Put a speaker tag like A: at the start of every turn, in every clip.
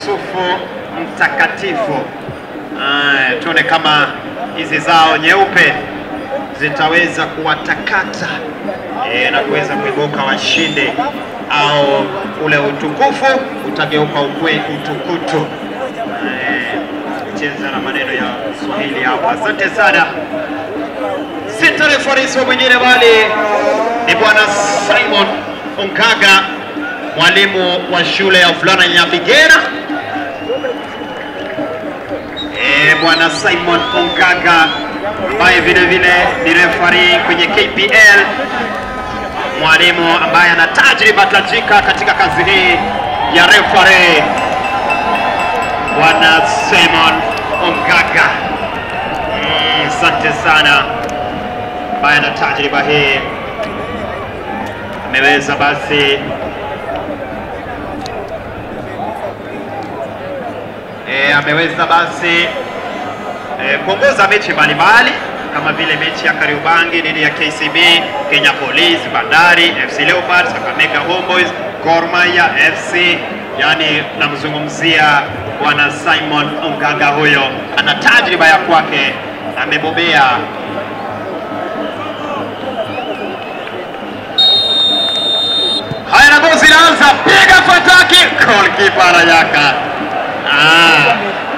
A: Yusufu Mtakatifu. Tuone kama hizi zao nyeupe zitaweza kuwatakata na kuweza kuibuka washindi, au ule utukufu utageuka utukutu. Cheza na maneno ya Swahili hapa. Asante sana. Sita referee mwingine bali ni bwana Simon Ongaga, mwalimu wa shule ya vulana Nyabigera. Bwana Simon Ongaga ambaye vile vile ni referee kwenye KPL, mwalimu ambaye ana tajriba tajika katika kazi hii ya referee. Bwana Simon Ongaga, asante sana, ambaye ana tajriba hii, ameweza basi kuongoza mechi mbalimbali kama vile mechi ya Kariobangi dhidi ya KCB, Kenya Police, Bandari, FC Leopards, Kakamega Homeboys, Gor Mahia FC. Yani namzungumzia bwana Simon Ongaga, huyo ana tajriba ya kwake, amebobea. Haya, ngozi inaanza, piga fataki, goalkeeper anayaka.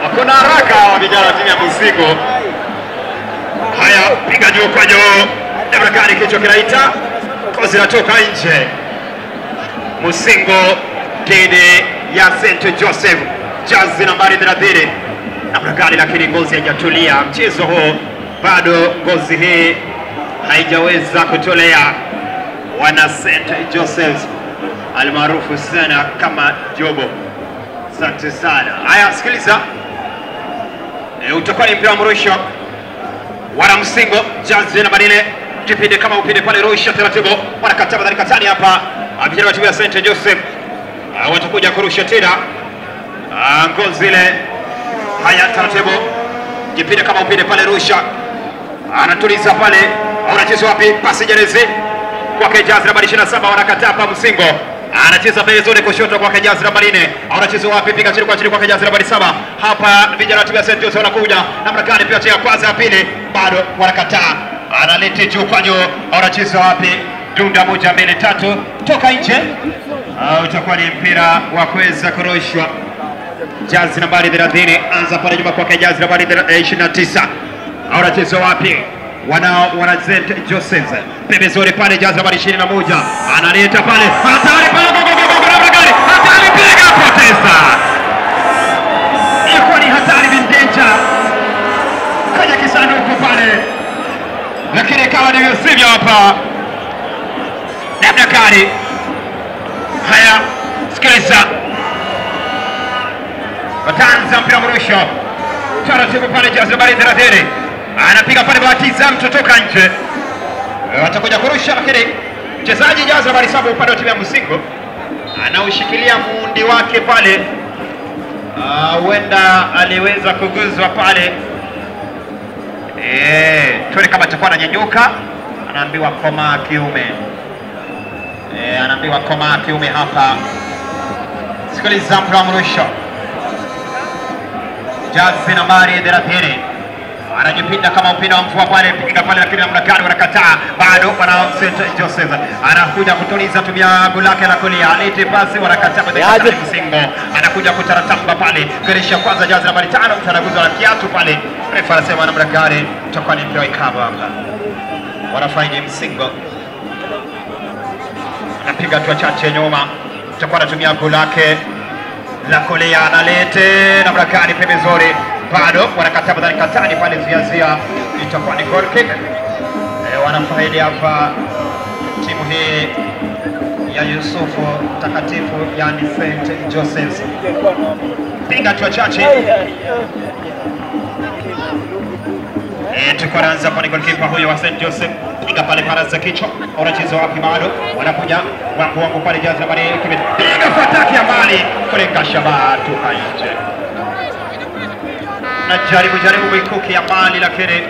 A: Hakuna haraka wa vijana timu ya Musingo. Haya, piga juu kwa juu, Dabrakani kichwa kinaita, ngozi inatoka nje. Musingo dhidi ya St. Joseph, jazi nambari 30. Dabrakani lakini ngozi haijatulia. Mchezo huu bado ngozi hii haijaweza kutolea. Wana St. Joseph almaarufu sana kama Jobo. Asante sana. Haya, sikiliza. Utakuwa ni mpira wa mrusho. Wana Musingo, jazi nambari 4, kipinde kama upinde pale, rusha taratibu. Wanakataba ndani katani hapa. Vijana wa timu ya St. Joseph watakuja kurusha tena. Ngozi ile. Haya, taratibu. Kipinde kama upinde pale, rusha. Anatuliza pale. Anacheza wapi? Pasi jerezi kwa jazi nambari 27, wanakataa hapa Musingo. Anacheza pale zone kushoto kwa jazi nambari 4. Anacheza wapi? Piga chini kwa jazi nambari 7. Hapa vijana wa timu ya St. Joseph wanakuja. Namna gani pia ya kwanza ya pili bado wanakataa. Analeta juu kwa juu. Anacheza wapi? Dunda 1 2 3 toka nje. Utakuwa ni mpira wa kuweza kurushwa. Jazi nambari 30 anza pale nyuma kwa jazi nambari 29. Anacheza wapi? Wana St. Joseph pembezoni pale, jazi nambari 21 analeta pale, hatari pale, hatari, piga, poteza. Ilikuwa ni hatari vindeja kwenye kisanduku pale, lakini kawa ndio sivyo hapa. Namna gani? Haya, sikiliza. Watanza mpira mrusho taratibu pale, jazi nambari 30 anapiga pale, batiza mtotoka nje. Watakuja kurusha, lakini mchezaji jazi nambari 7 upande wa timu ya Musingo anaushikilia muundi wake pale. Huenda aliweza kuguzwa pale. Tuone kama atakuwa ananyanyuka. Anaambiwa koma kiume. Anaambiwa koma kiume hapa. Sikiliza mpira mrusho. Jazi nambari 30 anajipinda kama upinda wa mvua pale, piga pale, lakini namna gani wanakataa. Bado wana St. Joseph anakuja kutuliza, tumia gulake la kulia, alete pasi, wanakataa. Baadaye Musingo anakuja kutaratamba pale, geresha kwanza, jazi nambari 5, mtanaguza na kiatu pale. Refa anasema namna gani, tutakuwa ni mpira ikaba hapa. Wanafaidi Musingo, anapiga tu chache nyuma, tutakuwa anatumia gulake la kulia, analete namna gani pembezoni. Bado wanakataa ndani katani pale, ziazia, itakuwa ni goal kick. Wanafaidi hapa timu hii ya Yusufu Mtakatifu, yani St. Joseph. Piga tu chache. Tukoanza kwa goalkeeper huyo wa St. Joseph. Piga pale para za kichwa. Wanacheza wapi? Bado wanakuja wangu pale, jazi nambari 1. Piga fataki ya mbali kule Kashabah tu nje. Na jaribu mikuki ya mbali, lakini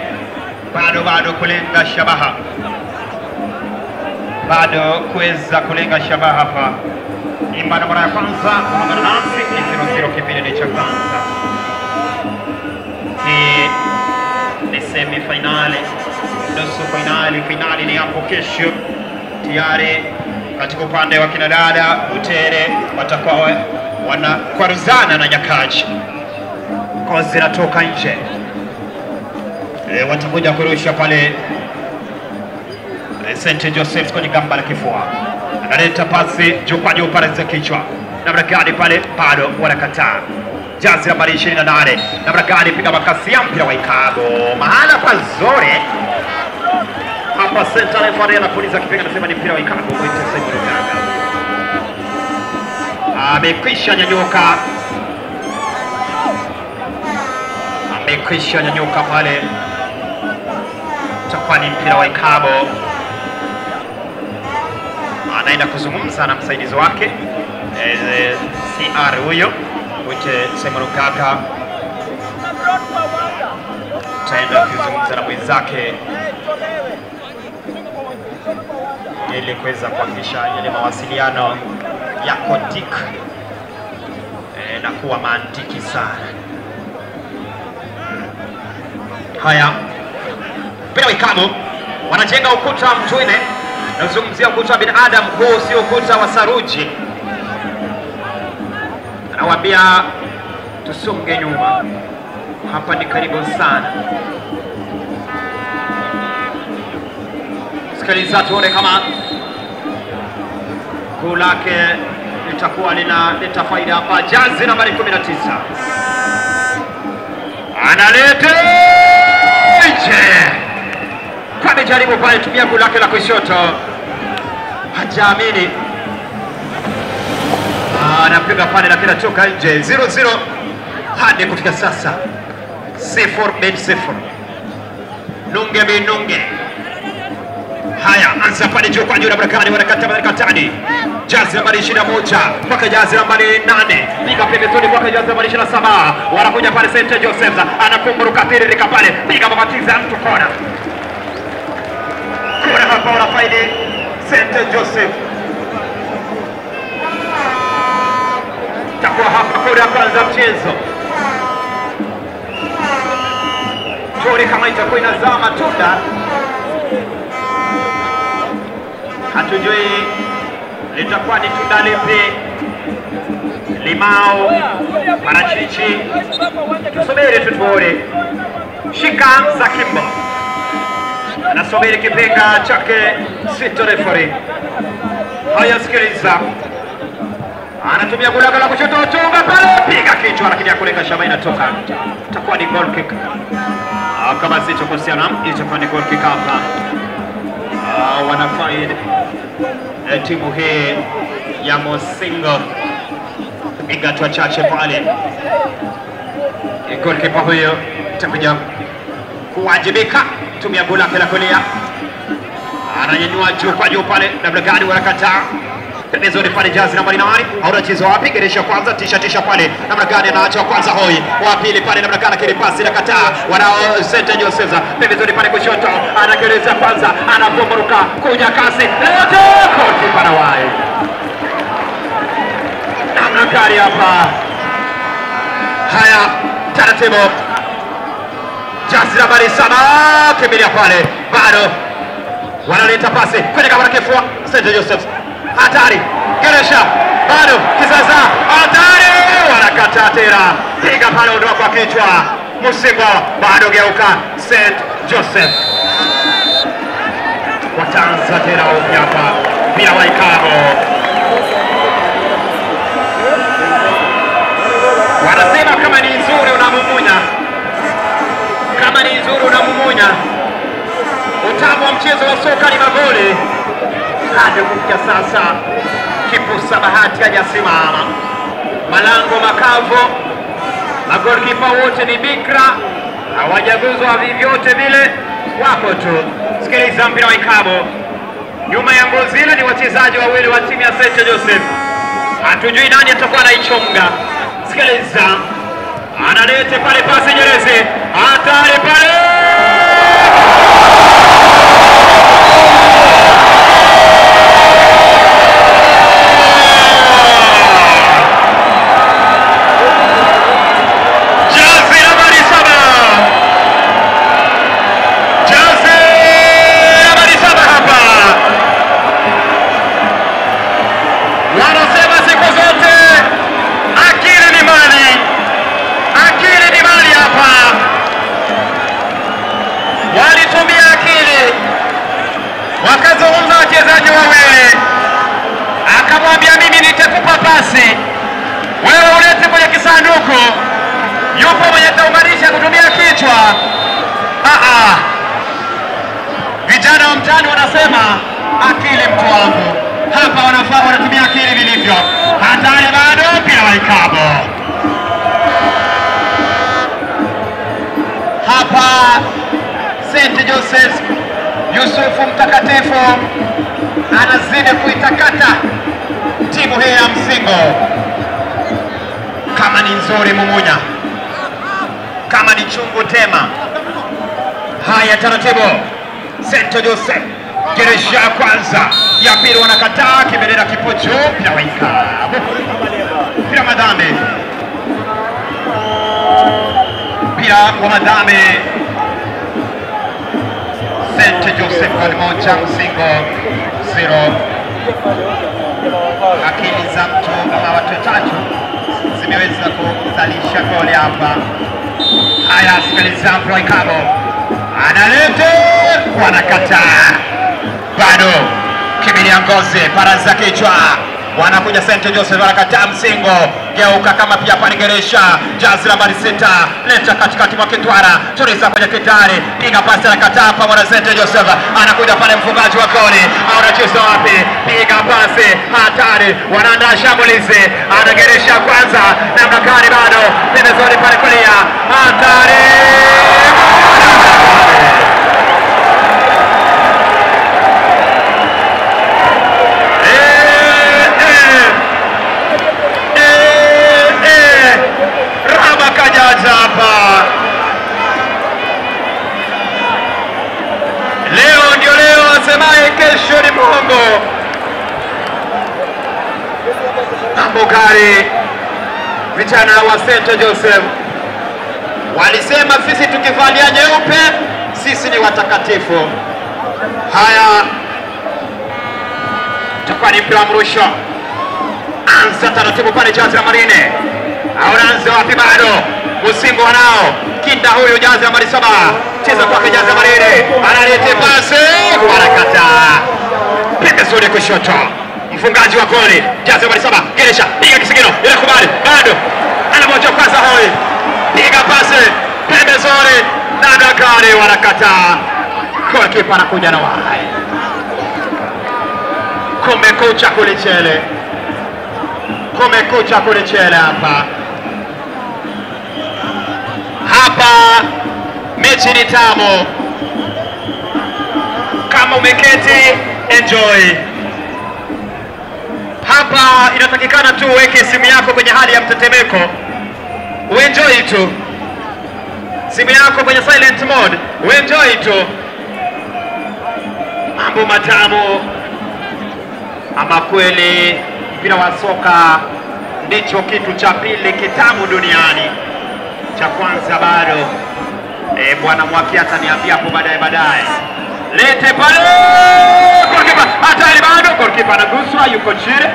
A: bado kulenga shabaha. bado kuweza kulenga shabaha hapa. Imba na mara ya kwanza kuungana nasi ni 0-0 kipindi cha kwanza. Hii ni semi finali, nusu finali. Finali ni hapo kesho. Tayari katika upande wa kinadada Butere watakuwa wanakwaruzana na Nyakaji. Kozi zinatoka nje. Watakuja kurusha pale St. Joseph kwenye gamba la kifua. Analeta pasi juu kwa juu pale za kichwa. Namna gani pale bado wanakataa. Jazi nambari 28. Namna gani piga makasi ya mpira wa ikago. Mahala pazuri. Hapa center referee anapuliza kipenga, anasema ni mpira wa ikago. Amekwisha nyanyuka. Amekwisha nyanyuka pale. Itakuwa ni mpira wa ikago. Anaenda kuzungumza na msaidizi wake CR huyo Wite Semurukaka. Taenda kuzungumza na mwenzake ili kuweza kuhakikisha yale mawasiliano yako dik na kuwa mantiki sana. Haya, mpira wa ikago. Wanajenga ukuta mtuine. Nazungumzia ukuta wa binadamu, huu sio ukuta wa saruji. Anawaambia tusonge nyuma. Hapa ni karibu sana. Sikiliza tuone kama guu lake litakuwa linaleta faida hapa. Jazi nambari 19. Analeta nje. Kwa amejaribu pale, tumia guu lake la kushoto. Hajaamini. Anapiga pale na kila toka nje. 0-0 hadi kufika sasa. 0-0. Nunge binunge. Haya, anza pale juu kwa juu na Brakani wanakatani. Jazi nambari 21 mpaka jazi nambari 8. Piga pembezoni mpaka jazi nambari 27. Wanakuja pale St. Joseph. Anakumbuka tiririka pale. Piga mabatiza mtu kona. Kona hapa wanafaidi St. Joseph. Takuwa hapa kona ya kwanza mchezo. Tuone kama itakuwa inazaa matunda. Hatujui litakuwa ni tunda lipi. Limao, parachichi. Tusubiri tutuone. Shika za Kimbo. Anasubiri kipenga chake Sito referee. Haya, sikiliza. Anatumia gula la kushoto, chunga pale, piga kichwa, lakini hakuleka shaba, inatoka. Itakuwa ni goal kick. Kama sitokosea na itakuwa ni goal kick hapa. Wanafaidi timu hii ya Mosingo. Piga tu chache pale. Goal kick huyo itakuja kuwajibika. Tumia gula la kulia. Ananyanyua juu kwa juu pale, namna gani wanakataa. Pembezoni pale jazi nambari 8. Haunacheza wapi? Geresha kwanza, tisha pale. Namna gani anaacha kwanza hoi. Wa pili pale namna gani kile pasi na kataa. Wanao St. Joseph. Pembezoni pale kushoto. Anagereza kwanza, anapomruka kuja kasi. Leo koti para wai. Namna gani hapa. Haya, taratibu. Jazi nambari 7 kimbilia pale. Bado wanaleta pasi kwenye kama kifua St. Joseph. Hatari, Geresha, bado, kisasa, hatari, wanakataa tena. Piga pale, ondoa kwa kichwa. Musingo, bado geuka, St. Joseph. Watanza tena hapa, bila waikamo. Wanasema kama ni nzuri unamumunya. Kama ni nzuri unamumunya. Utamu wa mchezo wa soka ni magoli. Hadi kufikia sasa kipusa bahati hajasimama. Malango makavu. Magolikipa wote ni bikra. Hawajaguzwa vyovyote vile. Wako tu. Sikiliza mpira wa ikabu. Nyuma ya ngozi ile ni wachezaji wawili wa timu ya St. Joseph. Hatujui nani atakuwa anaichonga. Sikiliza. Analete pale pasi Nyerezi. Hatari pale. wakazungumza wachezaji wawili, akamwambia mimi nitakupa pasi, wewe ulete kwenye kisanduku. Yupo mwenye taunganisha kutumia kichwa. Vijana wa mtaani wanasema akili mtu wangu. Hapa wanafaa wanatumia akili vilivyo. Hatari bado pia waikabo. Hapa St. Joseph Yusufu Mtakatifu anazidi kuitakata timu hii ya Msingo. Kama ni nzuri mumunya, kama ni chungu tema. Haya taratibu, St. Joseph Geresha kwanza, ya pili wanakataa, kibendera kipo juu, pia waika pia madame, pia wa madame. St. Joseph moja Msingo 0. Akili za mtu ama watu tatu zimeweza kuzalisha goli hapa. Haya, sikiliza Waikabo analete, wanakataa bado. Kibiria ngozi, paraza kichwa, wanakuja St. Joseph, wanakataa Msingo. Geuka kama pia pale Geresha, jazi nambari 6, leta katikati mwa Kitwara, tuliza kwenye kitari, piga pasi, anakataa hapa mwana St. Joseph, anakuja pale mfungaji wa goli, anacheza wapi, piga pasi, hatari, wanaandaa shambulizi, ana Geresha kwanza, namna gani bado, pembezoni pale kulia, hatari. Hapa leo ndio leo, asemaye kesho ni Mungu. Ambogari, vijana wa St. Joseph walisema sisi tukivalia nyeupe sisi ni watakatifu. Haya, tutakuwa ni mpira mrusho. Anza taratibu pale jazi la Marine. Anaanza wapi bado? Msingo wanao. Kinda huyu jazi nambari 7. Cheza kwake jazi Marine. Analete pasi, wanakataa. Pembezoni kushoto. Mfungaji wa goli jazi nambari 7. Geresha, piga kisigino. Ile kubali. Bado. Anamoja kwanza hoi. Piga pasi pembezoni. Nada gari, wanakataa. Goalkeeper anakuja na wai. Kumekucha kulichele. Kumekucha kulichele hapa. Hapa mechi ni tamu. Kama umeketi, enjoy. Hapa inatakikana tu uweke simu yako kwenye hali ya mtetemeko, uenjoy tu. Simu yako kwenye silent mode, uenjoy tu. Mambo matamu. Ama kweli mpira wa soka ndicho kitu cha pili kitamu duniani. Cha kwanza bado bwana Mwaki ataniambia hapo baadaye. Lete pale goalkeeper, hatari bado, goalkeeper anaguswa, yuko chini.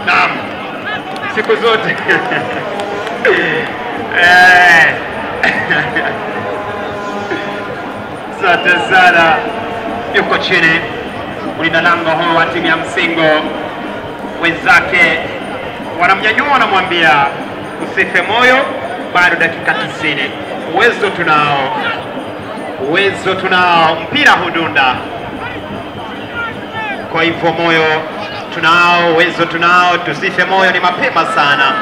A: Naam, siku zote asante sana. Yuko chini mlinda lango huyu wa timu ya Msingo, wenzake wanamnyanyua, wanamwambia usife moyo, bado dakika 90. Uwezo tunao, uwezo tunao, mpira hudunda. Kwa hivyo moyo tunao, uwezo tunao, tusife moyo, ni mapema sana,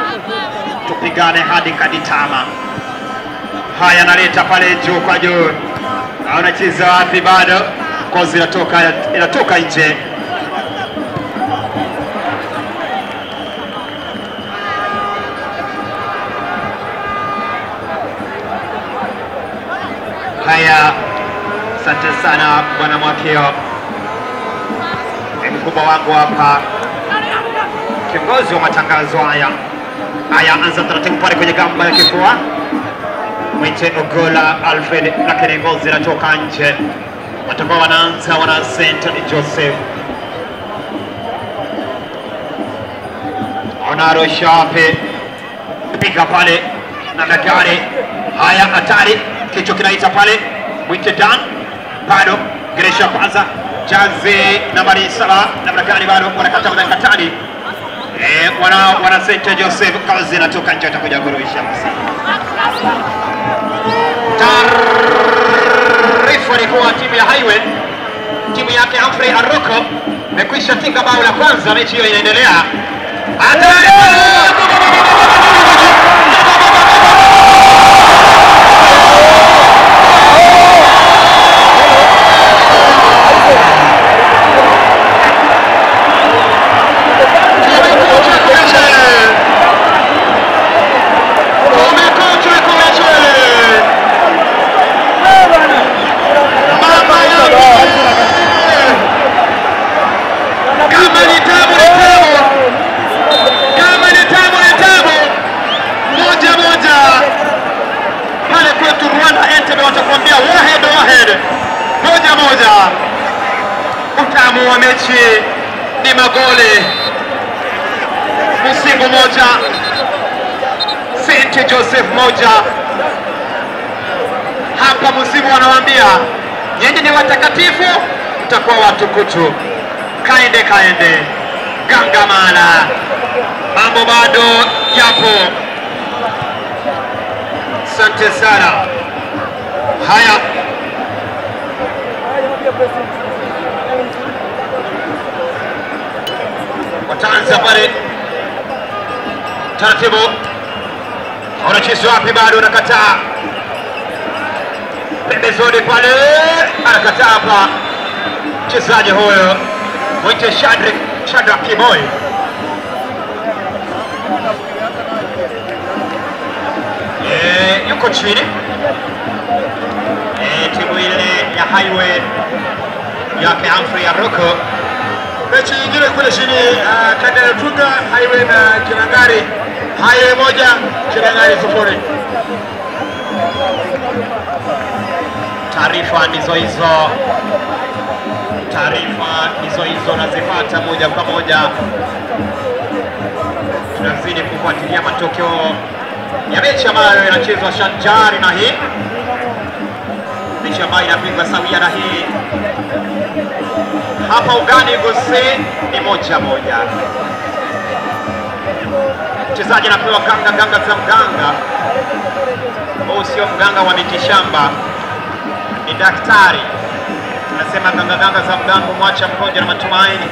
A: tupigane hadi kaditama. Haya, analeta pale juu kwa juu, anacheza wapi bado, kozi inatoka nje. Haya, asante sana bwana Mwakio, mkubwa wangu hapa, kiongozi wa matangazo haya. Haya, anza taratibu pale kwenye gamba ya kifua, Mwite Ogola Alfred, lakini ngozi inatoka nje. Watakuwa wanaanza wana St. Joseph. Onaro Shape, piga pale na Magari. Haya, hatari, kichwa kinaita pale. Mwite Dan, bado Geresha kwanza, jazi nambari 7 namna gani bado wanakata dakika 5. Wana St. Joseph kazi inatoka nje, atakuja kurudisha basi. Taarifa ni kwa timu ya Highway, timu yake Humphrey Aroko imekwisha tinga bao la kwanza, mechi hiyo inaendelea. Watakwambia wahed moja. Utamu wa mechi ni magoli. Msimbo moja, St. Joseph moja. Hapa Msimbo wanawaambia nyinyi ni watakatifu, mtakuwa watukutu. Kaende gangamala, mambo bado yapo. Asante sana. Haya, wataanza pale taratibu. Wanacheza wapi? Bado anakataa pembezoni pale, anakataa hapa mchezaji huyo mwite Shadrack Kiboi. Yuko chini. Timu ile ya Highway yake Humphrey Aroko. Mechi nyingine kule chini, Kandala Tuga Highway na Kinangari. Highway moja, Kinangari 0. Taarifa ndizo hizo nazipata moja kwa moja. Tunazidi kufuatilia matokeo ya mechi ambayo inachezwa Shanjari na hii mechi ambayo inapigwa sawia na hii hapa ugani Gose ni 1-1. Mchezaji anapewa ganga za mganga. Huyu sio mganga wa mitishamba, ni daktari. Tunasema ganga za mganga mwacha mgonjwa na matumaini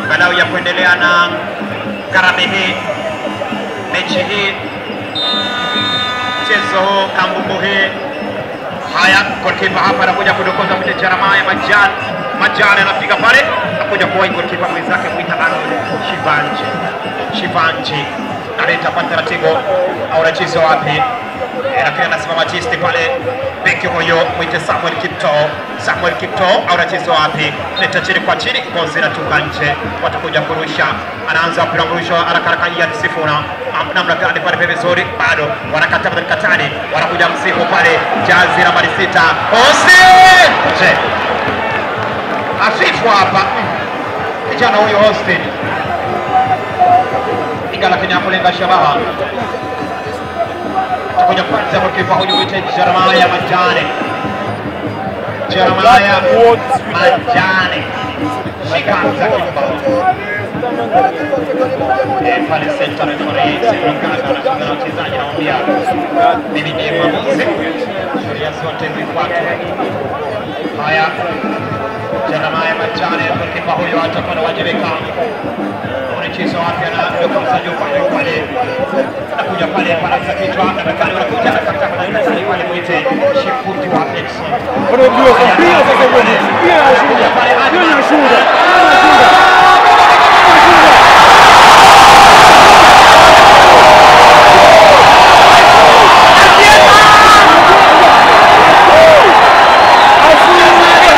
A: baada ya kuendelea na karame hii, mechi hii, mchezo huu, kambumbu hii. Haya, goalkeeper hapa anakuja kudokoza mte Jeremiah Majani anapiga pale, anakuja kwa goalkeeper mwenzake mwita Shivanji. Analeta kwa taratibu, au anacheza wapi? Lakini anasimama tisti pale, beki huyo mwite Samuel Kipto, au anacheza wapi? Leta chini kwa chini, konzi inatoka nje, watakuja kurusha. Anaanza mpira mrusho haraka ya Sifuna. Namna gani pale pembezoni, bado wanakata katani, wanakuja msifu pale, jazi nambari 6 Austin afifu hapa kijana huyo Austin piga, lakini hapo lenga shabaha. Atakuja kwanza kwa kipa huyo mwite Jeremiah Majani. Shikanza kimbao pale center referee na wachezaji naambia mimi ndiye mwamuzi, sheria zote zifuatwe. Haya, Jeremiah Majani kwa kipa huyo atakuwa anawajibika. Anacheza wapi? Anadokoza juu pale, anakuja pale panaza kichwa, na bakali wanakuja akakata pale mwite Shifuti wa Exxon.
B: Unajua sasa bwana, pia shuhuda.
A: Afunga.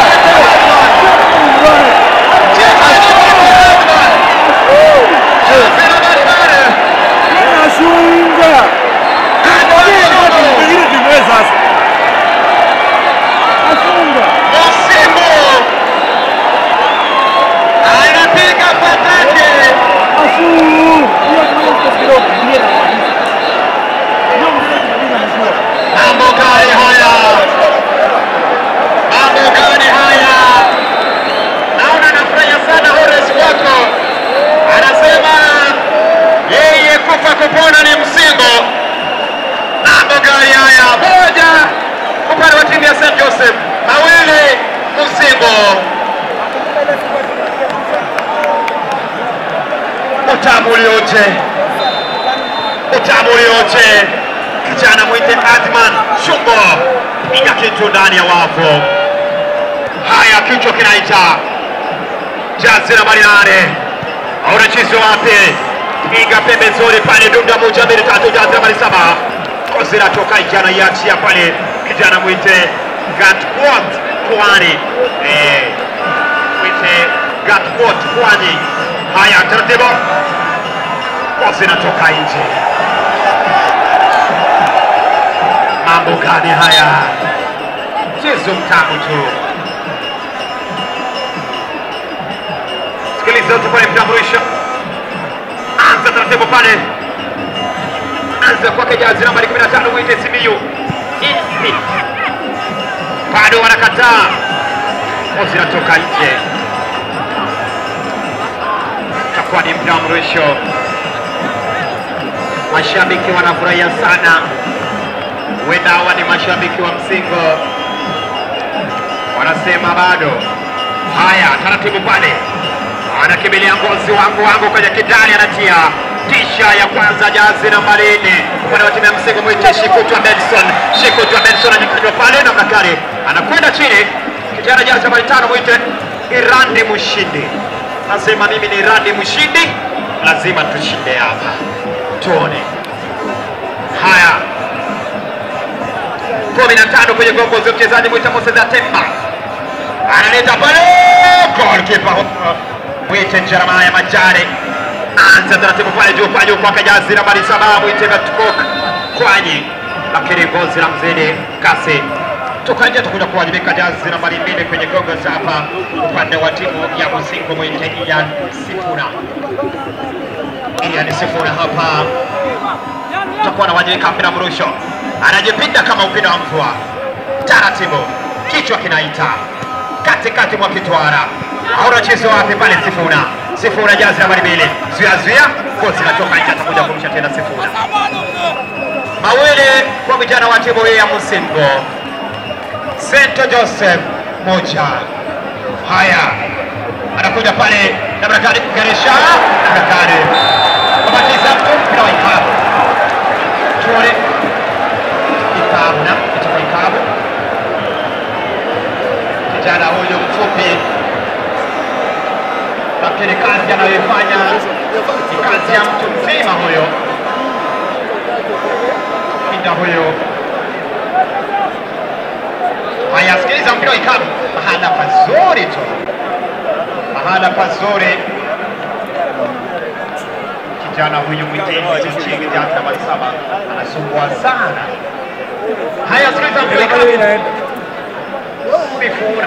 A: utamu ulioje. Kijana mwite Adman Shumbo, piga kitu ndani ya wavu. Haya, kichwa kinaita. Jazi nambari 8. Unachizo wapi? Piga pembezoni pale, dunda moja mbili tatu. Jazi nambari 7. Kozi natoka ijana iachia pale. Kijana mwite Gatquot Kwani. Mwite Gatquot Kwani. Haya, taratibu. Kozi natoka nje. Mambo gani haya? Mchezo mtamu tu. Sikiliza tu pale mtambulisho. Anza taratibu pale. Anza kwake Jazi nambari 15 mwite Simiyu. Insi. Bado wanakataa. Kozi natoka nje. Takuwa ni mtambulisho. Mashabiki wanafurahia sana. Wenda hawa ni mashabiki wa Msingo, wanasema bado. Haya, taratibu pale, anakimbilia ngozi wangu kwenye kidani, anatia tisha ya kwanza. Jazi nambari 4 upande wa timu ya Msingo mwite Shikutwa Benson anyikanywa pale na Mnakari anakwenda chini. Kijana Jazi nambari 5 mwite Irandi Mushindi, nasema mimi ni Irandi Mushindi, lazima tushinde hapa, tuone. Haya, 15 kwenye gongo za mchezaji mwita Moses Atemba, analeta pale goalkeeper mwite Jeremiah Majare. Anza taratibu pale juu kwa juu kwa Jazi nambari 7 mwite Gatkok Kwanyi, lakini gozi la mzidi kasi toka nje. Tutakuja kuwajibika Jazi nambari 2 kwenye gongo za hapa upande wa timu ya Msingo mwite Ian Sifuna hapa. Tutakuwa na wajibika mpira mrusho, anajipinda kama upinde wa mvua. Taratibu, kichwa kinaita katikati mwa kitwara. Unachezo wapi pale? Sifuna Jazi nambari 2 zuia kosi natoka nje, atakuja kurusha tena Sifuna. Mawili kwa vijana wa timu ya Msingo. St. Joseph moja. Haya, anakuja pale na Mnakari kugarisha Mnakari kubatiza mpira wa ikabu. Tuone ikabu na kutoka ikabu. Kijana huyo mfupi, lakini kazi anayoifanya ni kazi ya mtu mzima huyo. Kinda huyo. Haya, sikiliza mpira wa ikabu. Mahala pazuri tu, mahala pazuri. Kijana huyu mwiteni Chingi Jazi nambari 7 anasumbua sana. Haya, sikiliza mpira wa ikabu. Sifuna.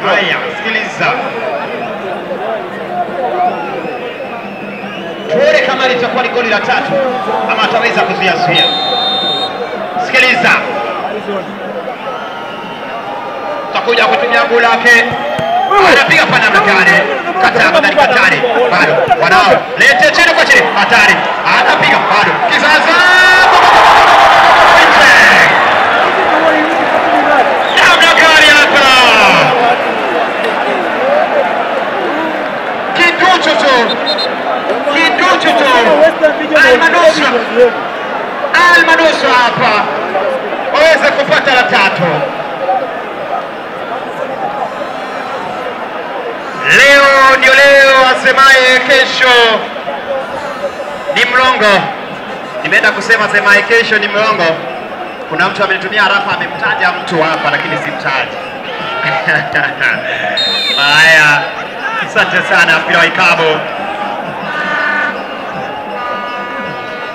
A: Haya, sikiliza. Tuone kama litakuwa ni goli la 3 ama ataweza kuzuia. Sikiliza. Takuja kutumia goli lake. Anapiga pana Mnakari. Kataba ndani Katari. Bado wanao. Lete chini kwa chini. Hatari. Anapiga bado. Kizaza. Mnakari hapa. Kiduchu tu. Almanusra hapa waweze kupata la 3. Leo ndio leo, asemaye kesho ni mlongo. Nimeenda kusema asemaye kesho ni mlongo. Kuna mtu amenitumia harafa, amemtaja mtu hapa lakini simtaji. Haya, asante sana. Mpira wa ikabu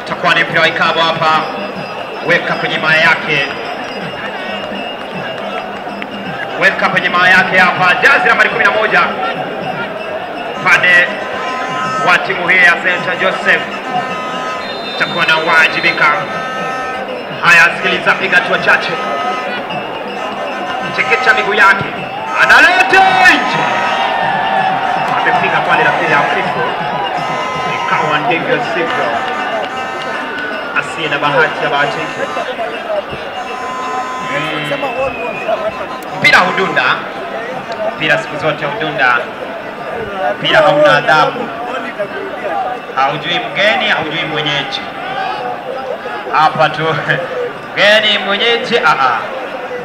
A: utakuwa ni mpira wa ikabu hapa. Weka kwenye maa yake, weka kwenye maa yake hapa. Jazi nambari 11 pande wa timu hii ya St. Joseph utakuwa na wajibika. Haya, sikiliza, piga hatua chache, chekecha miguu yake, analeta nje, amepiga pale na pili hafifu, ikawa ndivyo sivyo, asiye na bahati ya bahatiki. Mpira hudunda, mpira siku zote hudunda, mpira hauna adabu, haujui mgeni, haujui mwenyeji. Hapa tu mgeni mwenyeji,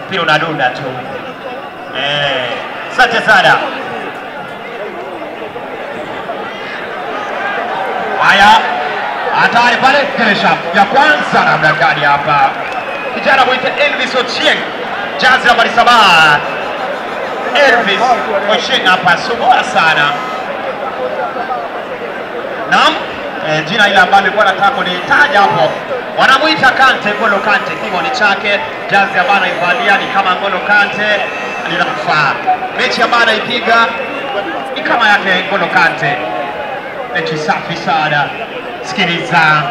A: mpira unadunda tu. Asante sana. Haya, hatari pale, kesha ya kwanza namna gani hapa. Kijana mwite Elvis Ochieng, jazi nambari 7. Elvis Ochieng hapa sumbua sana. Naam, jina ile ambalo nilikuwa nataka kulitaja hapo. Wanamuita Kante, Ngolo Kante, kimo chake, jazi ambayo anaivalia ni kama Ngolo Kante, linafaa. Mechi ambayo anaipiga ni kama yake Ngolo Kante. Mechi safi sana. Sikiliza.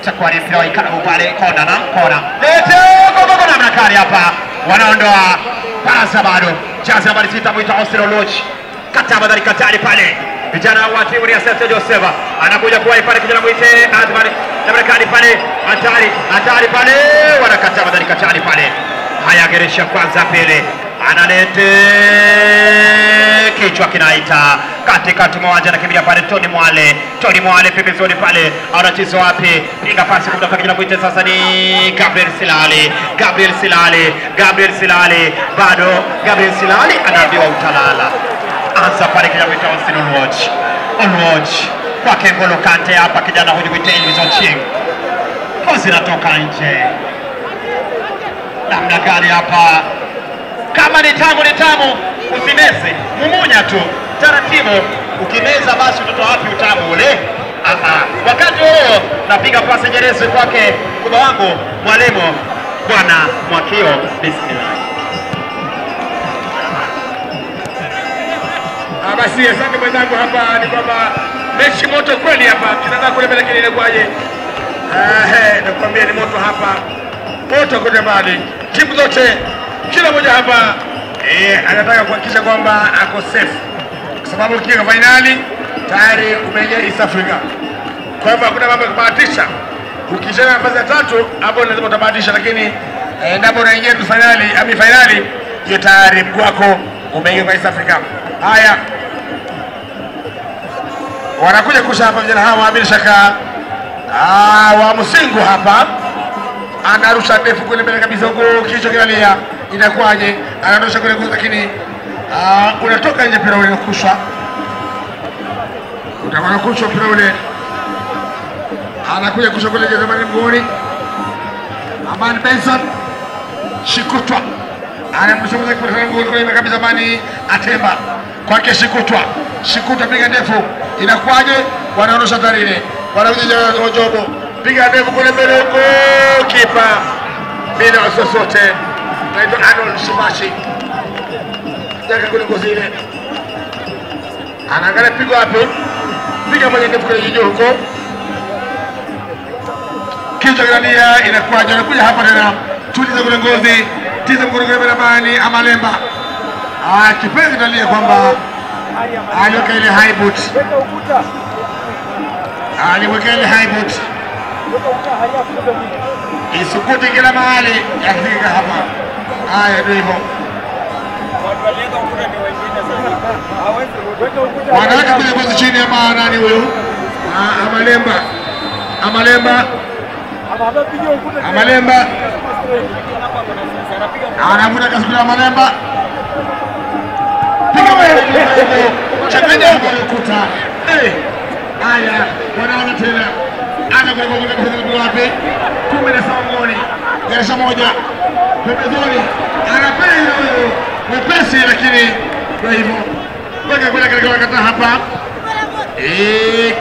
A: Chakwa ni mpira wa ikabu pale, kona na kona. Lete gogo na mnakari hapa. Wanaondoa pasa bado. Jazi nambari 6 mwita Austin Oloch. Kataba ndani katari pale. Vijana wa timu ya St. Joseph anakuja kuwahi pale, kijana mwite Adman na mnakari pale. Hatari pale. Wanakataba ndani katari pale. Haya, geresha kwanza pele. Analete kichwa kinaita katikati mmoja, anakimbia pale Tony Mwale pembezoni pale, anacheza wapi? Piga pasi kutoka kijana mwite, sasa ni Gabriel Silali, bado Gabriel Silali anaambiwa utalala. Anza pale kijana mwite Austin Oloch kwake Ngolo Kante hapa, kijana huyu mwite Elvis Ochieng, kozi natoka nje. Namna gani hapa? Kama ni tamu, usimeze, mumunya tu taratibu. Ukimeza basi utoto wapi utamu ule? Wakati huo napiga pasi nyerezi kwake kubwa wangu mwalimu Bwana Mwakio. Bismillah.
B: Basi asante mwenzangu, hapa ni kwamba mechi moto kweli hapa. Kinataka kule mbele kile kwaje? Nakwambia ni moto hapa. Moto kule mbali. Timu zote kila mmoja hapa anataka kuhakikisha kwamba ako safe, kwa sababu ukifika finali tayari umeingia East Africa, kwamba hakuna mambo ya kubahatisha. Ukishinda nafasi ya 3 hapo lazima utabahatisha, lakini endapo unaingia tu finali hiyo tayari mguu wako umeingia kwa East Africa. Haya, wanakuja kusha hapa vijana hawa, bila shaka wa Musingu hapa anarusha ndefu kule mbele kabisa, huko kichwa kinalia. Inakuwaje? Anarusha kule kule, lakini unatoka nje, mpira ule unakushwa. Utakuwa kushwa mpira ule. Anakuja kushwa kule zamani mgoni. Aman Benson Shikutwa anamshambulia kwa mgoni kule kabisa, Mani Atemba kwake Shikutwa piga ndefu. Inakuwaje? Wanaondosha tarile, wanakuja Ojobo, piga ndefu kule mbele huko, kipa bila sosote naitwa Arnold Shimashi jaka kule ngozi ile, anaangalia pigo hapo, piga moja ndefu kule juu huko, kichwa gania. Inakuwaje? Anakuja hapa tena, tuliza kule ngozi, tiza mkono kule barabani. Amalemba kipenzi ndalia kwamba aliweka ile high boot, isukuti kila mahali yakifika hapa. Haya, ndio hivyo, wanaweka kwenye ngozi chini ya nani huyu? Amalemba anavuta kasukula. Amalemba piga wewe, changanya ukuta. Haya, wanaona tena anakwenda wapi? 17 ngoni, gereza moja pembezoni, anapenda mwepesi, lakini kwa hivyo weka kule katika wakati hapa,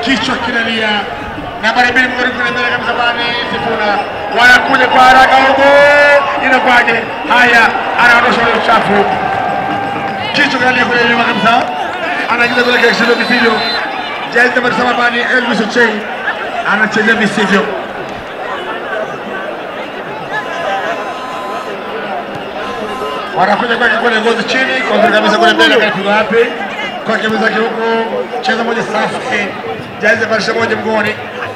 B: kichwa kinalia. Nambari 2 mgoni kule mbele kabisa, Bani Sifuna wanakuja kwa haraka huko. Inakuwaje? Haya, anaondosha ile uchafu, kichwa kinalia kule nyuma kabisa, anajiza kule kishindo visivyo. Jazi nambari 7 Bani Elvis Ochieng anacheza visivyo. Wanakuja kwa kule ngozi chini, kwa kabisa kule mbele kapiga wapi? Kwa kibuza huko, cheza moja safi. Jazi barisha moja mgoni,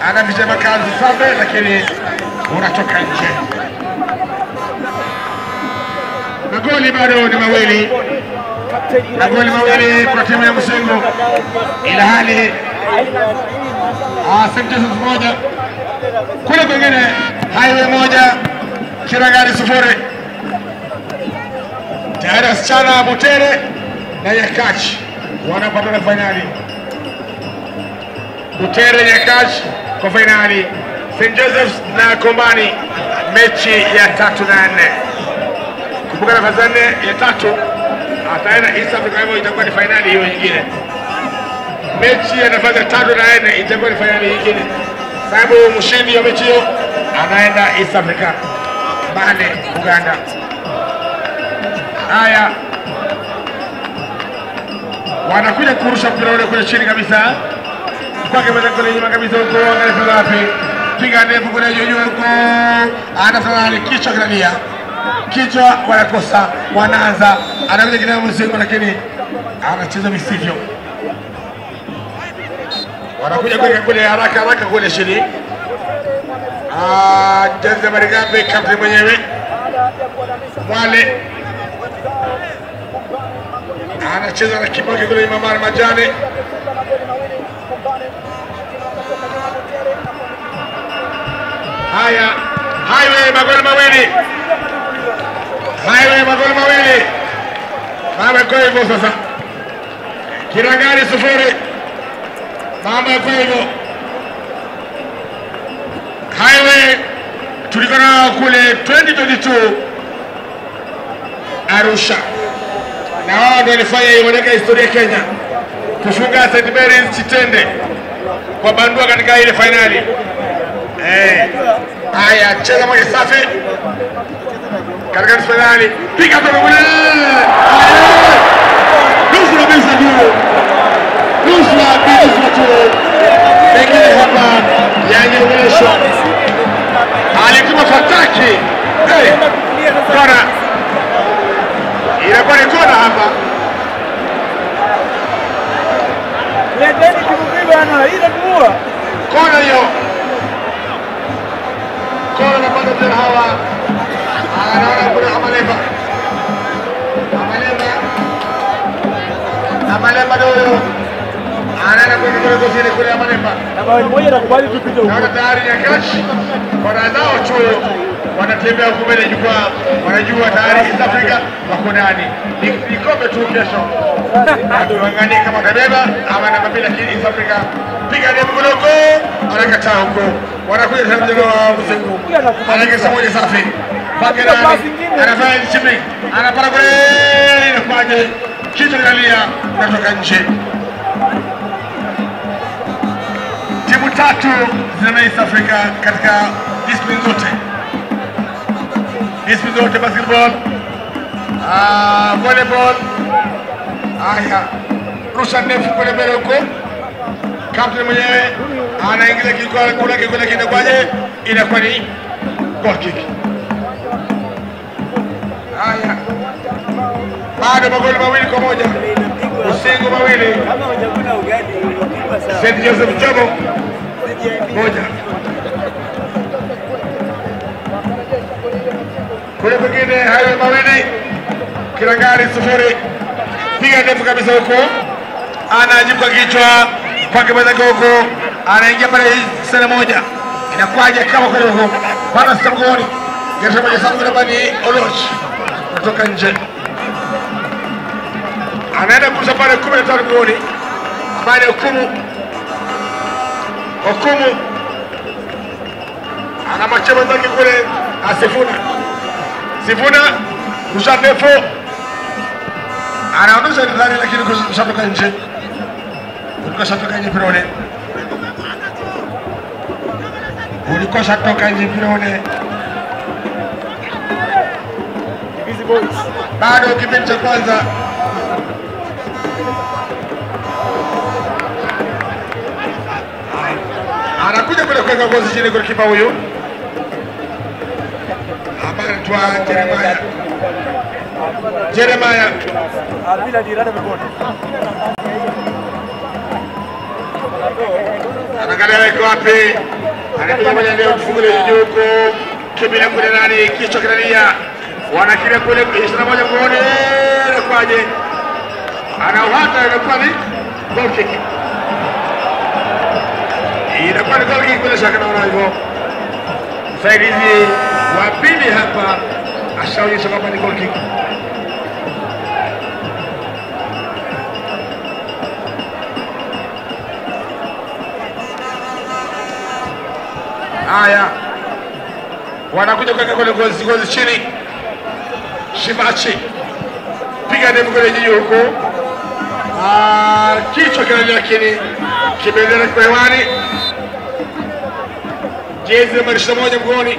B: anaficha makazi safi, lakini unatoka nje. magoli bado ni mawili, magoli mawili kwa timu ya Msingo, ila hali St. Joseph's moja, kule kwingine Highway moja, Kirangari sufuri. Tayari wasichana Butere na Nyakachi wanapatana finali. Butere Nyakachi kwa finali, St. Joseph's na Kombani mechi ya 3 na 4. Kumbuka nafasi ya 4 ya 3 ataenda East Africa, hivyo itakuwa ni finali hiyo nyingine. Mechi ya nafasi ya 3 na 4 itakuwa ni finali nyingine, sababu mshindi wa mechi hiyo anaenda East Africa, Mbale Uganda. Haya, wanakuja kurusha mpira ule kule chini kabisa, kwake meza kule nyuma kabisa huko, angalia wapi, piga ndefu kule juu huko, anafanya kichwa kinalia, kichwa wanakosa, wanaanza, anakuja kina Msingo lakini anacheza visivyo, wanakuja kule haraka kule chini. Jezi Marigabe kapteni mwenyewe Mwale anacheza na kibaki kule Mamar Majani. Haya, Highway magoli mawili, Highway magoli mawili. Mama kwa hivyo sasa, Kirangari sufuri, mama kwa hivyo. Highway tulikana kule 2022 Arusha, na wao ndio walifanya hiyo katika historia Kenya, kufunga St. Mary's Chitende kwa bandua katika ile finali. Haya, cheza moja safi katika finali, piga kwa kule, nusu kabisa tu, nusu tu, pengine hapa yaonyeshwa alituma fataki. Kona inakuwa ni kona hapa, kona hiyo, kona napanda tena hawa, anaona kule Amalemba doyo anaenda kule kusini kule Amalemba.
C: Mmoja anakubali tu picha huko.
B: Naona tayari Nyakachi wanazao chuo wanatembea huko mbele jukwaa, wanajua tayari East Africa wako ndani. Ni kombe tu kesho. Tuangalie kama tabeba ama na mabila kile East Africa. Piga ni mgoloko, anakataa huko. Wanakuja tena mjano wa Msingo. Anakesa moja safi. Paka anafanya chimney. Anapata kule inakuaje? Kitu kinalia natoka nje. Timu 3 zina East Africa katika discipline zote. Discipline zote: basketball, volleyball. Haya, rusha ndefu kule mbele huko. Captain mwenyewe anaingiza kule kinakwaje? Inakuwa ni goal kick. Haya, bado magoli mawili kwa moja. Msingo mawili, St. Joseph Jomo moja. Kule pengine hayo mawili, Kirangari sufuri. Piga ndefu kabisa huko, anajibu kwa kichwa kwake mwenzake huko, anaingia pale sena moja. Inakuaje kama kule huko, bana stamgoni gesha moja sababu labda ni Oloch kutoka nje, anaenda kurusha pale 15 goli. Baada ya hukumu ana machema zake kule, Sifuna rusha ndefu, anaondosha ndani lakini kushatoka nje, ulikoshatoka nje pirone, bado kipindi cha kwanza. Anakuja kule kuweka gozi chini kwa kipa huyu ambaye anaitwa Jeremiah.
C: Bila dirada mikono.
B: Anaangalia weko wapi? Anakuja moja leo kufungule juu huko. Kibila kule nani kichwa kinalia. wanakimbia kule 21 mgongoni, kwaje anauhata, inakuwa ni goal kick, inakuwa ni goal kick bila shaka. Naona hivyo msaidizi wa pili hapa ashaonyesha kwamba ni goal kick. Haya, wanakuja kuweka kule gozi chini. Shimachi piga ndefu kule juu huko, kichwa kinalia kini, kibendera kwa hewani, jezi namba 21 mgongoni,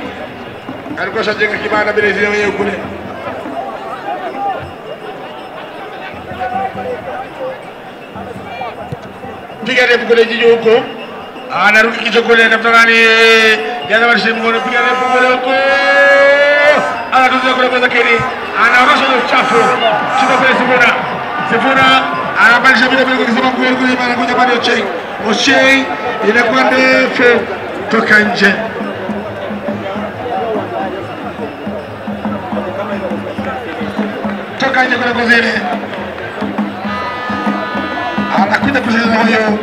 B: alikuwa shajenga kibanda bila zile wenyewe kule. Piga ndefu kule juu huko, anaruka kichwa kule, nafutani jana malishi mgongoni, piga ndefu kule huko, anatuza kule kwa Zakiri, anaorosha ile uchafu chini kule. Sifuna anabadilisha vile vile kwa sababu kule anakuja bado Ochei inakuwa ndefu toka nje. Toka nje kuna kuzile. Anakuja kucheza na huyo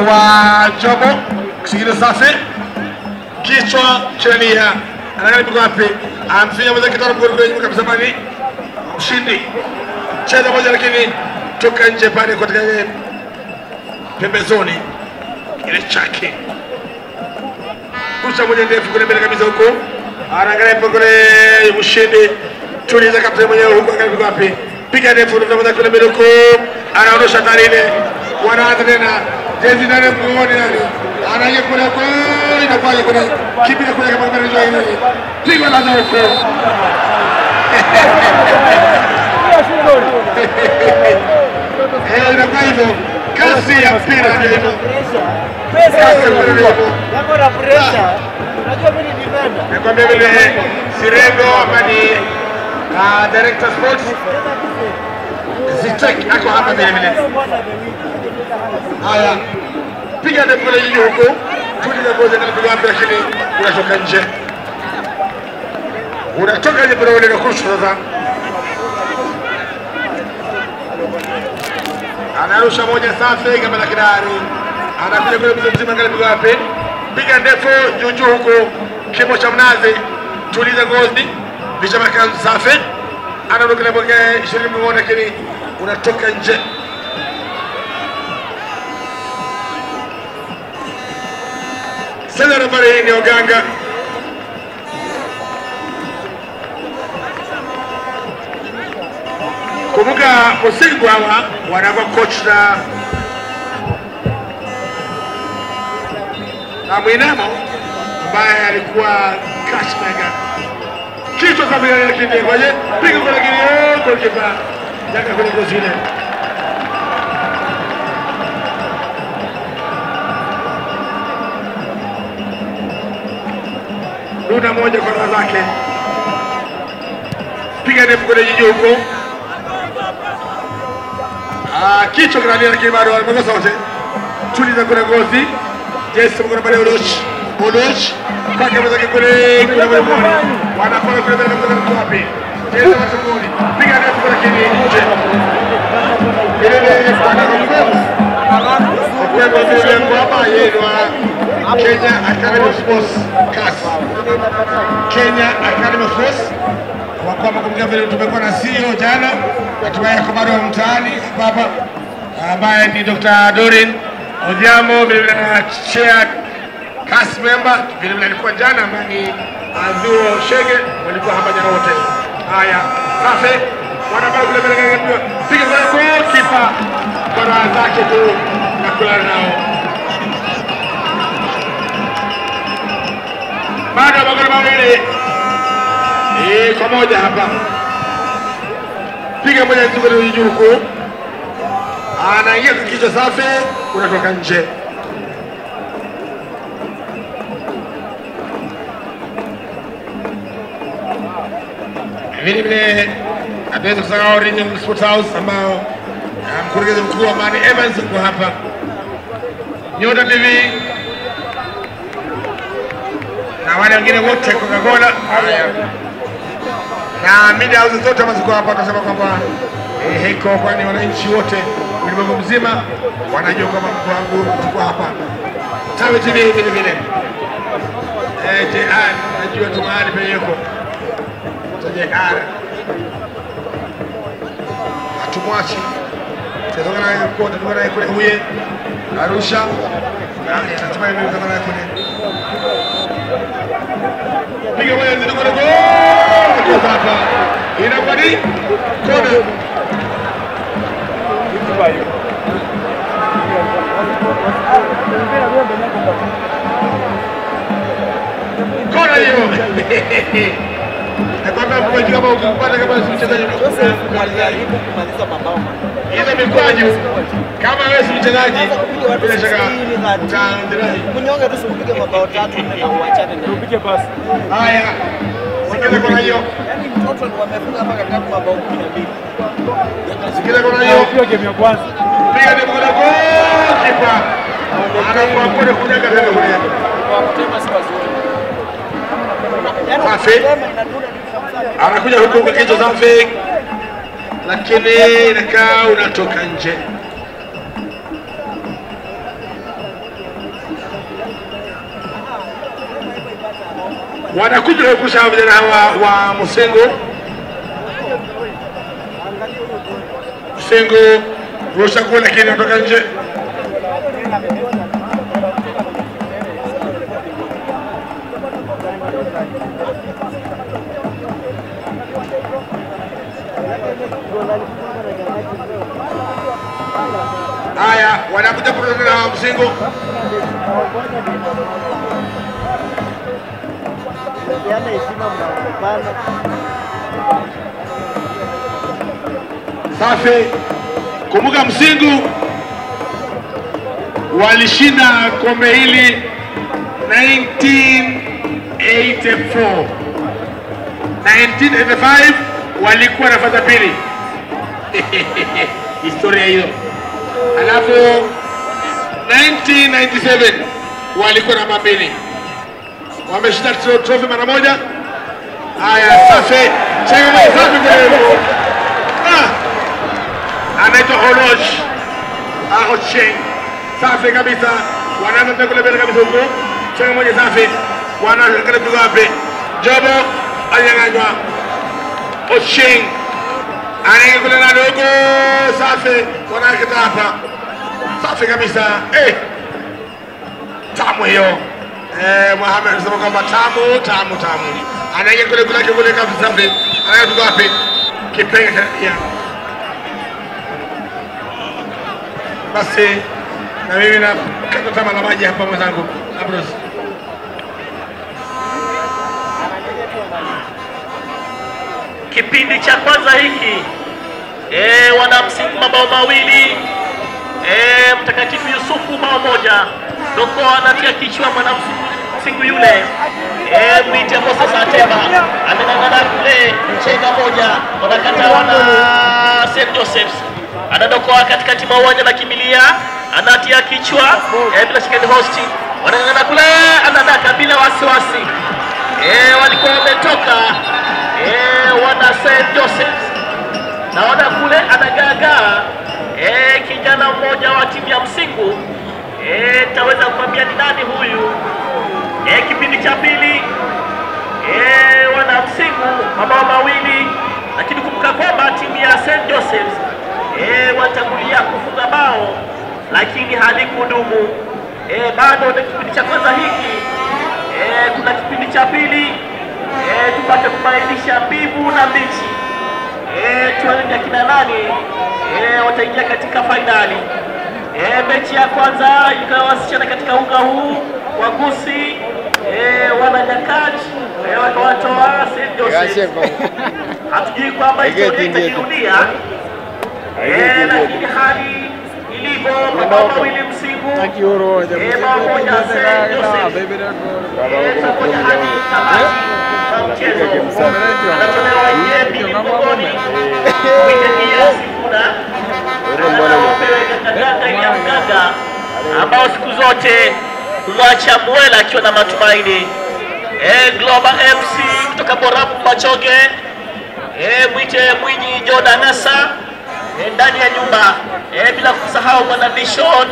B: wa Jobo kusikia safi. Kichwa chania. Anaangalia wapi? Amfinya mmoja kitoro kule nyuma kabisa bani. Ushindi. Cheza moja lakini toka nje pale katika pembezoni ile chake. Kurusha moja ndefu kule mbele kabisa huko. Anaangalia kule ushindi. Tuliza kapteni mwenyewe huko angalia wapi? Piga ndefu ndio kule mbele huko. Anaondosha tani ile. Wanaanza tena. Jezi ndani mgongoni nani? Anaje kule huko inakuwa kule. Kibira kule kama mbele njoo ile. Piga laza huko. Inakuwa hivyo. Kasi ya mpira ndio hivyo.
C: Yako na pressure. Unajua mimi ni defender.
B: Nakwambia vile Sirengo amani director sports Zitek ako hapa vile vile. Haya. Piga ndefu kule juu huko. Tuliza ngoja na kupiga wapi lakini unatoka nje. Unatoka nje bila ile kurusha sasa. Anarusha moja safi kama la kidari. Anakuja kule mzima angalia wapi. Piga ndefu juu huko. Kimo cha mnazi. Tuliza ngozi. Bisha makan safi. Anaruka na boga 20 mgongoni lakini unatoka nje. Sasa nambari hii ni Oganga. Kumbuka Musingu hawa wanakuwa coach na Mwinamo ambaye alikuwa Kashmega. Kichwa safi ya kinde kwaje? Piga kwa lakini goalkeeper. Jaka kwenye gozile. Luna moja kwa raha zake. Piga ndefu kwenye jiji huko. Kichwa kinalia lakini bado amekosa wote. Tuliza kwenye gozi. Jesse mkono pale Oloch. Paka mzake kule kuna mbele. Wanafanya kule mbele kwa wapi? Jesse msunguni. Piga ndefu kwa lakini nje. Ile kwa kwa kwa hapa yeye Kenya Academy of Sports CAS. Kenya Academy of Sports kwa kumbuka vile tumekuwa na CEO jana hatimaye kwa bado mtaani baba ambaye ni Dr. Dorin Odiamo vile na chair CAS member vile alikuwa jana ambaye ni Azuo Shege walikuwa hapa jana wote. Haya safi wanabaki kule mbele piga kwa kipa kwa raha zake tu na kula nao. Bado magoli mawili. Kwa moja hapa. Piga moja nzuri juu huko. Anaingia kwa kichwa safi, unatoka nje. Vile vile ataweza kusahau Regional Sports House ambao mkurugenzi mkuu Amani Evans kwa hapa. Nyota TV na wale wengine wote Coca-Cola. na media houses zote ambazo ziko hapa tunasema kwamba heko, kwani wananchi wote ulimwengu mzima wanajua kwamba mtu wangu tuko hapa. Tawe TV vile vile. Najua tu mahali penye yuko. Tajekara. Hatumwachi. Tutatoka naye kwa tutatoka naye kule Huye, Arusha. Natumai mimi tutatoka naye kule. Piga moja ndio kwa gol. Hapa. Inakuwa ni kona. Kona hiyo. Nakwambia mkwaju kama ukipata kama si mchezaji
C: kumaliza mabao.
B: hizo mikwaju kama wewe si mchezaji bila shaka utaendelea.
C: Kunyonga tu usipige mabao 3 na uachane na. Upige pasi.
B: Haya. Sikiza kona hiyo.
C: Yaani mtoto wamefunga mpaka 3 mabao 12.
B: Sikiza kona hiyo.
C: Hiyo game ya kwanza.
B: Piga ni mkono gol kipa. Anakuwa kule kunyaga tena kule. Safi. Anakuja huku kwa kichwa safi. Lakini inakaa unatoka nje. Wanakuja kukusha vijana hawa wa Musengo. Musengo rusha kule lakini unatoka nje. Haya, wanakuja kurudi na Musengo.
C: Yana heshima mnapana.
B: Safi. Kumbuka Msingu walishinda kombe hili 1984. 1985 walikuwa nafasi ya pili. Historia hiyo. Alafu 1997 walikuwa namba 2. Wameshinda trophy mara moja. Haya, safi. Chenga safi kwa anaitwa Olosh. Ocheng. Safi kabisa. Wanaanza kule mbele kabisa huko. Chenga moja safi. Wanaanza kule wapi? Jobo anyang'anywa. Ocheng. Anaingia kule na dogo. Safi. Wanaanza hapa. Safi kabisa. Tamu hiyo. Mohamed anasema kwamba tamu. Anaingia kule kabisa safi. Anaingia wapi? Kipenga ya. Basi na mimi na kata tama la maji hapa mwenzangu Abros.
D: Kipindi cha kwanza hiki wana Msingu mabao mawili, Mtakatifu Yusufu bao moja. Doko anatia kichwa mwana Msingu yule, mwite Moses Ateba amenangana kule chenga moja, wanakata wana St. Joseph's. Anadokoa katikati mwa uwanja na kimbilia, anatia kichwa, bila shaka ni hosti. Wanangana kule, anadaka bila wasiwasi. Walikuwa wametoka wana St. Joseph's. Naona kule anagaga kijana mmoja wa timu ya Msingu. Taweza kukwambia ni nani huyu. Kipindi cha pili wana Msingu mabao mawili, lakini kumbuka kwamba timu ya St. Joseph's watangulia kufunga bao lakini halikudumu. Bado na kipindi cha kwanza hiki, kuna kipindi cha pili, tupate kubainisha mbivu na mbichi. Tuone kina nani wataingia katika finali. Mechi ya kwanza ikawa wasichana katika uga huu wa Gusii, wana Nyakach wakawatoa St. Joseph. Hatujui kwamba historia itajirudia, lakini hali ilivyo mabao mawili Msingu, bao moja St. Joseph. Tutakuja hadi tamati ya mchezo. Anatolewa Yembi mgongoni, Mwijekia Sifuna anaopewa kakaganga ya mganga ambao siku zote kumwacha Mwela akiwa na matumaini. Global MC kutoka Borabu Machoge mwite Mwinyi Jordan Nasa ndani ya nyumba, bila kusahau bwana Nishon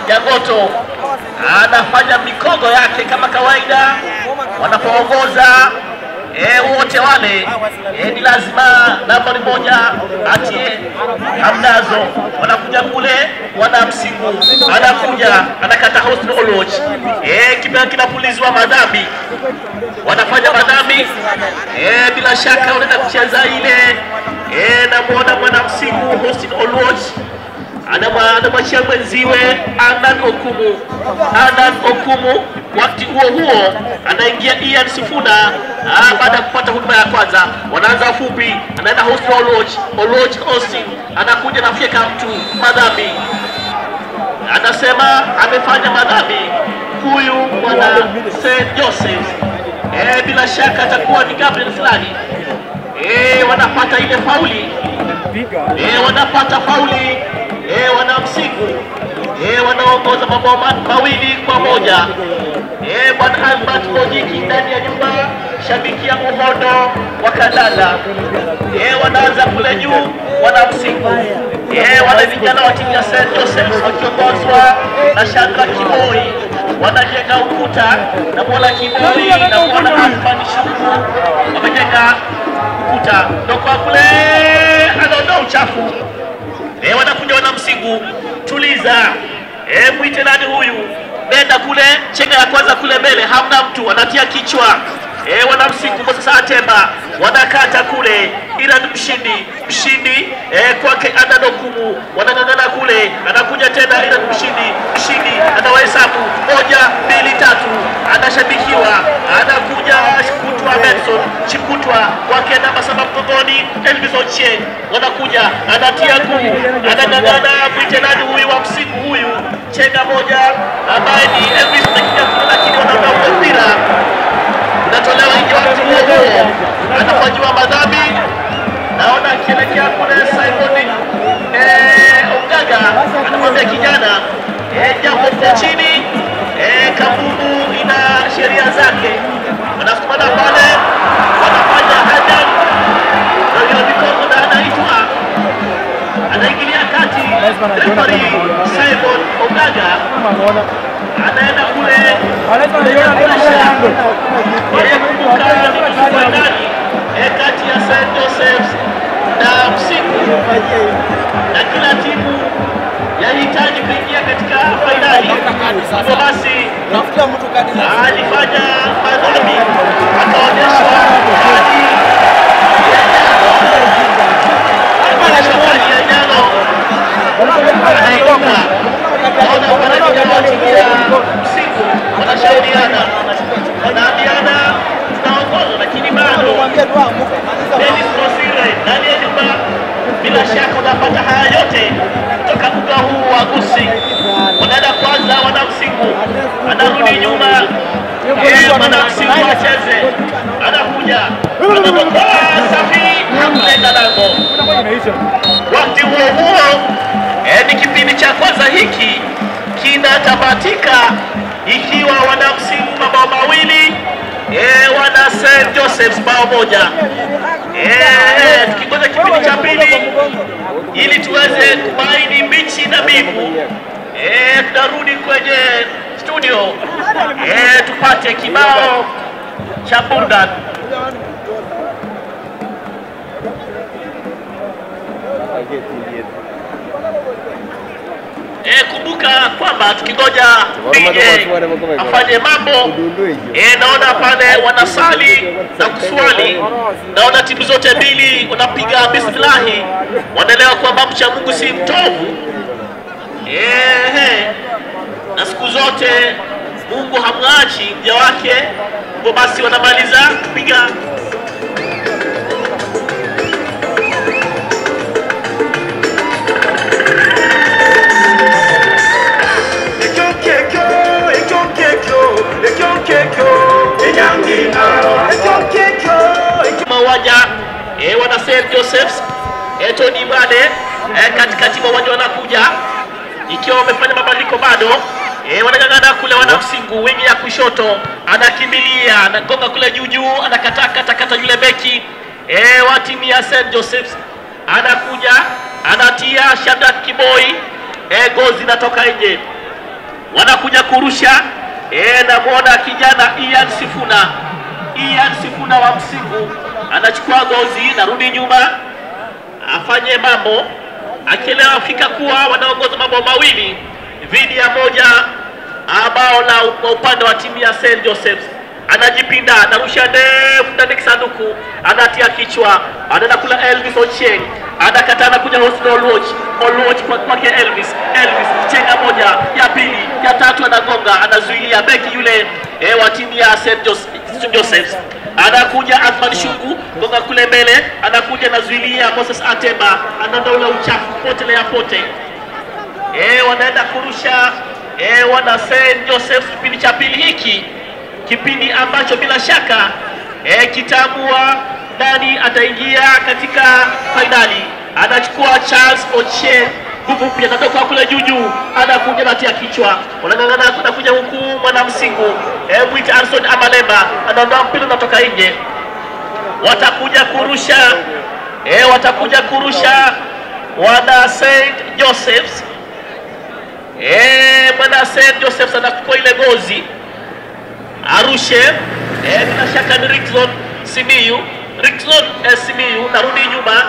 D: Jagoto anafanya mikogo yake kama kawaida wanapoongoza. Wote wale ni lazima nambari moja atie Hamdazo. Wanakuja kule wana Msingu, anakuja anakata Hosni Oloch, kipenda kinapulizwa madhambi, wanafanya madhambi. Bila shaka wanaenda kucheza ile, na mwana Msingu Hosni Oloch anamwachia mwenziwe Anan Okumu. Wakati huo anaingia Ian Sifuna baada ya kupata huduma ya kwanza. Wanaanza fupi, anaenda Hosni Oloch Austin, anakuja na fieka mtu madhambi, anasema amefanya madhambi huyu mwana St. Joseph. Bila shaka atakuwa ni Gabriel fulani. Wanapata ile fauli, wanapata fauli, wana Msingu, wanaongoza mabao 2-1. Bwana Albert Mojiki ndani ya nyumba, shabiki ya Muhondo wa Kadada. Wanaanza kule juu wana Msingu, wale vijana wa timu ya St. Joseph wakiongozwa na Shandra Kiboi wanajenga ukuta, na Mola Kiboi na Mola Afani Shuku wamejenga ukuta. Ndoko kule anaondoa uchafu. Wanakuja wana Msingu, tuliza, mwite nani huyu, nenda kule, chenga ya kwanza kule mbele, hamna mtu, anatia kichwa. Wana Msingu kwa sasa Atemba wanakata kule, ila mshindi kwake Anan Okumu, wanang'ang'ana kule, anakuja tena ila mshindi anawahesabu 1, 2, 3, anashabikiwa, anakuja Chikutwa Benson, Chikutwa kwake namba 7 mgongoni Elvis Ochieng, wanakuja anatia nguvu, anang'ang'ana, mwite nani huyu wa Msingu huyu, chenga moja ambaye ni Elvis lakini wanaondoa mpira unatolewa nje. Wakati huo anafanyiwa madhambi, naona akielekea kule Simon Ongaga anamwambia kijana jambo kwa chini, Kabubu ina sheria zake. Wanafukumana pale, wanafanya hadan ndio mikono na anaitwa, anaingilia kati referee Simon Ongaga, anaenda kule kati ya St. Joseph na Msingu, na kila timu yahitaji kuingia katika fainali. Hivyo basi alifanya madhambi, akaonyeshwa kadi ya njano, anainuka. Naona wanajitia Msingu wanashauriana, wanaambiana tunaongoza, lakini bado Dennis Rosire ndani ya nyumba. Bila shaka unapata haya yote kutoka uga huu wa Gusii. Wanaenda kwanza wana Msingu, anarudi nyuma, wana Msingu wacheze, anakuja, anatoka safi, hakulenga lango. Wakati huo ni kipindi cha kwanza hiki kinatamatika ikiwa wana Msingu mabao 2, wana St. Joseph bao 1. Tukingoja kipindi cha pili ili tuweze kubaini mbichi na mbivu, tunarudi kwenye studio tupate kibao cha burudani. Kumbuka kwamba tukingoja DJ afanye mambo, naona pale wanasali na kuswali. Naona timu zote mbili wanapiga bismillahi, wanaelewa kwamba mcha Mungu si mtovu. Na siku zote Mungu hamwachi mja wake. Hivyo basi wanamaliza kupiga uwanja wana St. Joseph's. Tony Mbade katikati mwa uwanja wanakuja ikiwa wamefanya mabadiliko bado. Wanang'ang'ana kule wana Msingu, wingi ya kushoto anakimbilia, anagonga kule juu, anakata yule beki wa timu ya St. Joseph's. Anakuja anatia Shadrack Kiboi, gozi natoka nje. Wanakuja kurusha, namuona kijana Ian Sifuna wa Msingu anachukua gozi, narudi nyuma afanye mambo, akielewa fika kuwa wanaongoza mambo mawili dhidi ya moja, bao la upande wa timu ya St. Joseph's. Anajipinda, anarusha ndefu ndani kisanduku, anatia kichwa, anaenda kula Elvis Ochieng, anakatana kuja Hosni Oluoch kwake Elvis chenga moja, ya pili, ya tatu, anagonga, anazuilia beki yule wa timu ya St. Joseph's. Anakuja Athman Shungu, gonga kule mbele, anakuja anazuilia Moses Atemba, anaondoa uchafu pote. Wanaenda kurusha wana St. Joseph's kipindi cha pili hiki, kipindi ambacho bila shaka kitaamua nani ataingia katika finali. Anachukua Charles Ochieng, nguvu pia natoka kule juu, anakuja natia kichwa, wanangangana, anakuja huku mwana Msingu, Mwite Anson Amalemba anaondoa mpira natoka nje. Watakuja kurusha wana St. Joseph's. Mwana St. Joseph's anachukua ile gozi arushe, bila shaka ni Rickson Simiyu, narudi nyuma,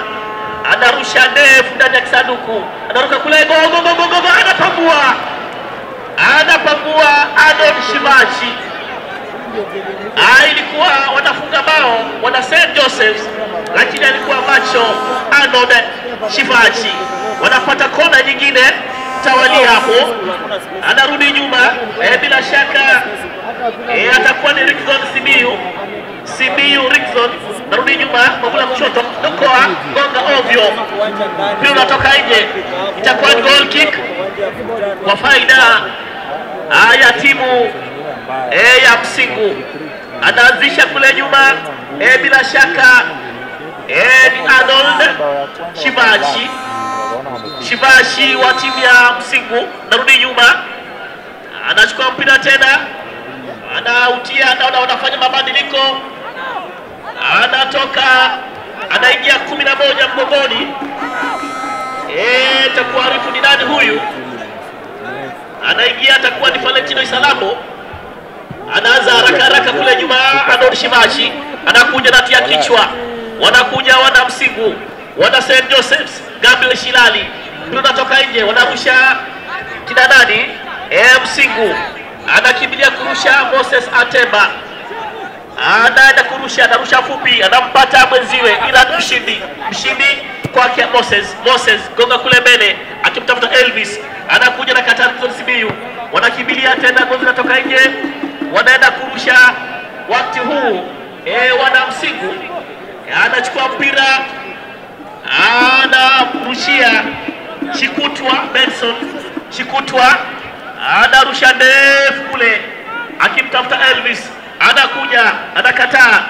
D: anarusha ndefu ndani ya kisanduku, anaruka kule gogo, anapangua Adon Shivachi. Ilikuwa wanafunga bao wana St. Joseph's, lakini alikuwa macho Adon Shivachi. Wanapata kona nyingine tawali hapo, anarudi nyuma, bila shaka atakuwa ni Rickson Simiyu Rickson, narudi nyuma, mabula kushoto, dokoa, gonga ovyo, mpira unatoka nje. Itakuwa goal kick kwa faida ya timu ya Msingu. Anaanzisha kule nyuma, bila shaka ni Arnold Shivachi wa timu ya Msingu, narudi nyuma, anachukua mpira tena, anautia, wanafanya mabadiliko, anatoka, anaingia 11 mgongoni. Takuarifu ni nani huyu anaingia, atakuwa ni Valentino Isalamo. Anaanza haraka kule nyuma, Arnold Shivachi anakuja natia kichwa, wanakuja wana Msingu, wana St. Joseph's, Gabriel Shilali, tunatoka nje, wanarusha kina nani, Msingu anakimbilia kurusha Moses Atemba, anaenda kurusha, anarusha fupi, anampata mwenziwe Iran mshindi kwake Moses gonga kule mbele, akimtafuta Elvis, anakuja na Katarina Simiyu, wanakimbilia tena, gozi natoka nje, wanaenda kurusha. Wakati huu wana Msingu anachukua mpira, anarushia Chikutwa, anarusha ndefu kule, akimtafuta Elvis, anakuja, anakataa,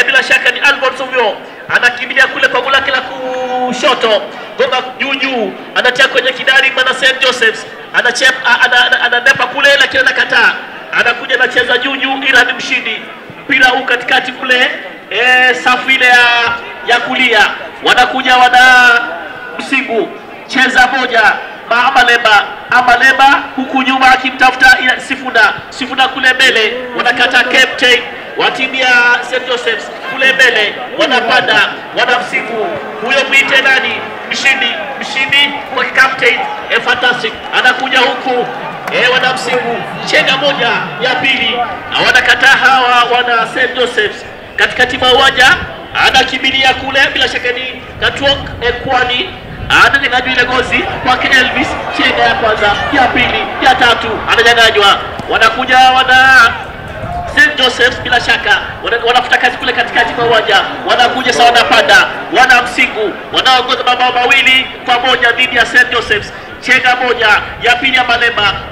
D: bila shaka ni Albert Ovyo, anakimbilia kule kwa gula kila kushoto, gonga juu, anatia kwenye kidari mana St. Joseph's, anadepa kule lakini anakataa, anakuja anacheza juu, ila ni mshindi. Mpira huu katikati kule, safu ile ya kulia, wanakuja wana Msingu, cheza moja, Amalemba huku nyuma akimtafuta Sifuna kule mbele, wanakata captain wa timu ya St. Joseph's kule mbele, wanapanda wana Msingu, huyo mwite nani, mshindi kwa captain, fantastic, anakuja huku, wana Msingu, chenga moja, ya pili, na wanakata hawa wana St. Joseph's katikati mwa uwanja, anakimbilia kule, bila shaka ni Katuok Kwani, ananyang'anywa ile gozi kwake Elvis, chenga ya kwanza, ya pili, ya tatu, ananyang'anywa. Wanakuja wana St. Joseph's, bila shaka wanafuta kazi kule katikati kwa uwanja, wanakuja sawa, wanapanda wana Msingu, wanaongoza mabao 2-1 dhidi ya St. Joseph's. Chenga moja, ya pili,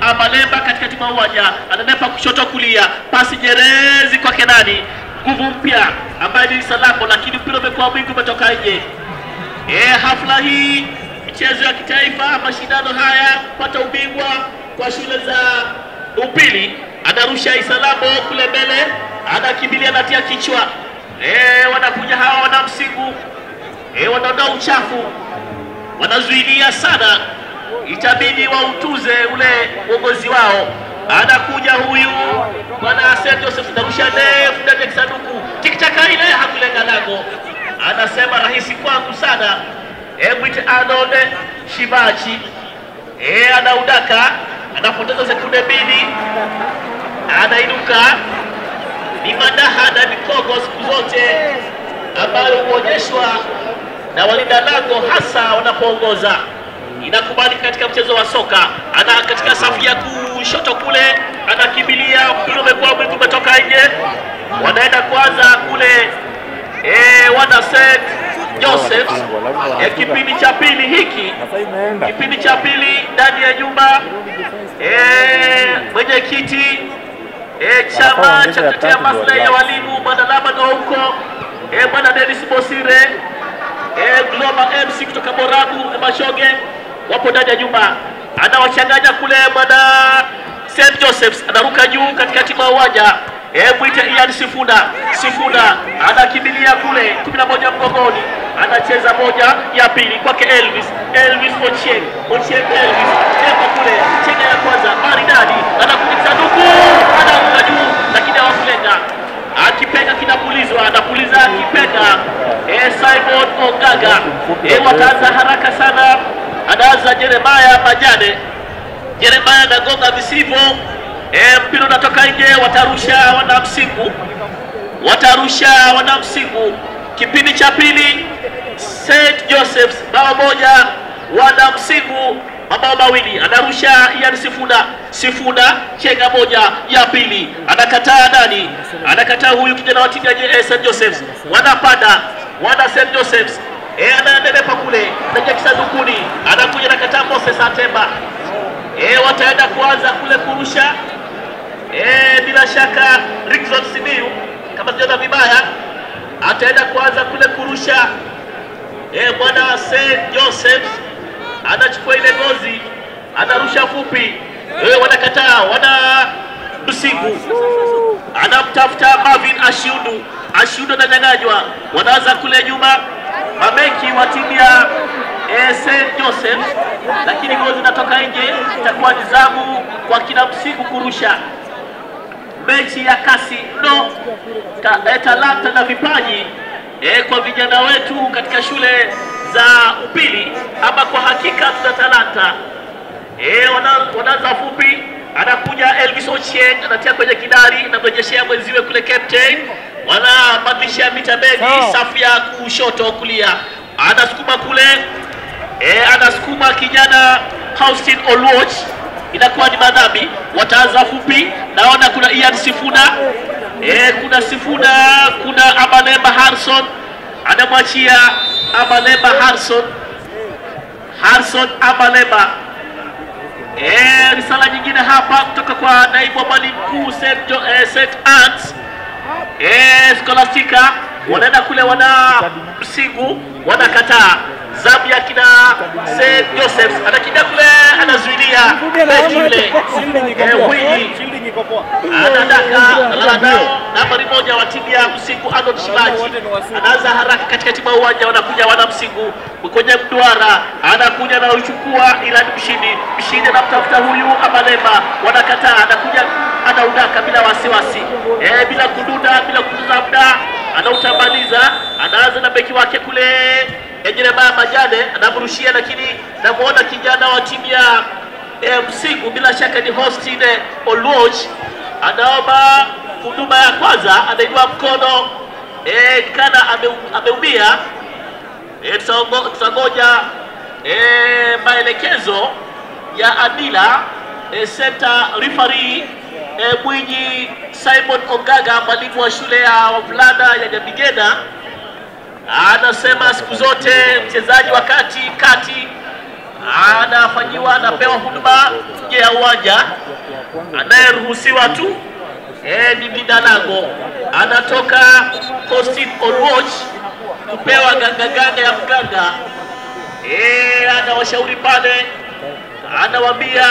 D: Amalemba katikati mwa uwanja, ananepa kushoto kulia, pasi jerezi kwake nani, nguvu mpya ambaye ni Salamo, lakini mpira umekuwa mwingi, umetoka nje. Hafla hii, michezo ya kitaifa, mashindano haya kupata ubingwa kwa shule za upili, anarusha Isalamo kule mbele, anakimbilia, anatia kichwa, Wanakuja hawa wana Msingu, wanaondoa uchafu, wanazuilia sana, itabidi wautuze ule uongozi wao. Anakuja huyu bwana St. Joseph, narusha ndefu ndani ya kisanduku, tikitaka ile hakulenga lango, anasema rahisi kwangu sana. Mwite Arnold Shibachi, anaudaka, anapoteza sekunde 2, anainuka. Ni madaha na mikogo siku zote ambayo huonyeshwa na walinda lango hasa wanapoongoza. Inakubalika katika mchezo wa soka. Ana katika safu ya kushoto kule, anakimbilia, mpira umekuwa mwingi, umetoka nje. Wanaenda kwanza kule wana St. Joseph. Kipindi cha pili hiki, kipindi cha pili ndani ya nyumba, mwenyekiti chama cha kutetea maslahi ya walimu bwana Lamado huko, bwana Dennis Bosire, Global MC kutoka Borabu Mashoge wapo ndani ya nyumba. Anawachanganya kule bwana St. Joseph's, anaruka juu katikati mwa uwanja. Mwite Ian Sifuna anakimbilia kule 11 mgongoni, anacheza moja ya pili kwake Elvis Ochieng Elvis kule chini ya kwanza maridadi, anakuja sanduku, anaruka juu lakini hawakulenga. Akipenga kinapulizwa, anapuliza akipenga. Simon Ongaga wataanza haraka sana, anaanza Jeremiah Majane. Jeremiah anagonga visivyo, mpira unatoka nje. Watarusha wana Msingu. Kipindi cha pili St. Joseph's bao moja, wana Msingu mabao mawili. Anarusha Ian Sifuna chenga moja ya pili, anakataa nani? Anakataa huyu kijana wa timu ya St. Joseph's. Wanapanda wana St. Joseph's, anaendelea kule na kisandukuni, anakuja nakataa Moses Atemba. Wataenda kuanza kule kurusha, bila shaka Rickson Simiyu kama sijaona vibaya ataenda kuanza kule kurusha. Bwana St. Joseph's anachukua ile gozi, anarusha fupi, wanakataa wana Msingu. Anamtafuta Marvin Ashiudu ananyang'anywa. Wanaanza kule nyuma mabeki wa timu ya St. Joseph, lakini gozi natoka nje. Itakuwa ni zamu kwa kina Msingu kurusha. Mechi ya kasi mno, talanta na vipaji kwa vijana wetu katika shule za upili, ama kwa hakika tuna talanta. Wanaanza fupi, anakuja Elvis Ochieng, anatia kwenye kidari na mrejeshea mwenziwe kule captain. Wanabadilisha mita begi, safu ya kushoto kulia, anasukuma kule, anasukuma kijana Austin Oluoch, inakuwa ni madhambi. Wataanza fupi, naona kuna Ian Sifuna, kuna Sifuna, kuna Abalemba Harrison, anamwachia Abalemba Harrison Abalemba. Risala nyingine hapa kutoka kwa naibu wa mwalimu mkuu St. Anne's Scholastica. Wanaenda kule wana Msingu, wanakataa. Zamu ya kina St. Joseph's, anakimbia kule, anazuilia yule Wili, anadaka nao nambari 1 wa timu ya Msingu Arnold Shibachi. Anaanza haraka katikati mwa uwanja, wanakuja wana Msingu kwenye mduara, anakuja na uchukua ila mshindi anamtafuta huyu Abalemba, wanakataa. Anakuja anaudaka bila wasiwasi, bila kudunda, bila kutuza muda, anautambaliza. Anaanza na beki wake kule Jeremiah Majane, anamrushia, lakini namuona kijana wa timu ya Msingu, bila shaka ni Austin Oluoch, anaomba huduma ya kwanza, anainua mkono, kana ameumia. Tutangoja maelekezo ya Adila center referee Mwinyi Simon Ongaga, mwalimu wa shule ya wavulana ya Nyabigena. Anasema siku zote mchezaji wa kati anafanyiwa, anapewa huduma nje ya uwanja. Anayeruhusiwa tu ni mlinda lango. Anatoka Austin Oluoch kupewa ganga ya mganga. Anawashauri pale, anawaambia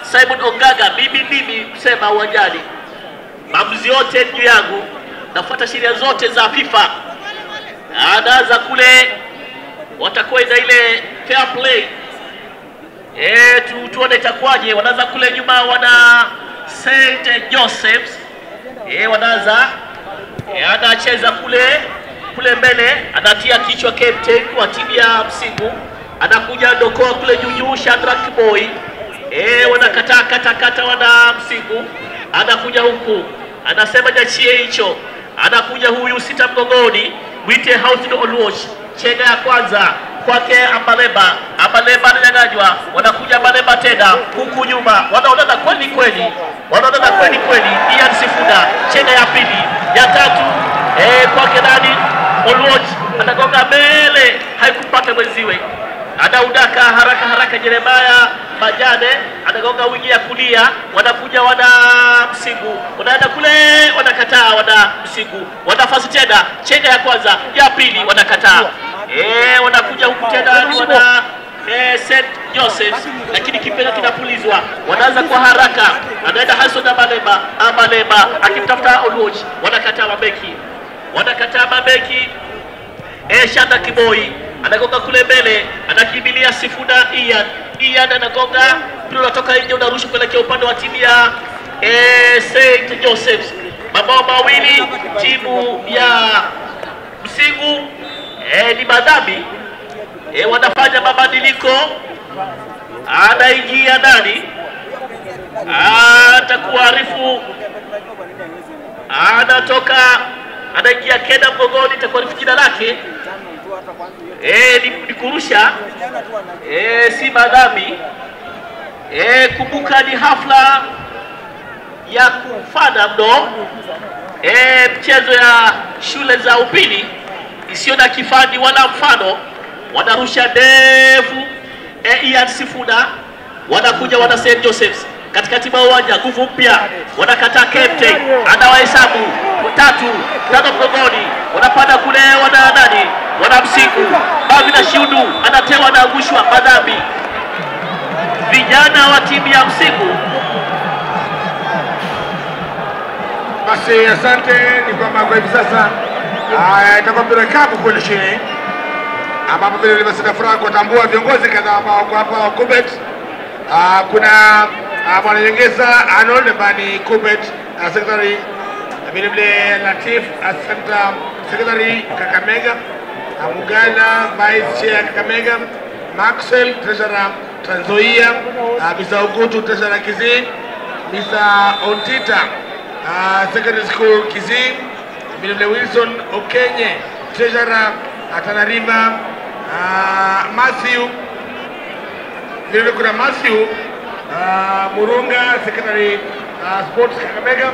D: Simon Ongaga, mimi kusema uwanjani, maamuzi yote juu yangu. nafuata sheria zote za FIFA. Anaanza kule, watakwenda ile fair play. Tuone itakuwaje. Wanaanza kule nyuma, wana St. Joseph's. Wanaanza anacheza kule mbele, anatia kichwa captain wa timu ya Msingu. Anakuja Dokoa kule juu, Shadrack Boy. Wanakata wana Msingu. Anakuja huku, anasema jachie hicho. Anakuja huyu sita mgongoni, mwite House to Oluoch. Chenga ya kwanza kwake Amaleba ananyang'anywa. Wanakuja Amaleba tena huku nyuma, wanaonana kweli kweli. Ian Sifuna, chenga ya pili, ya tatu kwake nani? Oluoch anagonga mbele, haikupata mwenziwe. Anaudaka haraka Jeremiah Majane, anagonga wingi ya kulia. Wanakuja wana Msingu, wanaenda kule, wanakataa wana Msingu. Wanafasi tena, chenga ya kwanza, ya pili, wanakataa. Wanakuja huku tena ni wana St. Joseph's, lakini kipenga kinapulizwa. Wanaanza kwa haraka, anaenda Hassan Amaleba akimtafuta Oluoch. Wanakataa mabeki. Shanda Kiboi anagonga kule mbele, anakimbilia Sifuna. Ian anagonga, mpira unatoka nje, unarusha kuelekea upande wa timu ya St. Joseph's. Mabao mawili timu ya Msingu. Ni madhambi. Wanafanya mabadiliko. Anaingia nani? Atakuarifu. Anaingia Keda mgongoni, atakuarifu jina lake. Ni kurusha. Si madhambi. Kumbuka ni hafla ya kufana mno. Mchezo ya shule za upili isiyo na kifani wala mfano. Wanarusha ndefu. Ian Sifuna. Wanakuja wana St. Joseph's katikati mwa uwanja, nguvu mpya. Wanakataa captain, anawahesabu 3 mgongoni. Wanapanda kule wana nani? Wana Msingu. Bavi na Shiudu anatewa na angushwa, madhambi. Vijana wa timu ya Msingu.
B: Basi asante, ni kwamba kwa hivi sasa itakuwa mpira kapu kule chini, ambapo vile nimesema furaha kutambua viongozi kadhaa ambao wako hapa wa Kubet. Kuna bwana Nyongeza Arnold ambaye ni Kubet secretary, vile vile Latif Asante secretary Kakamega, Mugala vice chair Kakamega, Maxwell treasurer Trans Nzoia, Mr. Ogutu treasurer Kisii, Mr. Ontita secondary school Kisii, vile vile Wilson Okenye treasurer Tana River, Matthew, vile vile kuna Matthew Murunga secretary sports Kakamega.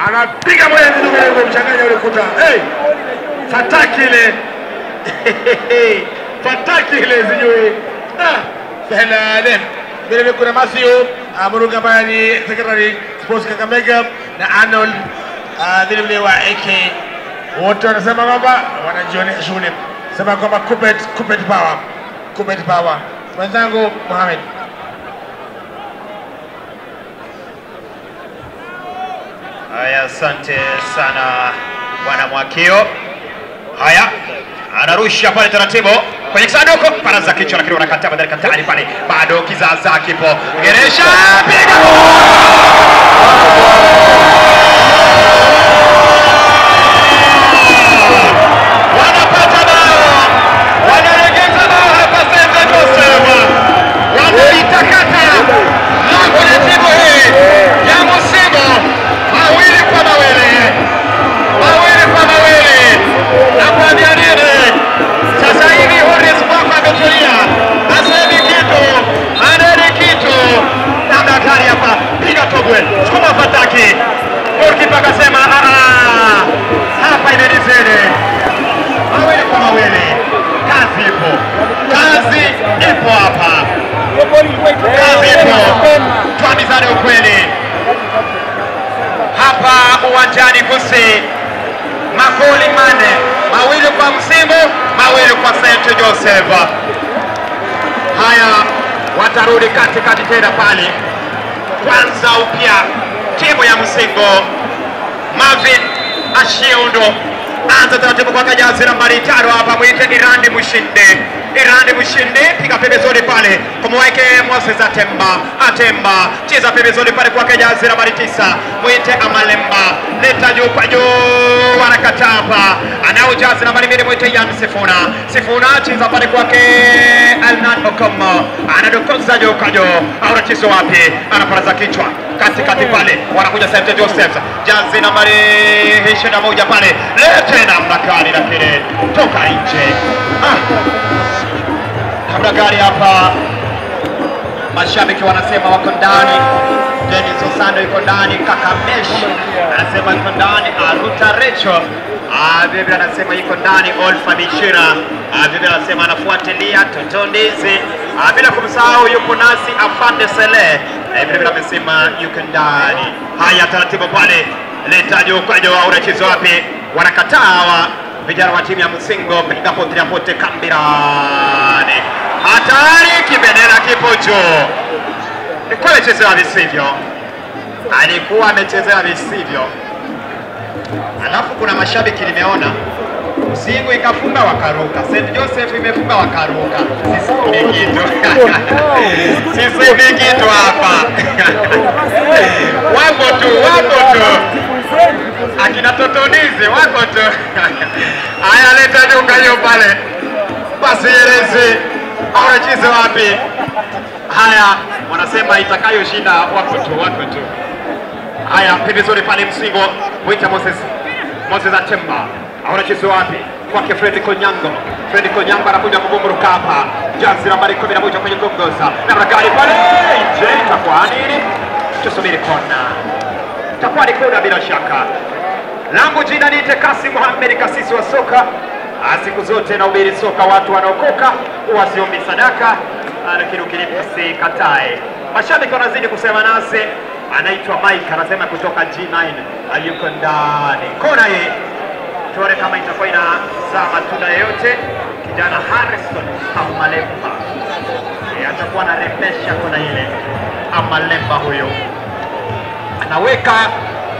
B: Anapiga moja ndio mchanganya ule kuta. Fataki ile sijui. Helale. Vile vile kuna Matthew Murunga ambaye ni secretary sports Kakamega na Arnold vile vile wa AK. Wote wanasema kwamba wanajiona shule. Sema kwamba Kubet power. Mwenzangu Mohamed.
A: Haya, asante sana bwana Mwakio. Haya, anarusha pale taratibu kwenye sanduku, paraza kichwa lakini wanakataa badala katani pale. Bado kizaza kipo. Geresha piga. Wanapata bao. Wanaregeza bao hapa St. Joseph. Wanaitakata lango la timu hii ya Msingu. Mawili kwa mawili. Na kwa nini? Sasa hivi Horace Mwaka ametulia. Anani kitu. Na daktari hapa piga togwe. Chukua fataki. Goalkeeper akasema hapa imenizidi. Mawili kwa mawili. Kazi ipo hapa. Tuambizane ukweli. Hapa uwanjani Gusii, magoli 4, mawili kwa Msingu, mawili kwa St. Joseph. Haya, watarudi katikati tena pale. Kwanza upya timu ya Msingu. Marvin Ashiondo anza taratibu kwa jazi nambari 5 hapa, mwite Irandi Mushinde. Irandi Mushinde piga pembezoni pale kumweke Moses Atemba cheza pembezoni pale kwa jazi nambari 9, mwite Amalemba, leta juu kwa juu, anakataa hapa, anao jazi nambari 2, mwite Yan Sifuna cheza pale kwake Alnan Okomo, anadokoza juu kwa juu, au anacheza wapi, anaparaza kichwa katikati pale, wanakuja St. Joseph, jazi nambari 21 pale, lete namna gani, lakini toka nje. Namna gani hapa, mashabiki wanasema wako ndani. Dennis Osando yuko ndani, Kakamesh anasema yuko ndani, Aruta Recho Bibi anasema yuko ndani, Olfa Mishira Bibi anasema anafuatilia, Totondizi bila kumsahau yuko nasi Afande Sele Bibi amesema yuko ndani. Haya taratibu pale, leta juu kwa juu, unacheza wapi, wanakataa hawa vijana wa timu ya Msingo, piga pote Kambirani, hatari, kibendera kipo juu. Alikuwa amechezea visivyo, alikuwa amechezea visivyo. Alafu kuna mashabiki nimeona Msingo ikafunga wakaruka, St. Joseph imefunga wakaruka. Sisi ni kitu sisi ni kitu hapa wapo tu akina Totonizi wako tu. Haya, leta junga hiyo pale, basi Yerezi anacheza wapi? Haya, wanasema itakayoshinda wako tu. Haya, pembezoni pale Msingo, mwita Moses Atemba, anacheza wapi? Kwake Fred Konyango anakuja kugumruka hapa, jazi nambari 11 kwenye gongoza na rakali pale. Je, itakuwa nini? Tusubiri kona, itakuwa ni kona bila shaka. Langu jina ni Kasim Mohamed, kasisi wa soka. Siku zote na ubiri soka, watu wanaokoka wasiombi sadaka, lakini ukilipa si katae. Mashabiki wanazidi kusema nasi. Anaitwa Mike, anasema kutoka G9 ayuko ndani. Kona hii tuone kama itakuwa inazaa matunda yoyote. Kijana Harrison Amalemba atakuwa anarembesha kona ile. Amalemba huyo anaweka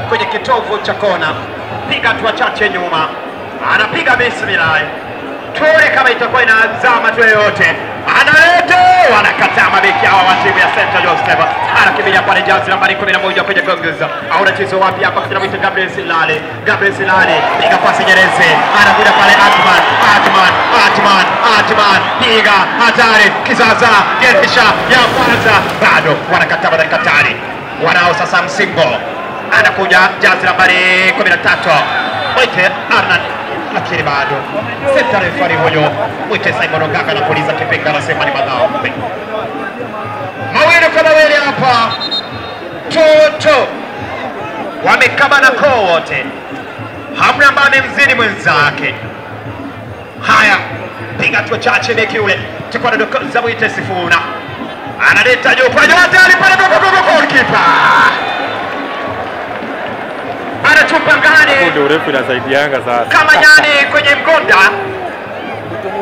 A: kwenye kitovu cha kona, piga hatua chache nyuma, anapiga bismillah. Tuone kama itakuwa inazaa matunda yoyote. Analeta, wanakataa mabeki hawa wa timu ya St. Joseph. Anakimbia pale jazi nambari 11 kwenye gongoza. Au anacheza wapi hapa? Kijana mwite Gabriel Silale. Piga pasi Nyerezi. Anakuja pale Atman. Piga hatari. Kizaza. Gerisha ya kwanza. Bado wanakataa dakikatari. Wanao sasa Msingo. Anakuja jazi nambari 13. Mwite Arnan. Lakini bado senta refari huyo mwite Simon Ogaka na polisi kipenga anasema ni madhambi. Mawili kwa mawili hapa. Toto wamekabana koo wote, hamna ambaye amemzidi mwenzake. Haya, piga tu chache beki yule, tukua na mwite Sifuna, analeta juu kwa juu, hatari pale goalkeeper anatupa ngani,
E: ndio urefu inasaidianga sasa
A: kama nyani kwenye mgonda.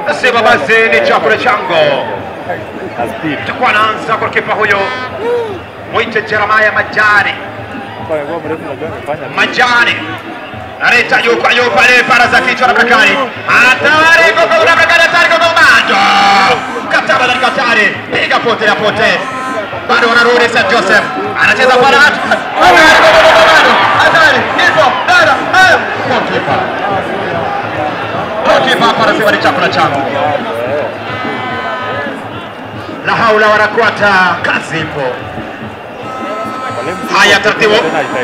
A: Nasema basi ni chakula chango. Tukua naanza goalkeeper huyo mwite Jeremiah Majani, analeta juu kwa juu pale, para za kichwa na Brakani, hatari gogo bado kataba na Katari, piga pote, bado wanarudi St. Joseph, anacheza pale hatari hivyo dada. Goalkeeper para sema ni chakula changu. La haula wala quwata, kazi ipo. Haya taratibu,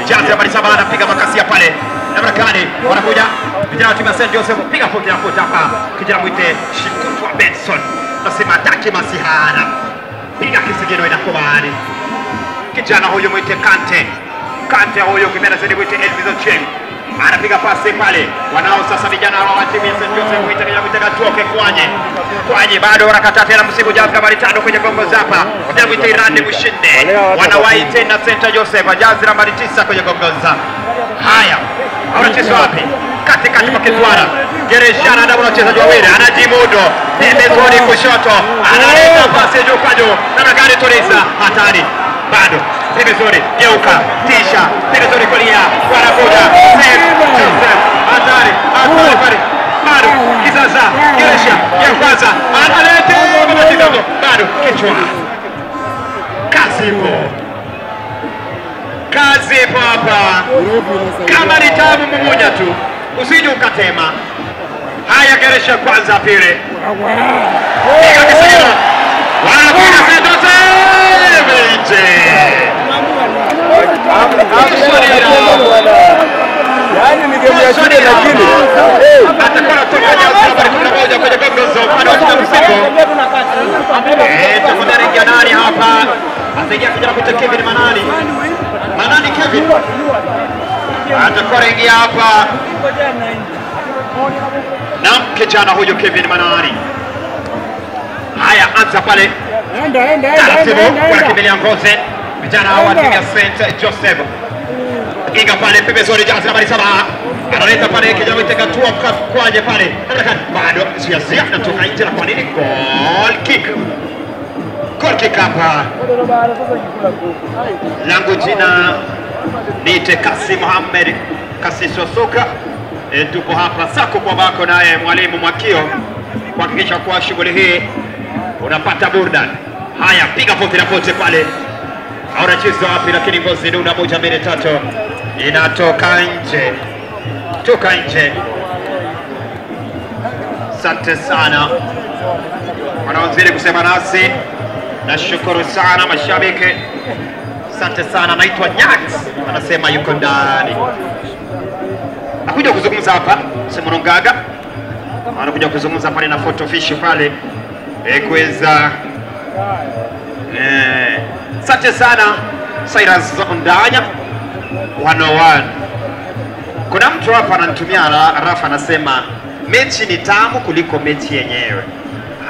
A: jazi ya Marisaba anapiga makasia pale na Brakani, wanakuja vijana wa timu ya St. Joseph, piga pote hapa, kijana mwite Shikutwa Benson, nasema ataki masihara, piga kisigino inakubali. Kijana huyo mwite Kante huyo kimena zaidi mwite Elviso Cheng, anapiga pasi pale, wanao sasa vijana wa timu ya St. Joseph mwite Katoke Kwanye, bado wanakataa tena Msingo, jazi nambari 5 kwenye gongo zapa, kijana mwite Irani Mushinde, wanawahi tena St. Joseph, jazi nambari 9 kwenye gongo za. Haya, anacheza wapi? Katikati kwa Kitwara, Gereshana ndio mchezaji wa wili, anajimudu pembezoni kushoto, analeta pasi juu kwa juu, na Magari Torisa, hatari bado pembezoni, geuka, tisha, pembezoni kulia, wanakuja, Joseph, hatari, pale, bado, Kizaza, Geresha, ya kwanza, analete, baba kidogo, bado, kichwa. Kazi ipo hapa, kama ni tamu mmoja tu, usije ukatema. Haya, Geresha kwanza, pili, piga kisaido, wanakuja Sendose,
C: yaani ni game ya shule lakini
A: atakuwa anatoka nyasi habari 11 kwenye Gongozo upande wa Msimbo. Takuja ringia nani hapa? Ataingia kijana kuita Kevin Manani. Manani Kevin. Atakuwa ringia hapa. Na kijana huyu Kevin Manani. Haya, anza pale. Enda. Wanakimbilia Ngoze. Vijana hawa timu ya St. Joseph. Inga pale pembezoni, Jazi nambari 7 analeta pale kijana mtega tua kwaje pale, bado Ziazia anatoka nje. Na kwa nini goal kick hapa? Langu jina niite Kasi Mohamed Kasisi wa soka. Tupo hapa sako kwa bako naye mwalimu Mwakio kuhakikisha kwa shughuli hii unapata burudani. Haya, piga pote na pote pale, anacheza wapi? Lakini Ngozi ndio 1 2 3 inatoka nje, toka nje. Asante sana wanaozidi kusema nasi, nashukuru sana mashabiki, asante sana. Naitwa Nyax anasema yuko ndani, nakuja kuzungumza hapa Semonongaga, anakuja kuzungumza pale na photo fish pale kuweza asante sana Cyrus Ondanya 101. Kuna mtu hapa ananitumia rafa, anasema mechi ni tamu kuliko mechi yenyewe.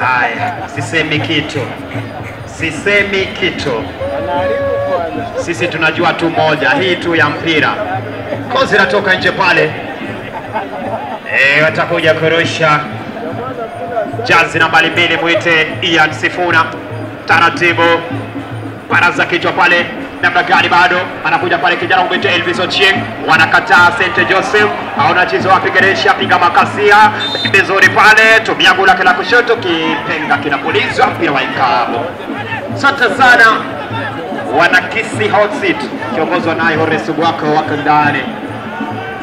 A: Haya, sisemi kitu. Sisi tunajua tu moja, hii tu ya mpira. Kozi natoka nje pale. Watakuja kurusha Jazi nambari 2, muite Ian Sifuna. Taratibu, paraza kichwa pale, namna gani? Bado anakuja pale kijana mwite Elvis Ochieng, wanakataa St. Joseph. Haona chizo wapi? Geresha piga makasia pembezoni pale, tumia gula kila kushoto, kipenga kinapulizwa, mpira wa ikabu. Asante sana wanakisi hot seat kiongozwa naye Horace Bwako wako ndani.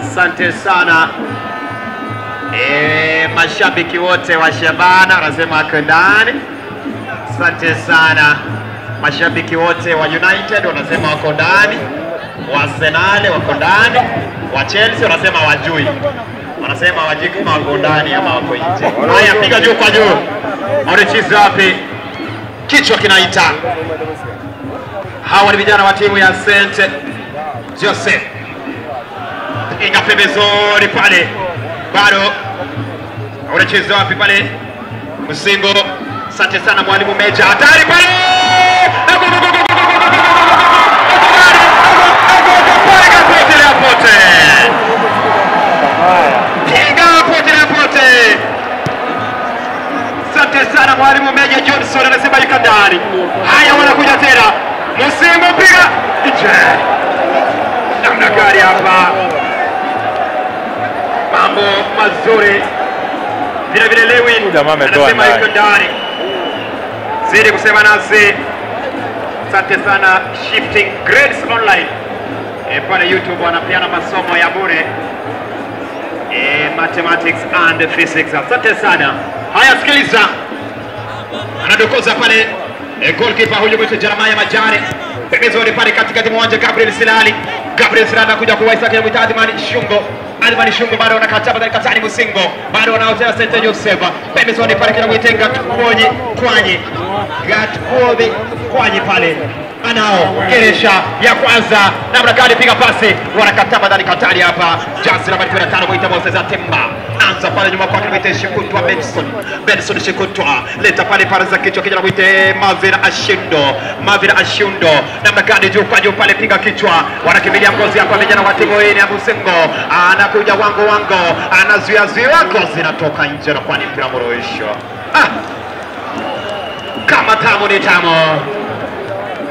A: Asante sana mashabiki wote wa Shabana wanasema wako ndani. Asante sana mashabiki wote wa United wanasema wako ndani, wa Arsenal wako ndani, wa Chelsea wanasema wajui, wanasema wajui kama wako ndani ama wako nje. Haya, piga juu kwa juu, anacheza wapi? Kichwa kinaita. Hawa ni vijana wa timu ya St. Joseph. Inga pembezoni pale, bado anacheza wapi pale? Msingo. Asante sana mwalimu Meja, hatari pale, asante sana mwalimu Meja Johnson anasema yuko ndani. Haya, wanakuja tena, Msingo piga nje, namna gani hapa? Mambo mazuri vile Lewin anasema yuko ndani. Zidi kusema nasi, asante sana Shifting Grades Online pale YouTube wanapeana masomo ya bure mathematics and physics. Asante sana. Haya, sikiliza, anadokoza pale goalkeeper huyu mtu Jeremiah Majani, pembezoni pale katikati mwa uwanja Gabriel Silali anakuja kuwaisa kwa mtu Admani Shungo bado wanakataa badala katani Musingo bado wanaotea St. Joseph pembezoni pale kila kuitenga kwanyi pale anao Geresha ya kwanza, namna gani piga pasi, wanakataa badala katani hapa. Jazi nambari 15 muita Moses Atemba, anza pale nyuma kwa Kimite Shikutwa Benson Shikutwa, leta pale za kichwa kijana muite Mavira Ashundo, namna gani juu kwa juu pale piga kichwa, wanakimbilia Ngozi hapa vijana wa timu hii ya Musingo, anakuja wango anazuia Ngozi inatoka nje na kwa ni mpira mroisho. Kama tamu ni tamu,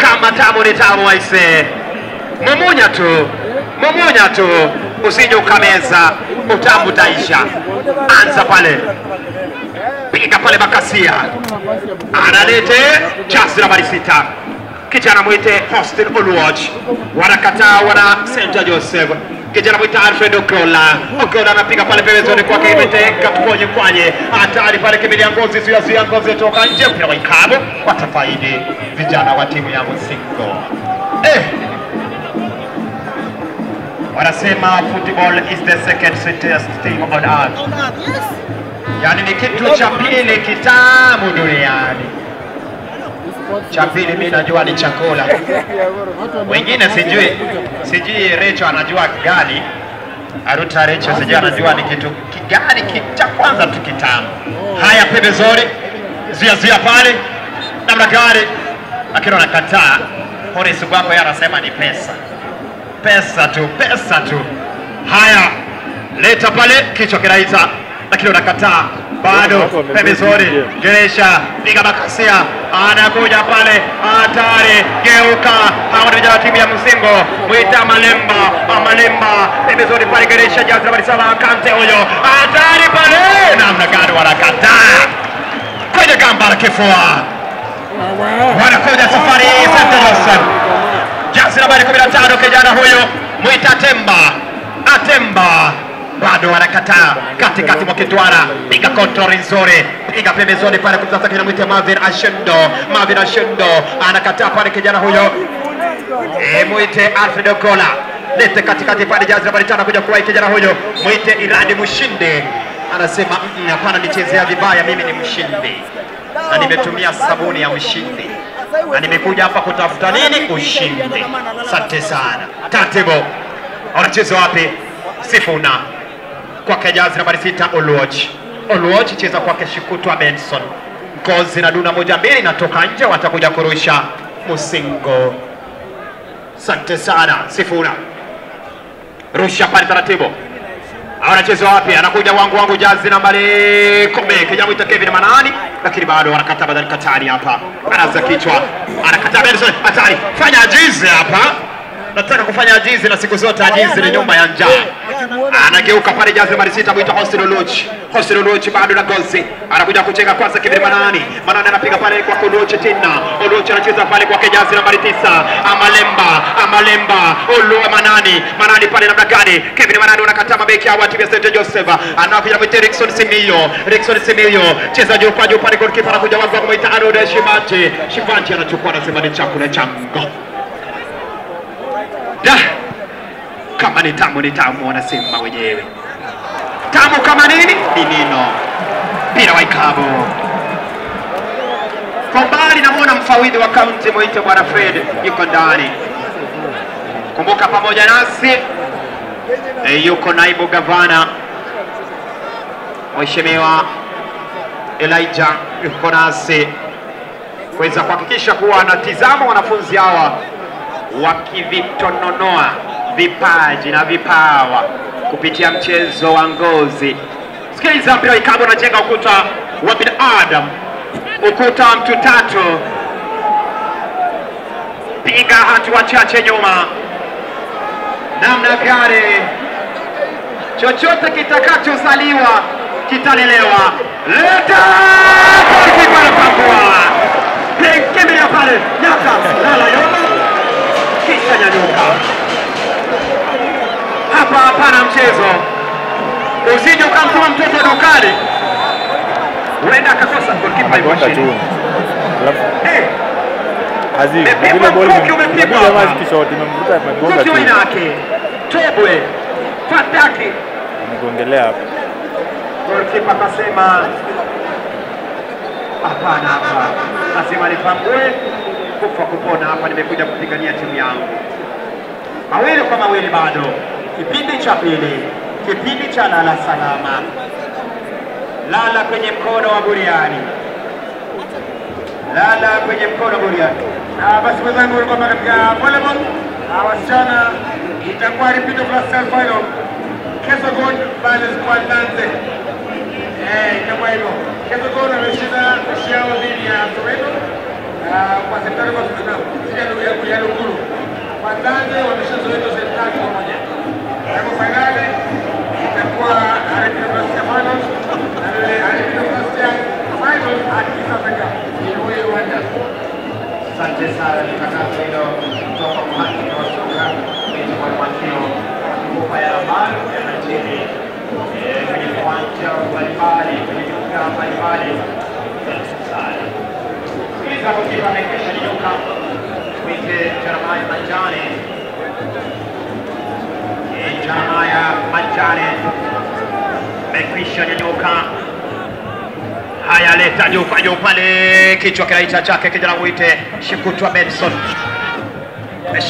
A: kama tamu ni tamu waise. Mumunya tu, usije ukameza, utamu utaisha. Anza pale, piga pale Bakasia, analete chasi nambari 6, kijana mwite Austin Oluoch, wanakataa wana St. Joseph. Kijana mwite Alfred Ogola anapiga pale pembezoni kwake, imeteka tuponye kwanye, hatari pale, kimbilia ngozi, zuia ngozi toka nje, mpira wa ikabu, watafaidi vijana wa timu ya Musingo. Wanasema football is the second sweetest thing on earth. Yani ni kitu cha pili kitamu duniani. Cha pili mimi najua ni chakula. Wengine sijui Recho anajua gani. Aruta Recho sijui anajua ni kitu gani cha kwanza tu kitamu. Haya pembezoni, zuia pale. Namna gani? Lakini wanakataa. Horace Gwambo yeye anasema ni pesa. Pesa tu. Haya, leta pale, kichwa kinaita, lakini unakataa. Bado pembezoni, Geresha, piga Bakasia, anakuja pale, hatari, geuka. Hawa ni vijana wa timu ya Musingo, mwita Malemba, pembezoni pale, Geresha, jazi nambari 7, Kante huyo, hatari pale, namna gani wanakataa. Kwenye gamba la kifua, wanakuja safari hii St. Joseph. Jazi nambari 15, kijana huyo mwita Atemba, bado wanakataa. Katikati mwa kitwara, piga kontroli nzuri, piga pembezoni pale, kumtasa kijana mwita Marvin Ashendo, anakataa pale kijana huyo. Mwite Alfred Ogola, lete katikati pale, jazi nambari 5 kuja kuwahi kijana huyo, mwite Iradi Mushinde, anasema hapana, nichezea vibaya, mimi ni mshindi na nimetumia sabuni ya mshindi na nimekuja hapa kutafuta nini? Ushindi. Asante sana. Tatibo. Wanacheza wapi? Sifuna. Kwa jazi nambari 6 Oluoch cheza kwake Shikutwa Benson. Ngozi na duna 1-2 natoka nje, watakuja kurusha Musingo. Asante sana. Sifuna. Rusha pale taratibu. Wanacheza wapi? Anakuja wangu jazi nambari 10, kijana mwita Kevin Manani, lakini bado wanakata badali katari hapa. Anaanza kichwa, anakata Benson, hatari. Fanya ajizi hapa. Nataka kufanya ajizi, na siku zote ajizi ni nyumba ya njaa. Anageuka pale jazi nambari 6 mwita Austin Oluoch bado na gozi. Anakuja kucheka kwanza Kevin Manani anapiga pale kwa Oluoch tena. Oluoch anacheza pale kwa jazi nambari 9 Amalemba Manani pale namna gani? Kevin Manani anakataa mabeki hawa timu ya St. Joseph. Anakuja mwita Rickson Simio cheza juu kwa juu pale, goalkeeper anakuja wangu mwita Arnold Shivanti anachukua, anasema ni chakula changu. Kama ni tamu wanasema wenyewe. Tamu kama nini? Nino. Mpira wa ikabu. Kwa mbali namuona mfawidhi wa kaunti mwite bwana Fred yuko ndani. Kumbuka pamoja nasi yuko naibu gavana Mheshimiwa Elijah yuko nasi kuweza kuhakikisha kuwa anatizama wanafunzi hawa wakivitononoa vipaji na vipawa kupitia mchezo wa ngozi. Sikiliza, mpira ikabu unajenga ukuta wa binadamu, ukuta wa mtu tatu. Piga hatua chache nyuma, namna gani? Chochote kitakachozaliwa kitalelewa. Leta kipa na pangua, kimbilia pale, nyaka lala yoma, kisha nyanyuka. Hapa hapana mchezo. Usije ukamtuma mtoto dukani, huenda akakosa goalkeeper hivyo chini.
E: Aziz, bila boli umepigwa hapa. Shot imemvuta imegonga tu.
A: Yake. Tobwe. Fataki.
E: Amegongelea hapa.
A: Goalkeeper akasema hapana hapa. Lazima nipangue kufa kupona hapa, nimekuja kupigania timu yangu. Mawili kwa mawili bado. Kipindi cha pili. Kipindi cha lala salama. Lala kwenye mkono wa buriani. Lala kwenye mkono wa buriani.
B: Na basi wenzangu walikuwa katika volleyball wasichana, itakuwa repeat of last final. Kesogon versus Kwandanze. Itakuwa hivyo. Kesogon ameshinda mechi yao dhidi ya Soweto kwa serikali kwa sababu ya Luguru. Wazazi wameshazoea serikali pamoja. Hapo finali itakuwa Arab University Finals na Arab University Finals at East Africa in Rwanda.
A: Asante sana mkakati hilo kutoka kwa mhakiki wa soka kwa Mateo kwa ya habari ya nchini kwenye viwanja mbalimbali kwenye viwanja mbalimbali. Sikiliza kwa kipa amekwisha nyanyuka mwite Jeremiah Manjane. Jeremiah Manjane amekwisha nyanyuka. Haya, leta juu kwa juu pale, kichwa kinaita chake kijana mwite Shikutwa Benson.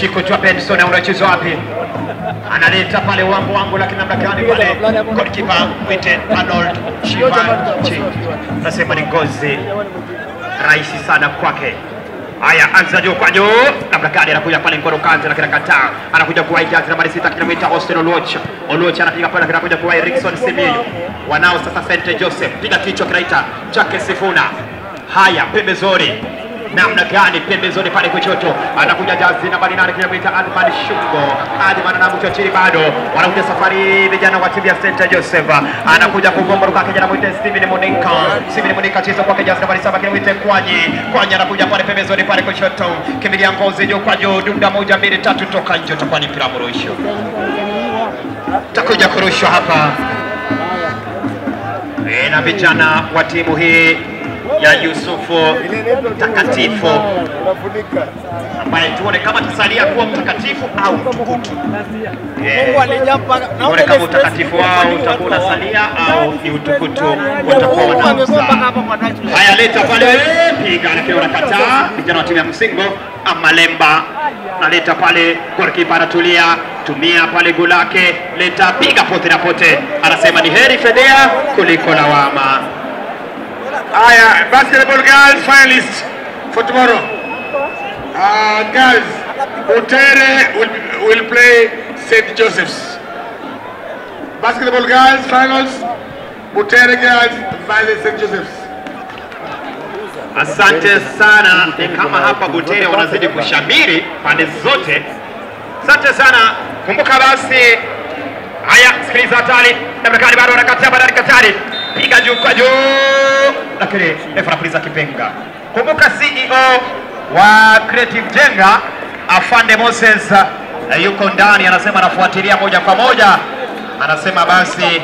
A: Shikutwa Benson anacheza wapi? Analeta pale wangu lakini namna gani pale goalkeeper mwite Arnold Chibanchi. Nasema ni gozi rahisi sana kwake. Haya, anza juu kwa juu, namna gani anakuja pale Ngoro Kante lakini kataa. Anakuja kwa Ijazi nambari 6 kilomita Austin Oluocha. Oluocha anapiga pale lakini anakuja kwa Erickson Simiyu. Wanao sasa St. Joseph, piga kichwa kinaita chake Sifuna. Haya, pembezoni. Namna gani pembezoni pale kushoto. Anakuja Jazi nambari 8 kilomita Adman Shungo. Adman anamucha chini bado. Wanakuja safari vijana wa timu ya St. Joseph. Anakuja kugomba kwa kijana mwite Steven Monika. Steven Monika cheza kwa Jazi nambari 7 kilomita Kwanyi anakuja pale pembezoni pale kushoto. Kimilia Ngozi juu kwa juu, dunda 1 2 3 toka nje, utakuwa ni mpira mrusho. Takuja kurushwa hapa. Na vijana wa timu hii ya Yusufu Mtakatifu ambaye tuone kama tasalia kuwa mtakatifu au mtukutu. Tuone kama utakatifu wao utakuwa unasalia au ni utukutu utakuwa unaanza. Haya, leta pale, piga na kiona kataa. Vijana wa timu ya Msingo Amalemba naleta pale, goalkeeper anatulia, tumia pale gulake, leta piga pote na pote. Anasema ni heri fedea kuliko lawama.
B: Aya, basketball girls finalists for tomorrow. Girls, Butere will play St. Joseph's. Basketball girls finals, Butere girls versus St. Joseph's.
A: Asante sana, ni kama hapa Butere wanazidi kushamiri pande zote. Asante sana, kumbuka basi. Haya, sikiliza hatari, Dabrakani bado anakataa badali katari. Piga juu kwa juu, lakini refa anapuliza kipenga. Kumbuka CEO wa Creative Jenga Afande Moses yuko ndani, anasema anafuatilia moja kwa moja. Anasema basi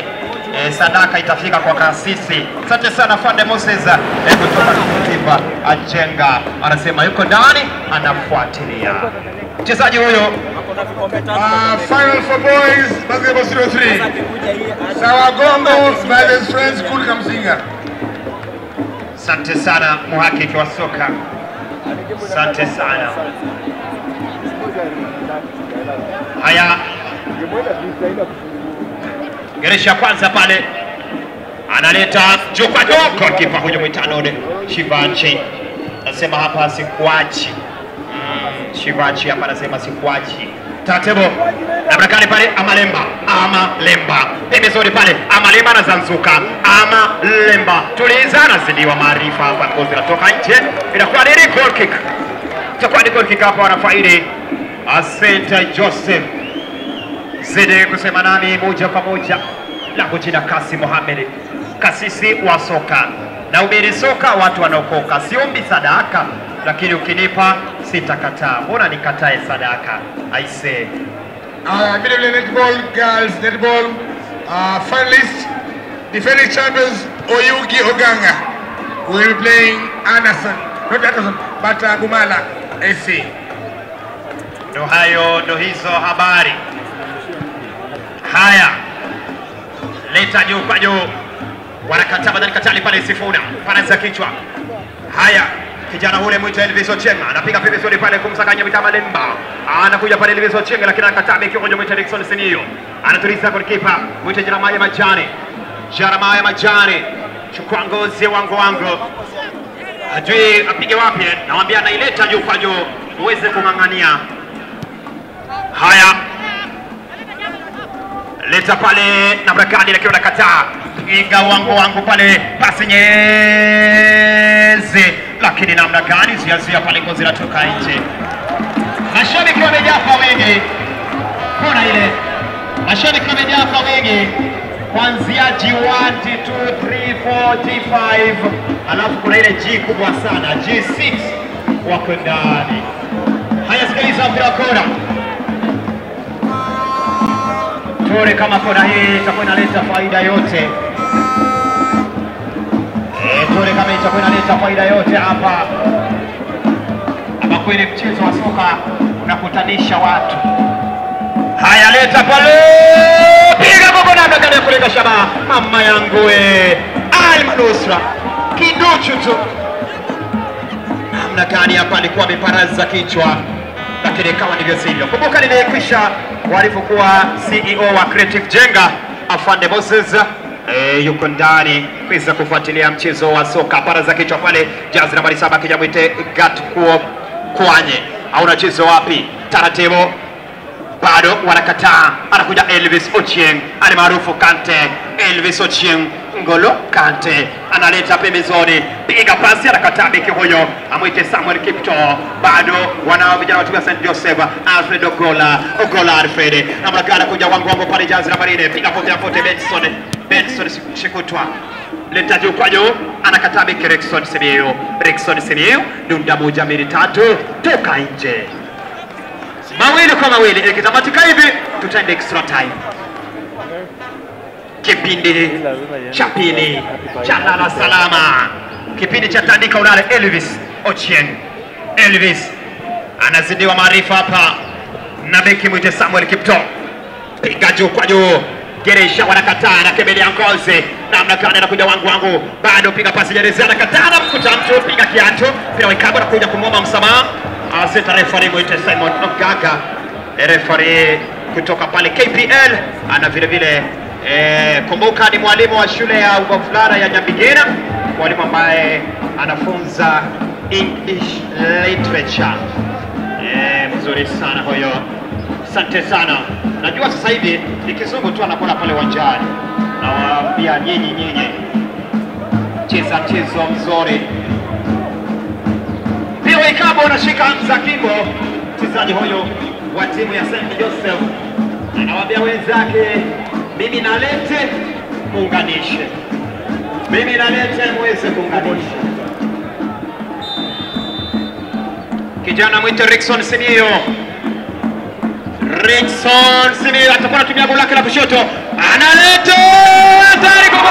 A: sadaka itafika kwa kasisi. Asante sana Afande Moses kutoka Creative Jenga, anasema yuko ndani anafuatilia. Mchezaji huyo
B: final for boys, basketball 03. Sawagongo versus Friends School Kamsinga.
A: Asante sana muhakiki wa soka. Asante sana. Haya, geresha kwanza pale, analeta juu kwa juu, goalkeeper huyo Mwitanode Chibanchi. Nasema hapa sikuachi. Chibanchi hapa anasema sikuachi. Taratibu, Dabrakani pale Amalemba. Pembezoni pale Amalemba anazanzuka. Amalemba. Tulizana zidiwa maarifa hapa, ngozi natoka nje. Inakuwa ni goal kick. Itakuwa ni goal kick hapa, wanafaidi St. Joseph. Zidi kusema nami moja kwa moja. Langu jina Kasi Mohamed, kasisi wa soka. Na ubiri soka watu wanaokoka. Siombi sadaka, lakini ukinipa sitakataa. Mbona nikatae sadaka? I say.
B: Vile netball girls, netball finalists, defending champions Oyugi Oganga will be playing Anderson, not Anderson, but Bumala AC.
A: Ndo hayo, ndo hizo habari. Haya, leta juu kwa juu, wanakataa badali katali pale Sifuna, panaza kichwa. Haya, kijana ule mwita Elvis Ochenga anapiga pembezoni pale kumsakanya Mitama Lemba. Anakuja pale Elvis Ochenga lakini anakataa beki mmoja mwita Dickson Seniyo. Anatuliza goalkeeper mwita Jeremiah Majani. Jeremiah Majani, chukua ngozi wangu. Hajui apige wapi, nawaambia anaileta juu kwa juu uweze kung'ang'ania. Haya, leta pale Dabrakani lakini anakataa. Piga wangu pale, pasi nyeze lakini namna gani ziazia pale ngozi zinatoka nje. Mashabiki wamejaa kwa wingi. Kona ile. Mashabiki wamejaa kwa wingi. Kuanzia G1, G2, 3, 4, G5. Alafu kuna ile G kubwa sana, G6 wako ndani. Haya, sikiliza mpira kona. Tuone kama kona hii itakuwa inaleta faida yote. Tuone kama itakuwa inaleta faida yote hapa. Ama kweli mchezo wa soka unakutanisha watu. Haya, leta pale. Piga gogo namna gani ya kulenga shabaha. Mama yangu we. Almanusra. Kiduchu tu. Namna gani hapa alikuwa ameparaza kichwa. Lakini kama ndivyo sivyo. Kumbuka nimekwisha walipokuwa CEO wa Creative Jenga Afande Moses yuko ndani kuweza kufuatilia mchezo wa soka. Paraza kichwa pale jazi nambari 7 kijamwite Gatkuo Kwanye. Au unacheza wapi? Taratibu. Bado wanakataa. Anakuja Elvis Ochieng, ani maarufu Kante. Elvis Ochieng Ngolo Kante analeta pembezoni, piga pasi, anakataa beki huyo, amwite Samuel Kipto. Bado wanao vijana wa St Joseph, Alfred Ogola Alfred namagana kuja wangu pale jazi na marine, piga pote Benson Shikutwa, leta juu kwa juu, anakataa beki Rexon Simiyu, dunda moja mbili tatu, toka nje. Mawili kwa mawili, ikitamatika hivi tutaenda extra time. Kipindi cha pili cha lala salama, kipindi cha tandika ulale. Elvis Ochieng, Elvis anazidiwa maarifa hapa na beki mwite Samuel Kipto, piga juu kwa juu, Geresha wanakataa na kebelea ngozi, namna gani anakuja wangu, bado piga pasi Jerezi, anakataa na mkuta mtu, piga kiatu, pia wikabu anakuja kumwomba msamaha. Aseta referee mwite Simon Ogaga, referee kutoka pale KPL, ana vile vile kumbuka ni mwalimu wa shule ya Ugavulana ya Nyambigena, mwalimu ambaye anafunza English literature. Mzuri sana huyo, asante sana. Najua sasa hivi ni kizungu tu anakuwa pale uwanjani, na waambia nyinyi cheza mchezo mzuri. Pia Waikabo unashika Hamza Kimbo, mchezaji huyo wa timu ya St Joseph, anawaambia wenzake, mimi nalete muunganishe, mimi nalete muweze kuunganisha. Kijana mwite Rexon Simiyu, atakuwa anatumia goli lake la kushoto, analeta hatari kwa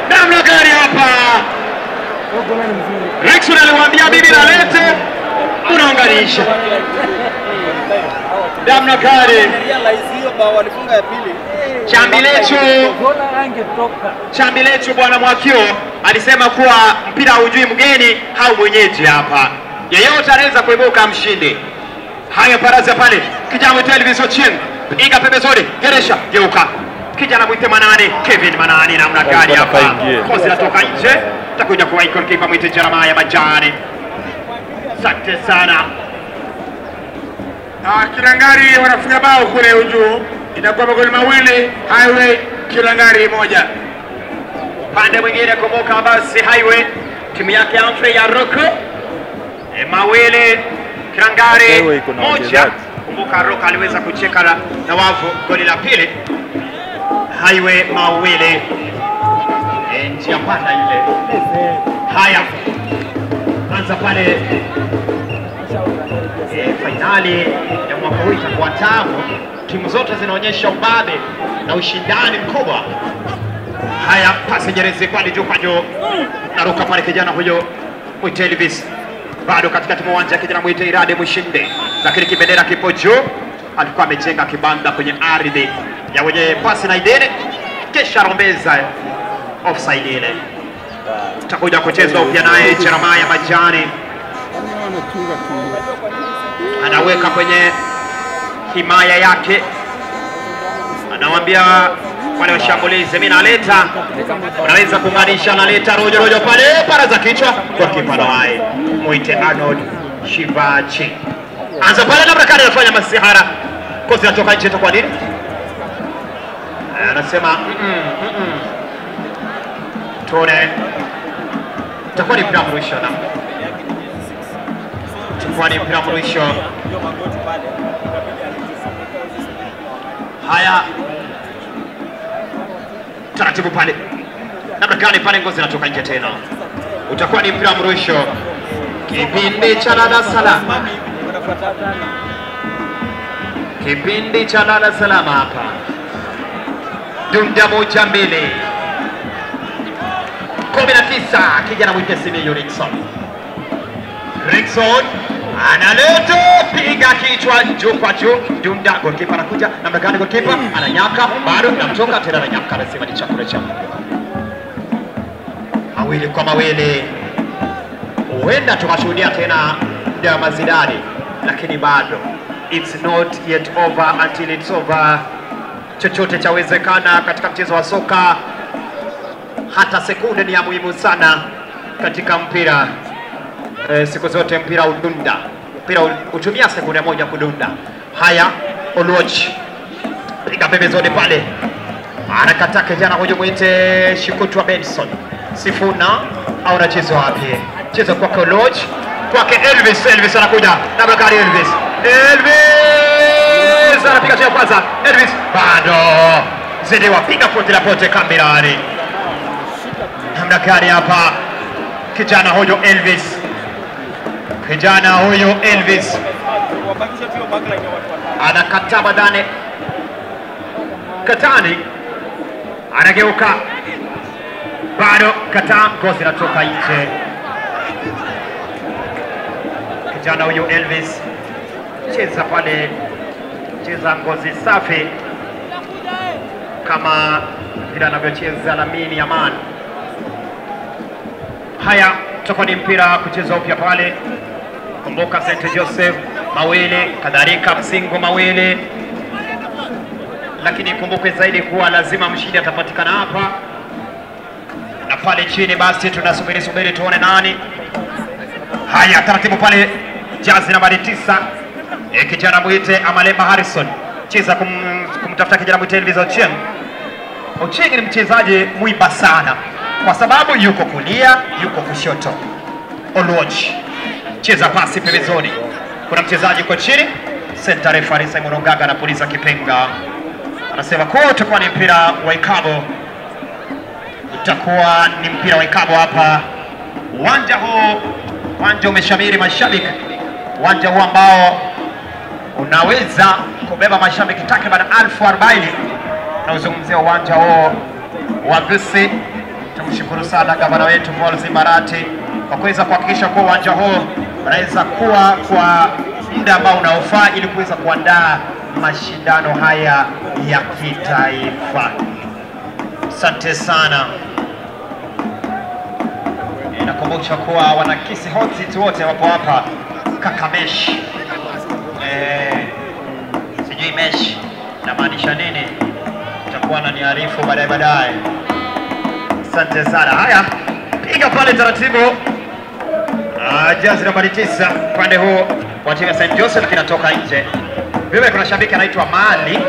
A: namna gani hapa. Rexon aliwaambia mimi nalete, unaunganisha. Namna gani Chambilechu bwana Mwakio alisema kuwa mpira hujui mgeni au mwenyeji hapa, yeyote anaweza kuibuka mshindi. Haya, paraza pale, kijana mwite Elvis Ochieng, piga pembezoni, Geresha geuka, kijana mwite Manani, Kevin Manani, namna gani hapa, kosi natoka nje, takuja kwa icon kipa mwite Jeremiah Majani. Asante sana.
B: Kilangari wanafunga bao kule ujuu, inakuwa magoli mawili, Highway Kilangari moja.
A: Pande mwingine kumbuka basi Highway timu yake Humphrey ya Roko mawili, Kilangari moja. Kumbuka Roko aliweza kucheka na wavu goli la pili. Highway mawili, njia panda ile. Haya, anza pale. Finali ya mwaka huu itakuwa tamu, timu zote zinaonyesha ubabe na ushindani mkubwa. Haya, pasi Jerezi kwani juu kwa juu, naruka pale kijana huyo mwite Elvis, bado katikati mwa uwanja kijana mwite Irade Mwishinde, lakini kibendera kipo juu. Alikuwa amejenga kibanda kwenye ardhi ya wenye pasi na idene, kisha rombeza offside ile. Tutakuja kuchezwa upya naye Jeremiah Majani, anaweka kwenye himaya yake, anawambia wale washambulizi, mimi naleta, unaweza kuunganisha, naleta rojo pale, paraza kichwa kwa kipa naye mwite Arnold Shivachi. Anza pale na Brakari anafanya masihara, kozi natoka nje, itakuwa nini? Anasema tuone utakuwa ni mpira mrusho na utakuwa ni mpira mrusho. Haya, taratibu pale, namna gani pale, ngozi inatoka nje tena, utakuwa ni mpira mrusho. Kipindi cha lala salama, kipindi cha lala salama hapa. Dunda 1-2 19, kijana mwitesi ni Rickson. Rickson analeta, piga kichwa juu kwa juu. Dunda, goalkeeper anakuja, namna gani goalkeeper ananyaka, bado namtoka tena, ananyaka, anasema ni chakula cha mawili kwa mawili. Huenda tukashuhudia tena ya Mazidani, lakini bado it's not yet over until it's over. Chochote chawezekana katika mchezo wa soka, hata sekunde ni ya muhimu sana katika mpira. Siku zote mpira udunda, mpira utumia sekunde moja kudunda. Haya, Oluoch piga pembezoni pale, anakata kijana huyo mwite Shikutwa Benson. Sifuna au anacheza wapi? Cheza kwake Oluoch, kwake Elvis. Elvis anakuja na Bakari. Elvis anapiga cha kwanza. Elvis bado zidi, wapiga pote la pote Kambirani. Namna gani hapa kijana huyo Elvis, kijana huyo Elvis anakata badane. Katani anageuka, bado kata, ngozi inatoka nje. Kijana huyo Elvis cheza pale, cheza ngozi safi kama vile anavyocheza Lamine Yamal. Haya, tutakuwa ni mpira kucheza upya pale. Kumbuka St. Joseph mawili, kadhalika Msingo mawili, lakini kumbuke zaidi kuwa lazima mshindi atapatikana hapa na pale chini. Basi tunasubiri tuone nani. Haya, taratibu pale, jazi nambari 9, kijana mwite Amalemba Harrison, cheza kumtafuta kijana mwite Elvis Ochieng. Ochieng ni mchezaji mwiba sana kwa sababu yuko kulia, yuko kushoto. Oluoch cheza pasi pembezoni, kuna mchezaji kwa chini. Center referee Simon Ongaga anapuliza kipenga, anasema kwa utakuwa ni mpira wa ikabu, utakuwa ni mpira wa ikabu hapa. Uwanja huu, uwanja umeshamiri mashabiki, uwanja huu ambao unaweza kubeba mashabiki takriban 1040. Na uzungumzia uwanja huu wa Gusii. Tumshukuru sana gavana wetu Paul Zimbarati kwa kuweza kuhakikisha kuwa uwanja huu unaweza kuwa kwa muda ambao unaofaa ili kuweza kuandaa mashindano haya ya kitaifa. Asante sana. Nakumbusha kuwa wanakisi hot seat wote wapo hapa. Kakamesh, sijui mesh namaanisha nini, utakuwa na niarifu baadaye. Asante sana. Haya, piga pale taratibu. Jazi nambari 9 upande huu wa timu ya St. Joseph kinatoka nje. Vile kuna shabiki anaitwa Mali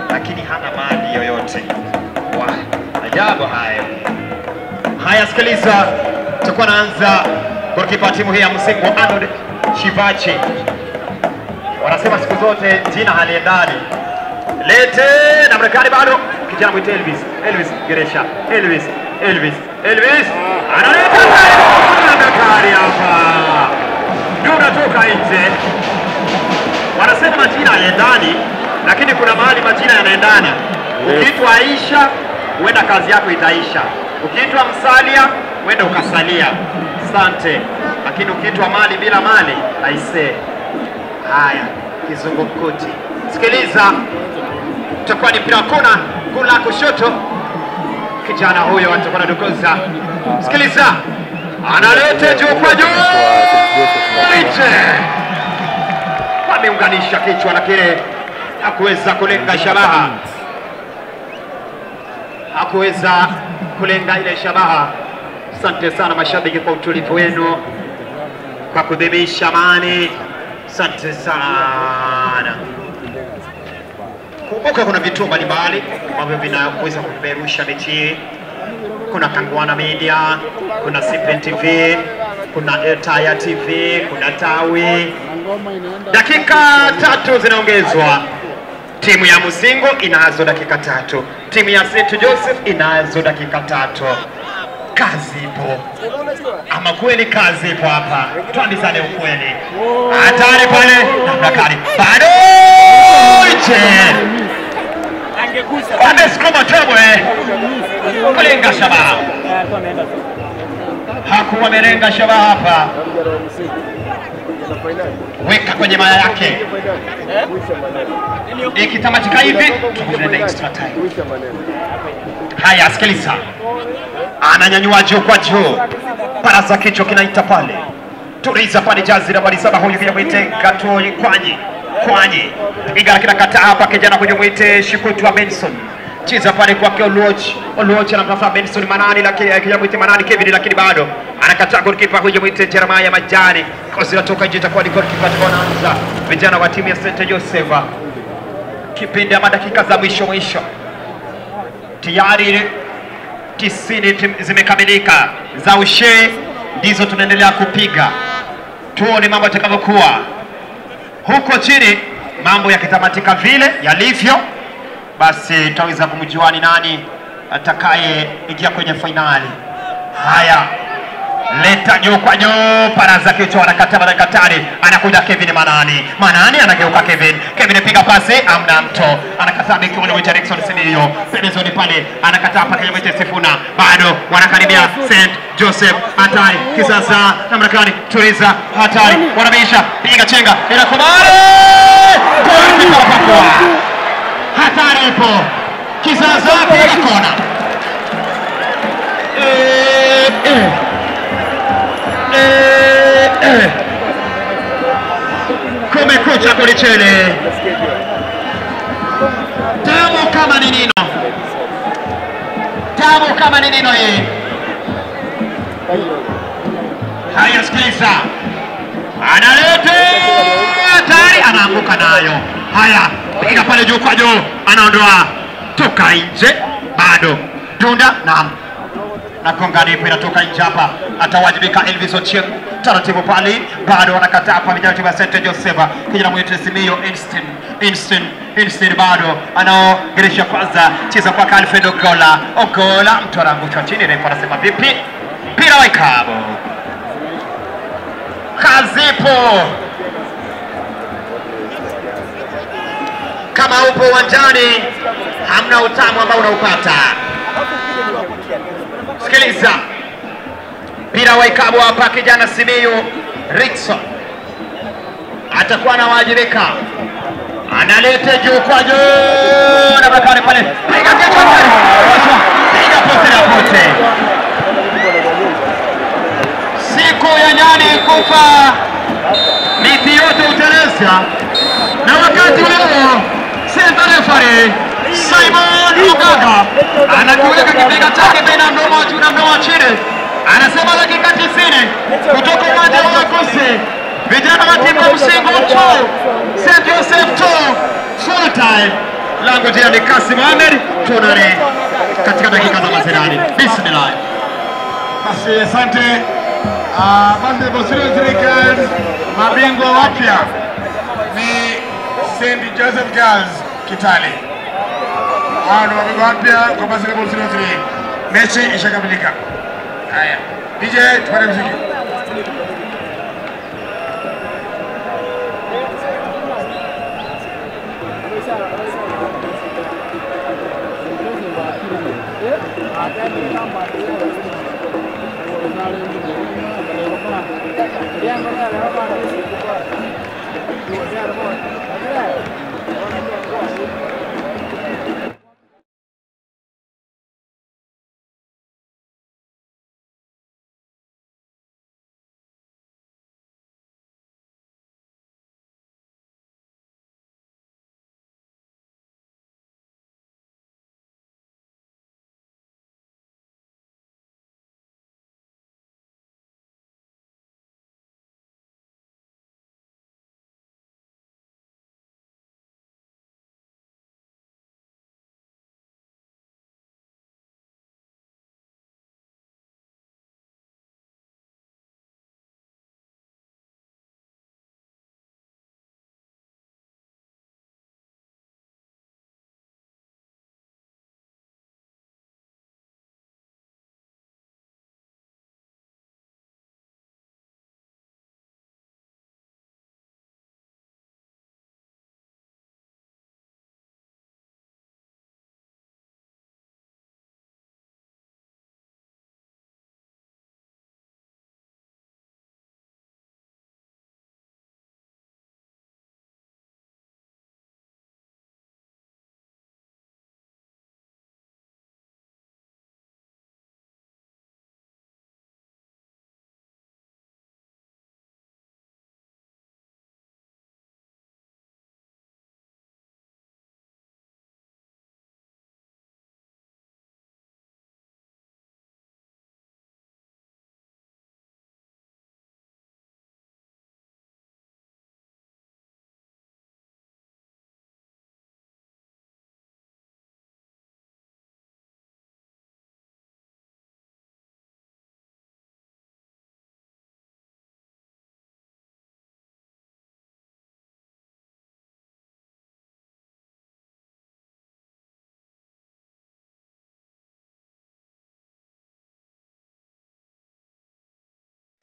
A: lakini hana mali yoyote. Ajabu hayo. Haya, sikiliza, tutakuwa naanza golikipa timu hii ya Msingo Arnold Shivachi. Wanasema siku zote jina haliendani. Lete na Marekani bado kijana mwite Elvis Geresha. Elvis analeta Marekani hapa, ndio unatoka nje. Wanasema majina haliendani, lakini kuna mahali majina yanaendana. Ukiitwa Aisha, huenda kazi yako itaisha. Ukiitwa Msalia, huenda ukasalia. Asante. Lakini ukiitwa Mali bila mali, aisee. Haya, kizungumkuti. Sikiliza, tutakuwa ni mpira kona, kula kushoto. Kijana huyo atakuwa anadukuza. Sikiliza, analete juu kwa juu. Ameunganisha kichwa lakini hakuweza kulenga shabaha. Hakuweza kulenga ile shabaha. Asante sana mashabiki kwa utulivu wenu, kwa kudhimisha amani. Asante sana. Kumbuka kuna vituo mbalimbali ambavyo vinaweza kupeperusha mechi. kuna Kangwana Media, kuna Sipen TV, kuna Etaya TV, kuna Tawi. Dakika 3 zinaongezwa. Timu ya Muzingo inazo dakika 3. Timu ya St. Joseph inazo dakika 3. Kazi ipo. Ama kweli kazi ipo hapa. Tuambizane ukweli. Hatari pale na kali. Bado nje. Amesukuma tebwe. Kulenga shabaha. Hakuwa merenga shabaha hapa. Weka kwenye maya yake. Ikitamatika hivi tunaenda extra time. Haya, sikiliza. Ananyanyua juu kwa juu. Paraza kichwa kinaita pale. Tuliza pale jazi nambari 7 huyu vile mwite Katoi Kwanyi. Piga kina kata hapa kijana huyu mwite Shikutwa Benson. Chiza pale kwake Oluoch anamtafuta Benson Manani, lakini kijana mwite Manani Kevin, lakini bado anakataa goalkeeper huyu mwite Jeremiah Majani. Kosi natoka nje, itakuwa ni goalkeeper tunaanza. Vijana wa timu ya St. Joseph. Kipindi ama dakika za mwisho. Tayari 90 zimekamilika za ushe, ndizo tunaendelea kupiga. Tuone mambo yatakavyokuwa huko chini. Mambo yakitamatika vile yalivyo, basi tutaweza kumjua ni nani atakaye ingia kwenye finali. Haya, leta juu kwa juu, paraza kichwa, anakata dakatari, anakuja Kevin Manani anageuka Kevin piga pasi, amna mto, anakataa beki mmoja wa Jackson Simiyu pembezoni pale, anakataa paka yeye Sifuna, bado wanakaribia St. Joseph. Hatari kisasa na Marekani, Tuliza hatari, wanabisha, piga chenga ila Komare hatari ipo kisasa, piga kona. Kumekucha Golichele, tamu kama ni nino hii. Haya, sikiliza, analete hatari, anaanguka nayo. Haya, piga pale juu kwa juu, anaondoa toka nje, bado tunda na kongani pia toka nje hapa, atawajibika Elvis Ochieng taratibu pale, bado wanakataa hapa vijana wa St. Joseph. Kijana mwenye Simiyu Instant bado anaogeresha kwanza, cheza kwa Alfred Ogola, mtu anaangushwa chini, refa anasema vipi? Mpira wa ikabu. Kazipo. Kama upo uwanjani hamna utamu ambao unaupata. Sikiliza, mpira wa ikabu hapa, kijana Simiyu Rickson atakuwa anawajibika, analete juu kwa juu na bakari pale, piga kichwa pale, piga pote. Siku ya nyani kufa miti yote uteleza, na wakati huo center referee Simon Ogaga anakiweka kipiga chake baina mdomo juu na mdomo chini, anasema dakika 90 kutoka uwanja wa Kusi. Vijana wa timu ya Muzingo 2, St. Joseph 2, full time. Lango jina ni Kasim Ahmed, tuonane katika dakika za mazirani. Bismillah.
B: Basi asante. Basi Bosirikan, mabingwa wapya ni St. Joseph Girls Kitale. Ni mabingwa wapya kwa basi Bosirikan. Mechi ishakamilika. Haya, DJ tupate muziki.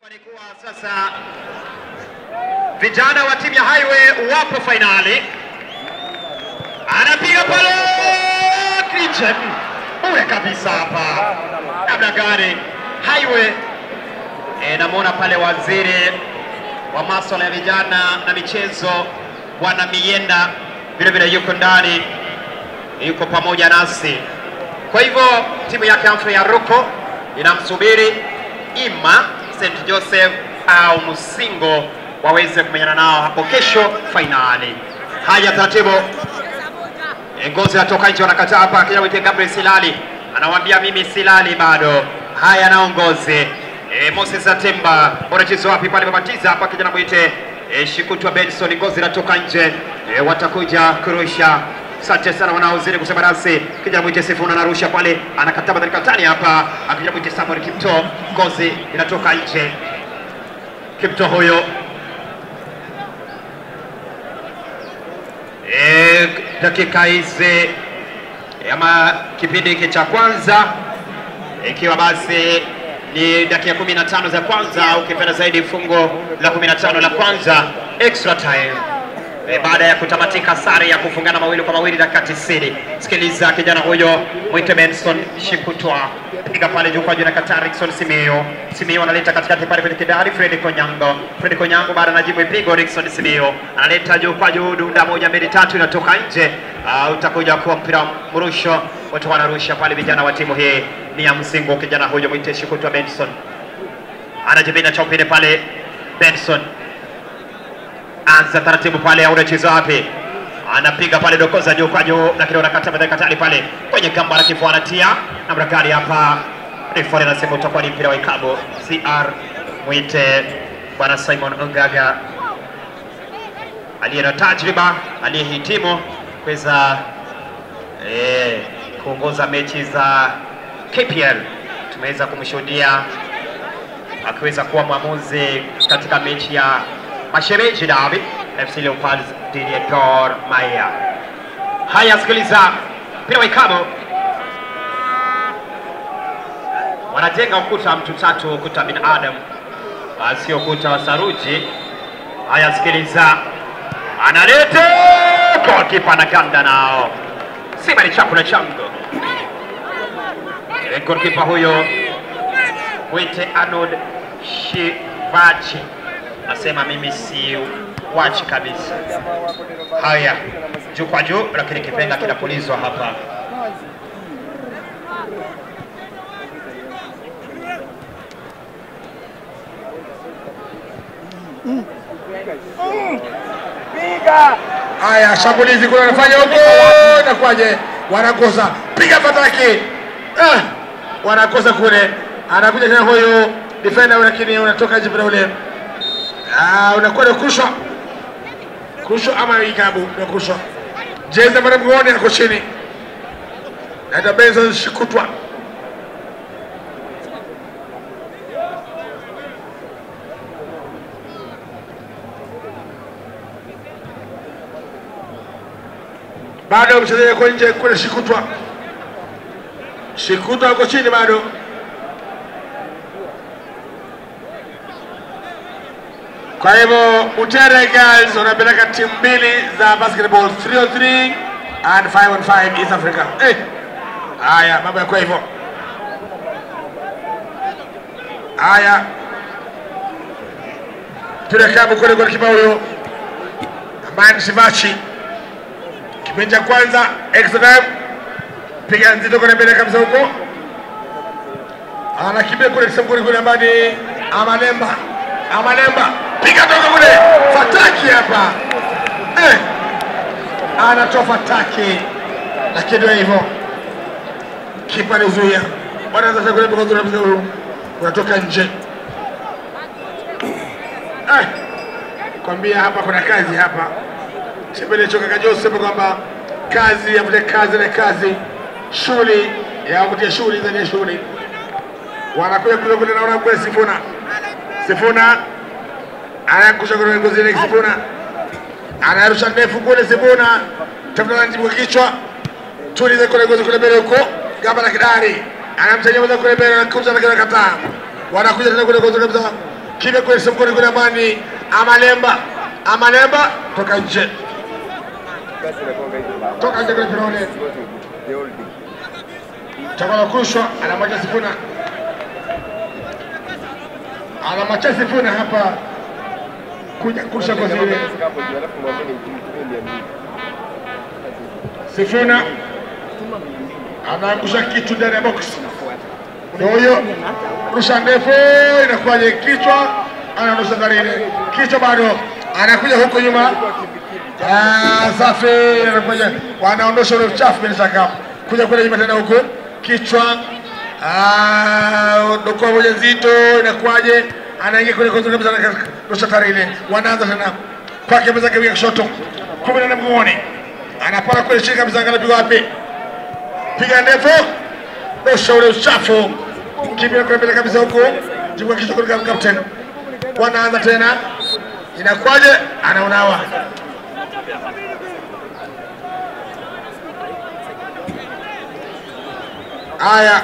A: Ni kuwa sasa vijana wa timu ya Highway wapo finali. Anapiga pale Christian ule kabisa hapa. Labda gani Highway namuona pale waziri wa masuala ya vijana na michezo Bwana Mienda vile vile yuko ndani, yuko pamoja nasi. Kwa hivyo timu yake Humphrey ya Ruko inamsubiri ima St. Joseph au Musingo waweze kumenyana nao hapo kesho finali. Haya taratibu. Ngozi atoka nje, wanakataa hapa. Kijana mwite Gabriel Silali anawaambia mimi silali bado. Haya na Ngozi. Moses Atemba wanachezo wapi pale babatiza hapa. Kijana mwite Shikutwa Benson. Ngozi anatoka nje. Watakuja kurusha. Asante sana wanaozidi kusema nasi. Kijana mwite Sifuna anarusha pale, anakataba dakika tani hapa. Akija mwite Samuel Kipto. Ngozi inatoka nje. Kipto huyo dakika hizi ama kipindi hiki cha kwanza ikiwa basi ni dakika 15 za kwanza au ukipenda zaidi fungo la 15 la kwanza extra time. Baada ya kutamatika sare ya kufungana 2-2 dakika 90. Sikiliza kijana huyo mwite Benson Shikutwa, piga pale juu kwa jina Rickson Simeo analeta katikati pale kwenye kidari Fred Konyango baada anajibu ipigo. Rickson Simeo analeta juu kwa juu, dunda 1 2 3 inatoka nje. Utakuja kuwa mpira mrusho, watu wanarusha pale. Vijana wa timu hii ni ya Musingo. Kijana huyo mwite Shikutwa Benson anajipinda cha upinde pale. Benson anza taratibu pale, au unacheza wapi? Anapiga pale dokoza juu kwa juu, lakini unakata dakika tani pale kwenye kamba la kifua anatia na mrakari hapa. Refa anasema utakuwa ni mpira wa ikabu. CR mwite Bwana Simon Ongaga aliye na tajriba, aliyehitimu kuweza kuongoza mechi za KPL. Tumeweza kumshuhudia akiweza kuwa mwamuzi katika mechi ya Mashemeji Derby FC Leopards dhidi ya Gor Mahia. Haya, sikiliza mpira wa ikabu. Wanajenga ukuta mtu tatu, ukuta bin Adam, sio ukuta wa saruji. Haya, sikiliza, analete goalkeeper anaganda nao. Sima ni chakula changu. Goalkeeper huyo mwite Arnold Shivachi nasema mimi si watch kabisa. Haya, juu kwa juu, lakini kipenga kinapulizwa hapa.
B: Haya, shambulizi kule anafanya huko, inakuwaje? Wanakosa, piga fataki. Wanakosa kule, anakuja tena huyo defender, lakini unatoka nje ule. Unakwenda kushwa ama ikabu na kushwa. Jeza mara mgoni ako chini. Naenda Benson Shikutwa. Bado mchezaji kwa nje kule Shikutwa. Shikutwa ako chini bado. Kwa hivyo Utere Girls wanapeleka timu mbili za basketball 3-on-3 and 5-on-5 East Africa. Haya, mambo yako hivyo. Haya, tunakabu kule kwa kibao huyo Amani Shivachi. Kipindi cha kwanza extra time, piga nzito kwa mbele kabisa huko. Anakimbia kule kisamburi kule ambani Amalemba piga toka kule, fataki hapa. Anatoa fataki, lakini ndio hivyo, kipa anazuia. Wanaanza sasa kule kwa nzuri, unatoka nje. Kwambia hapa kuna kazi hapa. Sibele choka Kajose kwamba kazi ya mte kazi na kazi, shughuli ya mte shughuli za shughuli. Wanakuja kule naona kwa Sifuna anakusha kule Ngozi ni Sifuna. Anarusha ndefu kule Sifuna. Tafuta njibu kichwa. Tulize kule Ngozi kule mbele huko. Gamba la kidari. Anamtanyamaza kule mbele na kuja na kataa. Wanakuja tena kule Ngozi kabisa. Kile kwenye sokoni kuna mani Amalemba toka nje. Toka nje kwenye pirole. Chakala kushwa anamacha Sifuna. Anamacha Sifuna hapa kuja kusha kwa zile. Sifuna anaangusha kitu ndani ya box. Ndio rusha ndefu inakuwaje kichwa anaondosha Darile. Kichwa bado anakuja huko nyuma. Safi anakuja wanaondosha ule uchafu bila shaka. Kuja kule nyuma tena huko kichwa ndoko moja nzito inakuwaje anaingia kule kwa kabisa anaondosha Darile. Wanaanza tena kwake meza kwa kushoto 18 mguuni. Anapara kule chini kabisa angalia wapi. Piga ndefu ndosha ule uchafu. Kibia kwa mbele kabisa huko. Jibwa kichwa kwa captain. Wanaanza tena. Inakuwaje? Anaonawa. Haya.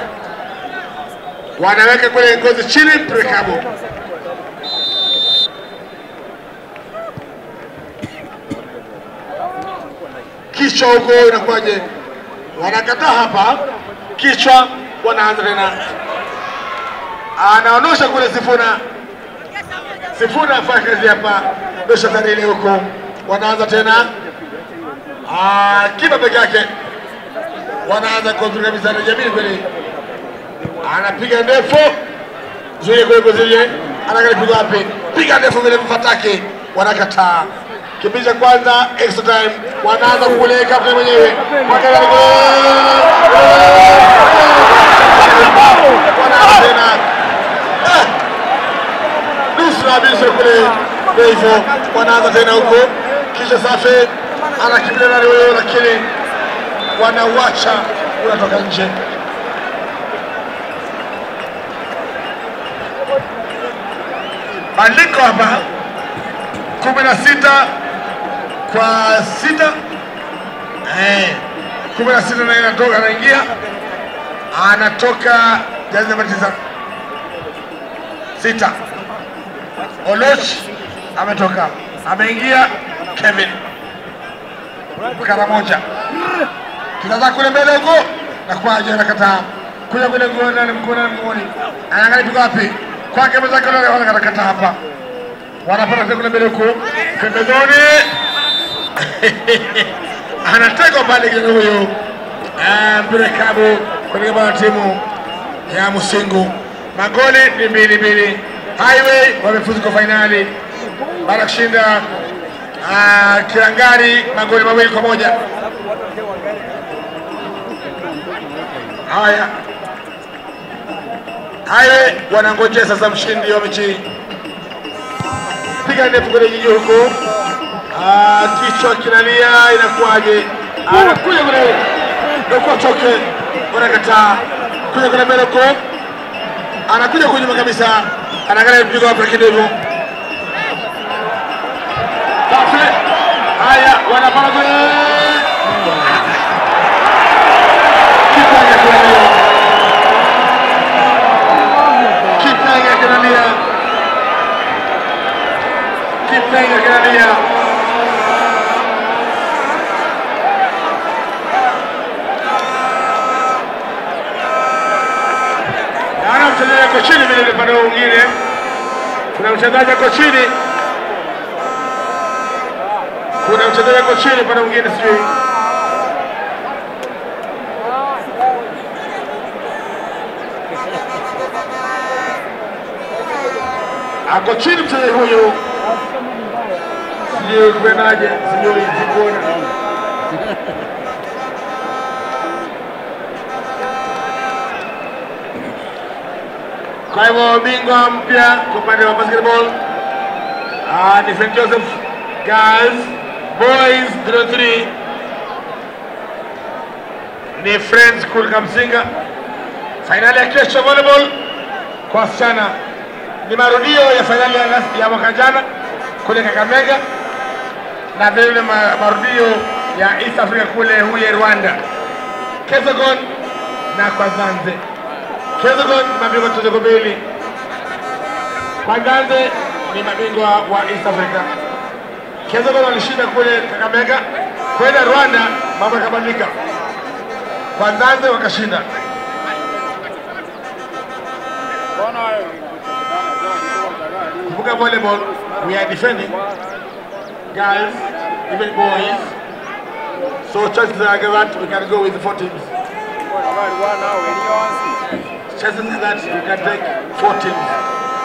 B: Wanaweka kule ngozi chini Prekabo. Kichwa huko inakuwaje? Wanakataa hapa. Kichwa wanaanza tena. Anaonosha kule Sifuna afanya kazi hapa. Dosha Darile huko. Wanaanza tena. Kiba peke yake. Wanaanza kontrol kabisa na Jamili kweli. Anapiga ndefu. Zuie kule zile. Anaangalia piga wapi. Piga ndefu vile mfatake. Wanakataa. Kipindi cha kwanza extra time. Wanaanza kule kapteni mwenyewe. Wanaanza tena. Nusra bisa kule hivyo wanaanza tena huko kisha Safi anakimbia na huyo lakini wanawacha unatoka nje. Badiliko hapa 16 kwa 6 16 na inatoka anaingia anatoka jazi namba 6 Oloch ametoka ameingia Kevin Karamoja tunaanza kule mbele huko na kwaje anakataa kuja kule ngoni mkoani anaangalia pigo wapi kwake mzake wale wanakataa hapa wanapata kule mbele huko pembezoni anataka pale kijana huyo Prekabo kwa timu ya Musingu magoli ni 2-2. Highway wamefuzu kwa finali baada ya kushinda Kirangari magoli 2-1. Haya, Highway wanangojea sasa mshindi wa mechi. Piga ndefu kule jiji huko. Kichwa kinalia inakuwaje? Anakuja kule ndio toke wanakataa kuja kule mbele huko. Anakuja kunyuma kabisa. Anaangalia mpigo hapo kidogo. Safi. Haya wanapanga kule. Kipanga kinalia. Kipanga kinalia. Mchezaji ako chini vile pande mwingine. Kuna mchezaji ako chini. Kuna mchezaji ako chini pande mwingine sijui. Ako chini mchezaji huyu. Sijui kwendaje, sijui sikuona. Kwa hivyo bingwa mpya kwa upande wa basketball ni St. Joseph Girls Boys 03 ni Friends School Kamsinga. Finali ya kesho volleyball kwa wasichana ni marudio ya finali ya mwaka jana kule Kakamega na vile marudio ya East Africa kule Huye Rwanda. Kezogon na kwa Zanzibar. Kezogon mabingwa tuzo mbili. Kwa Nzanze ni mabingwa wa East Africa. Kenya walishinda kule Kakamega, kwenda Rwanda mambo yakabadilika. Kwa Nzanze wakashinda. Kumbuka volleyball, we are defending girls, even boys. So chances are that we can go with 4 teams. Chances are that we can take 4 teams.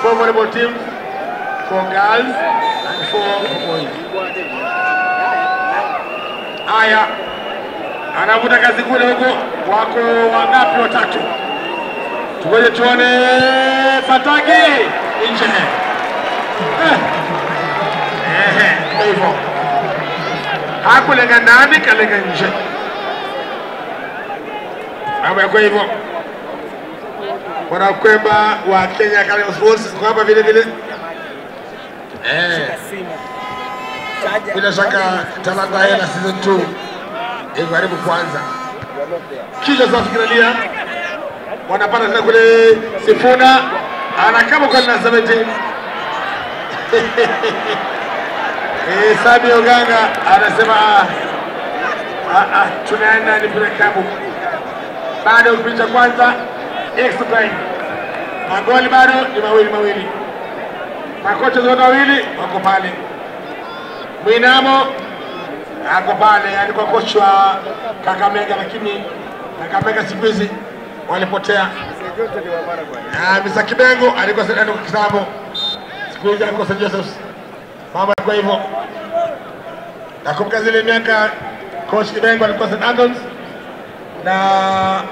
B: 4 volleyball teams, 4 girls, and 4 boys. Haya, anavuta kazi kule huko, wako wangapi? Watatu. Tugoje tuone. Fataki nje. Hivyo. Hakulenga ndani, kalenga nje. Mambo yako hivyo. Wanakweba wa Kenya Academy of Sports kwa hapa vile vile. Bila shaka Talanta Hela season 2 iko karibu kuanza. Kisha za Fikiria wanapata tena kule Sifuna anakama kwa na 17. Sabi Oganga anasema tunaenda ni bila kabu. Bado kupita kwanza extra time. Magoli bado ni mawili. Makocha zote wawili wako pale. Mwinamo ako pale, alikuwa kocha wa Kakamega, lakini Kakamega siku hizi walipotea. Mr. Kibengo alikuwa sekando kwa kitambo, siku hizi alikuwa St. Joseph's. Mama kwa hivyo. Nakumbuka zile miaka coach Kibengo alikuwa St. Anthony's na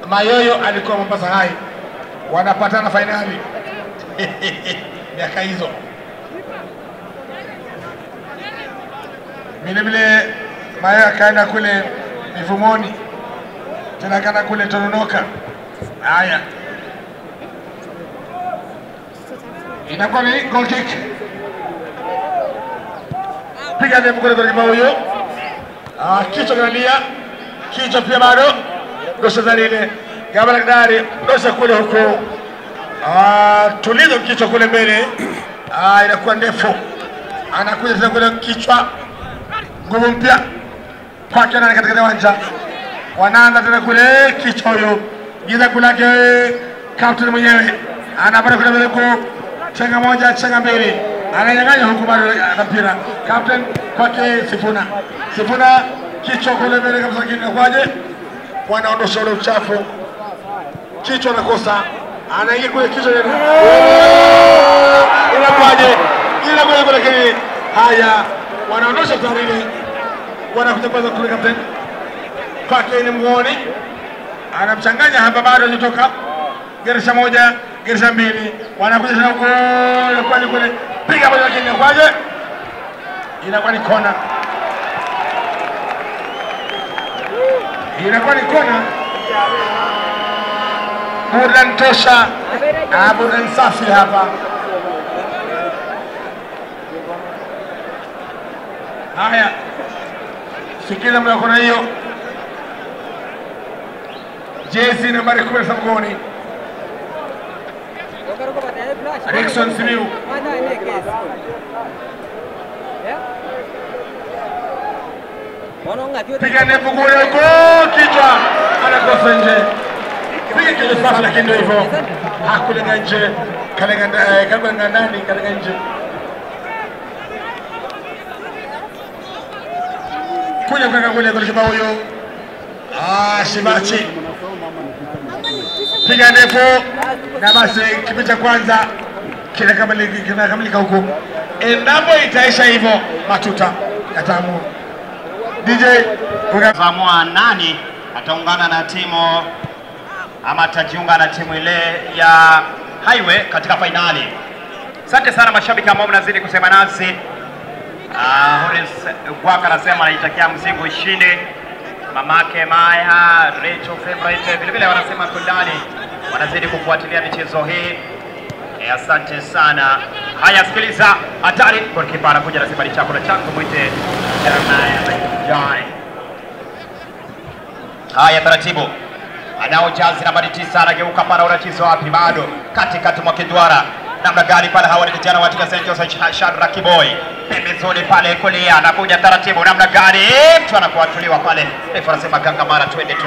B: Mayoyo alikuwa Mombasa High. Wanapatana finali. Miaka hizo. Vile Mayoyo akaenda kule Mivumoni. Tena akaenda kule Tononoka. Haya. Inakuwa ni goal kick. Piga ndefu kule kwa kibao huyo. Kichwa kinalia. Kichwa pia bado. Dosha zalile. Gabala Kidari. Dosha kule huko. Tulizo kichwa kule mbele. Inakuwa ndefu. Anakuja tena kule kichwa. Nguvu mpya. Kwake nani katika uwanja. Wanaanza tena kule kichwa huyo. Giza kulake captain mwenyewe. Anapata kule mbele kwa chenga moja, chenga mbili. Ananyang'anya huku bado na mpira. Captain kwake Sifuna. Sifuna kichwa kule mbele kabisa kinakwaje? Wanaondosha ule uchafu. Kichwa nakosa. Anaingia kule kichwa. Inakwaje? Ile kule kile. Haya, wanaondosha tarile. Wanakuja kwanza kule captain. Kwake ni Mngoni. Anamchanganya hapa bado hajatoka. Geresha moja, geresha mbili. Wanakuja tena kule kule. Piga moja lakini kwaje? Inakuwa ni kona. Inakuwa ni kona. Burdan tosha. Burdan safi hapa. Haya. Sikiza mna kona hiyo. Jezi nambari 10 Mngoni. Rickson Simiu. Piga ndefu kule huko kichwa. Anakosa nje. Piga kile safi lakini ndio hivyo. Hakulenga nje. Kalenga ndani, kalenga nje. Kuja kwa kule kwa kibao huyo. Shibachi. Piga ndefu na basi kipindi cha kwanza kinakamilika huko. Endapo itaisha hivyo matuta yatamu. DJ
A: Zamua nani ataungana na timu ama atajiunga na timu ile ya Highway katika finali. Asante sana mashabiki ambao mnazidi kusema nasi. Horace Gwaka anasema anaitakia Mzingo ishinde. Mamake Maya, Rachel Favorite, vile vile wanasema kundani wanazidi kufuatilia michezo hii. Asante sana. Haya, sikiliza hatari kwa kipa anakuja na sibali chako na changu mwite Jeremiah. Haya, taratibu. Anao jazi nambari 9 anageuka para unachizo wapi bado katikati mwa kidwara. namna gani pale. Hawa ni vijana wa timu ya St. Joseph. Shadrack Boy pembezoni pale kulia, anakuja taratibu, namna gani mtu anakuatuliwa pale. Refa anasema ganga mara twende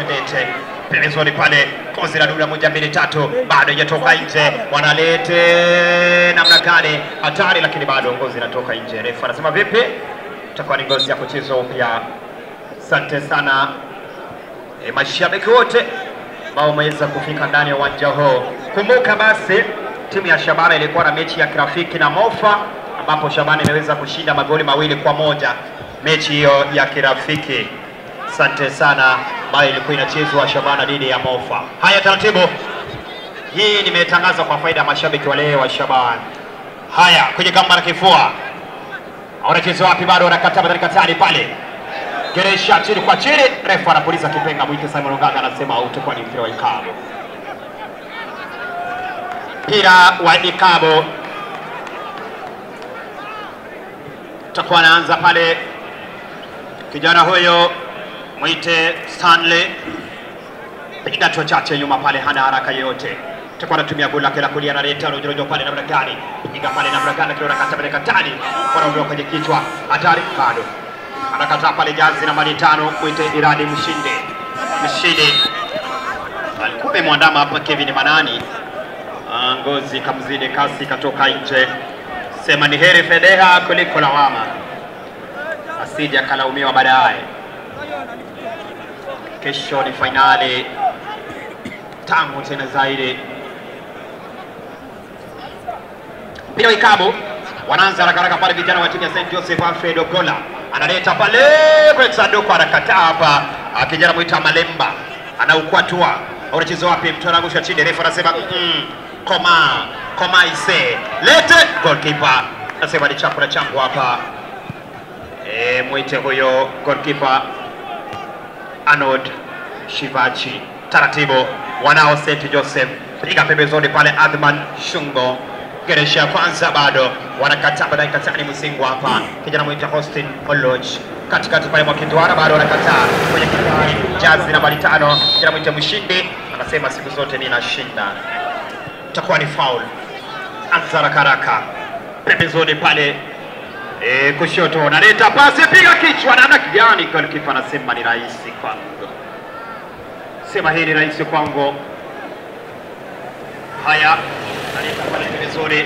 A: pembezoni pale, kozi la dula 1 2 3, bado haijatoka nje, wanalete namna gani hatari, lakini bado ngozi inatoka nje. Refa anasema vipi, itakuwa ni ngozi ya kuchezwa upya. Asante sana mashabiki wote ambao wameweza kufika ndani ya uwanja huu. Kumbuka basi timu ya Shabana ilikuwa na mechi ya kirafiki na Mofa, ambapo Shabana imeweza kushinda magoli 2-1 mechi hiyo ya kirafiki. Asante sana, ambayo ilikuwa inachezwa Shabana dhidi ya Mofa. Haya, taratibu hii nimetangaza kwa faida ya mashabiki wale wa Shabana. Haya, kwenye gamba la kifua wanacheza wapi? Bado wanakata badali pale, geresha chini kwa chini, refa anapuliza kipenga. Mwite Simon Ongaga anasema utakuwa ni mpira wa ikabu. Mpira wa ikabu utakuwa anaanza pale, kijana huyo mwite Stanley, piga tu chache nyuma pale, hana haraka yoyote. Utakuwa anatumia goli lake la kulia na leta rojo pale, namna gani piga pale, namna gani kiona kata pale katani, wanaondoka kwenye kichwa, hatari bado anakataa pale. Jazi nambari 5 mwite Iradi Mshinde alikuwa mwandama hapa Kevin Manani, ngozi kamzidi kasi, katoka nje. Sema ni heri fedheha kuliko lawama, asije akalaumiwa baadaye. Kesho ni finali tamu tena zaidi. Mpira wa ikabu wanaanza haraka pale, vijana wa timu ya St. Joseph. Alfred Ogola analeta pale kwa Sadoko, anakataa hapa. Kijana mwita Malemba anaukwatua, unacheza wapi? Mtu anangusha chini, refa anasema koma ise lete. Goalkeeper anasema ni chakula changu hapa. Mwite huyo goalkeeper Arnold Shivachi. Taratibu wanao St. Joseph, piga pembezoni pale. Adman Shungo, geresha ya kwanza, bado wanakataa badai katani msingu hapa. Kijana mwita Austin Oloch katikati pale mwa Kitwara, bado wanakataa kwenye kitari. Jazi nambari 5 kijana mwita Mshindi anasema siku zote ninashinda, itakuwa ni foul. Anza haraka pembezoni pale, kushoto naleta pasi, piga kichwa, namna gani goalkeeper anasema ni rahisi kwangu, sema hii ni rahisi kwangu. Haya, naleta pale pembezoni,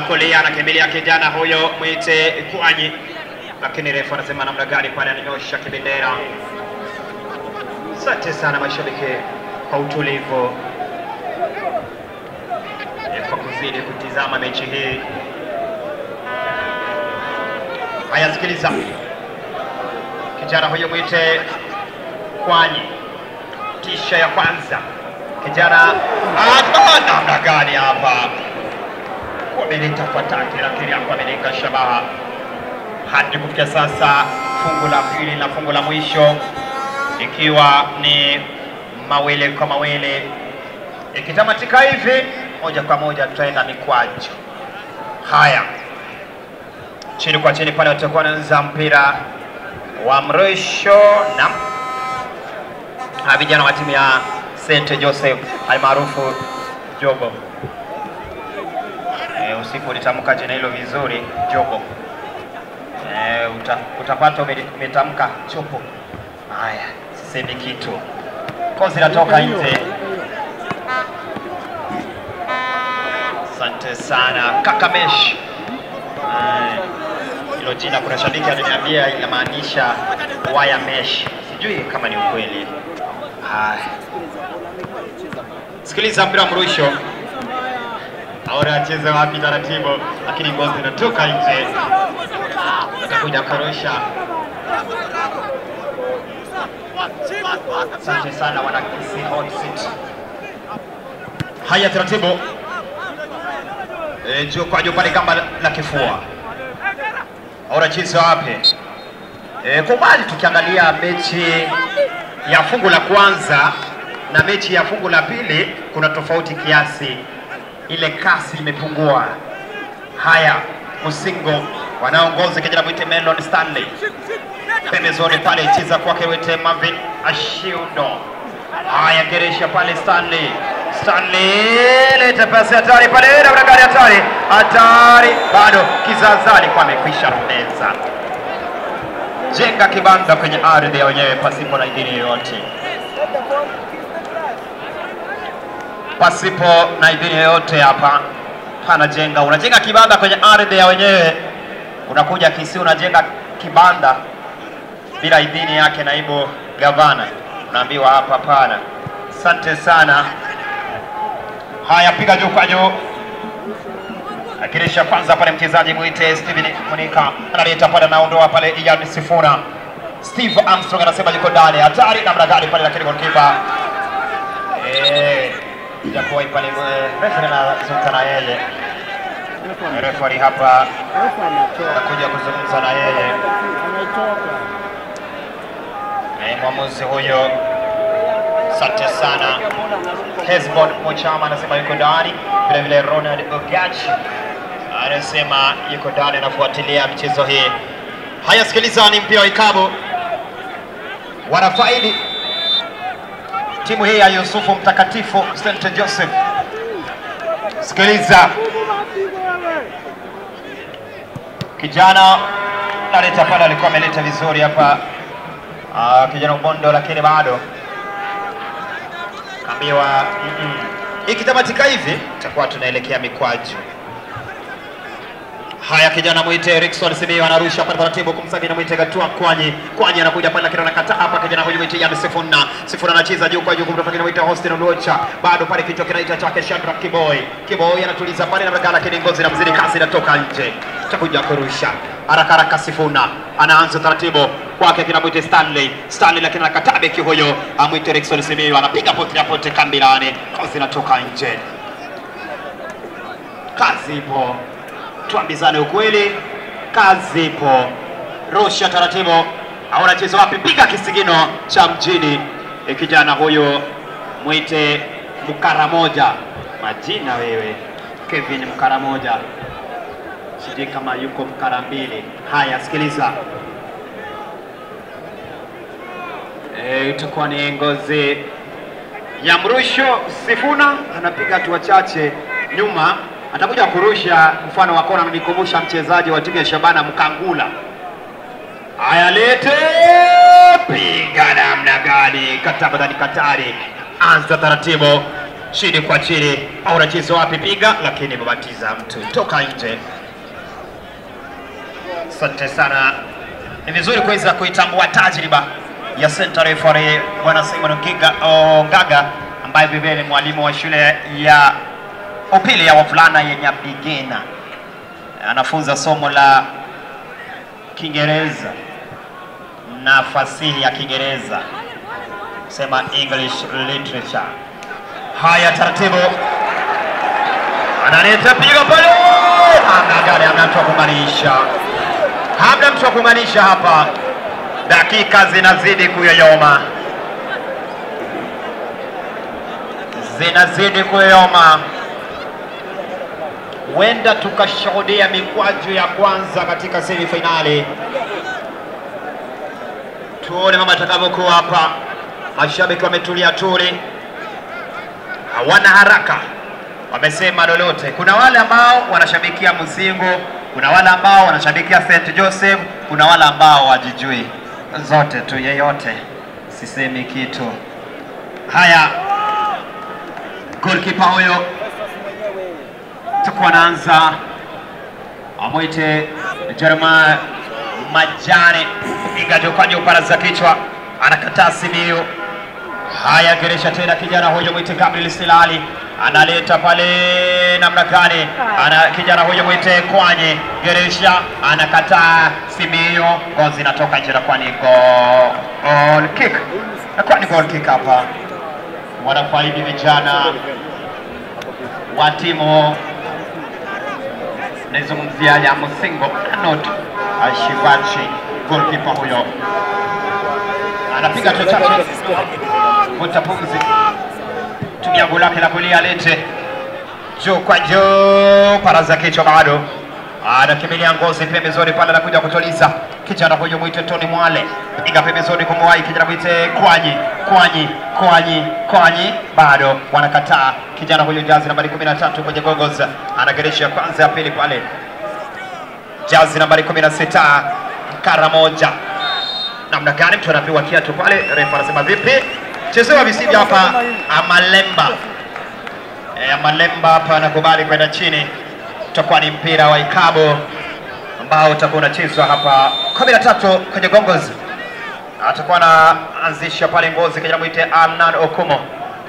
A: kulia anakimbilia kijana huyo mwite Kwanyi, lakini refa anasema namna gani pale, ananyosha kibendera. Asante sana mashabiki kwa utulivu kwa kuzidi kutizama mechi hii. Haya, sikiliza kijana huyo mwite Kwanyi, tisha ya kwanza kijana namna gani hapa, wameleta fataki, lakini hapa wameleka shabaha. Hadi kufikia sasa fungu la pili na fungu la mwisho ikiwa ni 2-2, ikitamatika hivi moja kwa moja tutaenda mikwaju. Haya, chini kwa chini pale watakuwa wanaanza mpira wa mrisho na vijana wa timu ya St. Joseph almaarufu Jogo. Usiku ulitamka jina hilo vizuri, Jogo. Utapata umetamka chopo. Haya, sisemi kitu, kozi natoka nje. Asante sana kaka Mesh. Hilo jina kuna shabiki ananiambia inamaanisha wire mesh, sijui kama ni ukweli. Sikiliza mpira mrusho, ahora acheze wapi taratibu, lakini ngozi inatoka nje, atakuja karusha. Asante sana wana Kisi hot seat. Haya, taratibu juu kwa juu pale kamba la kifua, ahora cheza wapi? Kwa mbali tukiangalia mechi ya fungu la kwanza na mechi ya fungu la pili kuna tofauti kiasi, ile kasi imepungua. Haya, Musingo wanaongoza, kijana mwite Melon Stanley pembezoni pale, cheza kwake wete Marvin Ashiundo. Haya, geresha pale Stanley Stanley leta pasi hatari pale na gari hatari bado Kizaza alikuwa amekwisha meza. Jenga kibanda kwenye ardhi ya wenyewe pasipo na idhini yoyote. Pasipo na idhini yoyote hapa. Jenga, unajenga kibanda kwenye ardhi ya wenyewe, unakuja Kisii unajenga kibanda bila idhini yake naibu gavana, unaambiwa hapa hapana. Asante sana. Haya, piga juu kwa juu, akirisha kwanza pale mchezaji mwite Steven Monika analeta pale, anaondoa pale Ian Sifuna. Steve Armstrong anasema yuko ndani, hatari namna gani pale, lakini goalkeeper jakuwa pale referee anazungumza na yeye. Referee hapa anakuja kuzungumza na yeye. Mwamuzi huyo, asante sana. Hezbon Mochama anasema yuko ndani, vile vile Ronald Ogachi anasema yuko ndani, anafuatilia mchezo hii. Haya, sikiliza, ni mpira wa ikabu, wanafaidi timu hii ya Yusufu Mtakatifu St. Joseph. Sikiliza, kijana naleta pale, alikuwa ameleta vizuri hapa kijana Ubondo, lakini bado kambiwa ikitamatika hivi tutakuwa tunaelekea mikwaju. Haya, kijana mwite Erickson Simiyu anarusha pale taratibu kumsaki na mwite Gatua Kwanyi anakuja pale, lakini anakataa hapa. Kijana huyu mwite Jan Sifuna anacheza juu kwa juu kumtafuta kijana mwite Austin Olocha, bado pale kichwa kinaita chake Shadrack Kiboi anatuliza pale na mragala, lakini ngozi na mzidi kasi inatoka nje, chakuja kurusha haraka. Sifuna anaanza taratibu kwake kina mwite Stanley, lakini anakataa beki huyo amwite Erickson Simiyu, anapiga pote kambilani, ngozi inatoka nje. Kazi ipo, tuambizane ukweli, kazi ipo. Rusha taratibu, au anacheza wapi? Piga kisigino cha mjini. Kijana huyo mwite Mkaramoja, majina wewe Kevin Mkaramoja, sijui kama yuko Mkarambili. Haya, sikiliza, itakuwa ni ngozi ya mrusho. Sifuna anapiga hatua chache nyuma, atakuja kurusha mfano wa kona, ananikumbusha mchezaji wa timu ya Shabana Mkangula. Haya, lete piga namna gani, katabadani katari, anza taratibu chini kwa chini, au unacheza wapi? Piga, lakini babatiza mtu toka nje. Asante sana, ni vizuri kuweza kuitambua tajriba ya center referee bwana Simon Ngaga, ambaye vivyo ni mwalimu wa shule ya upili ya wavulana ya Nyabigena, anafunza somo la Kiingereza na fasihi ya Kiingereza, sema English literature. Haya, taratibu analeta piga pale, hamna mtu wa kuunganisha hapa. Dakika zinazidi kuyoyoma, Huenda tukashuhudia mikwaju ya kwanza katika semifinali. Tuone mama atakavyokuwa hapa. Mashabiki wametulia tuli, hawana haraka, wamesema lolote. Kuna wale ambao wanashabikia Musingo, kuna wale ambao wanashabikia St. Joseph, kuna wale ambao wajijui. Zote tu, yeyote, sisemi kitu. Haya, goalkeeper huyo tukuwa naanza, amwite Jeremiah Majani, ingajo kwa juu para za kichwa, anakataa Simiyu. Haya, geresha tena kijana huyo mwite Gabriel Silali, analeta pale namna gani, kijana huyo mwite Kwanyi, geresha, anakataa Simiyu, ngozi inatoka nje, kwa ni goal kick. Kwa ni goal kick hapa. Wanafaidi vijana wa timu nazungumzia ya Musingo Arnold Ashibachi. Goalkeeper huyo anapiga chochote, vuta pumzi, tumia goli lake la kulia, lete juu kwa juu, para za kichwa, bado anakimilia ngozi pembezoni pale, anakuja kutuliza kijana huyo mwite Tony Mwale, piga pembezoni kumwahi kijana mwite Kwanyi, bado wanakataa. Kijana huyo jazi nambari 13 kwenye goggles anageresha ya kwanza ya pili pale. Jazi nambari 16 Karamoja, namna gani mtu anapewa kiatu pale, refa anasema vipi? Chezewa visivyo hapa. Malemba hapa anakubali kwenda chini. Utakuwa ni mpira wa ikabu ambao utakuwa unachezwa hapa. 13 kwenye goggles atakuwa anaanzisha pale Ngozi kijana mwite Arnan Okumo,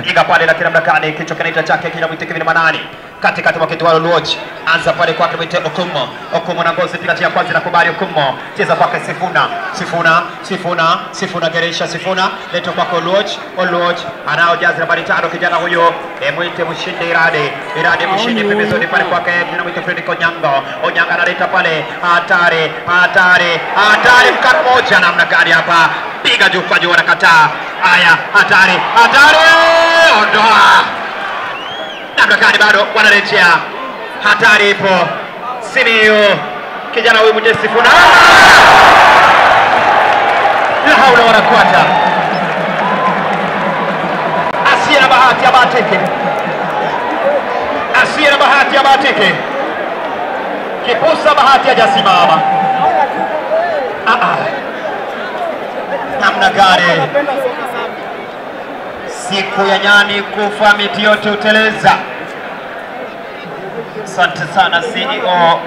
A: piga pale lakini namna gani kichwa kinaita chake kijana mwite Kevin Manani, katikati mwa Kitwalo Lodge, anza pale kwake mwite Okumo na Ngozi, piga tia kwanza na kubali Okumo, cheza kwake Sifuna geresha Sifuna, leto kwake Lodge anao jazi nambari 5 kijana huyo mwite Mshindi Irade Mshindi pembezoni pale kwake kijana mwite Fredrick Onyanga analeta pale hatari mkano moja, namna gani hapa, piga juu kwa juu anakataa. Haya, hatari ondoa, namna gani bado wanarejea, hatari ipo. Simiyu kijana huyu mwite Sifuna, la haula wala quwata, asiye na bahati abateke, kipusa bahati hajasimama. Namna gani siku ya nyani kufa miti yote uteleza. Asante sana CEO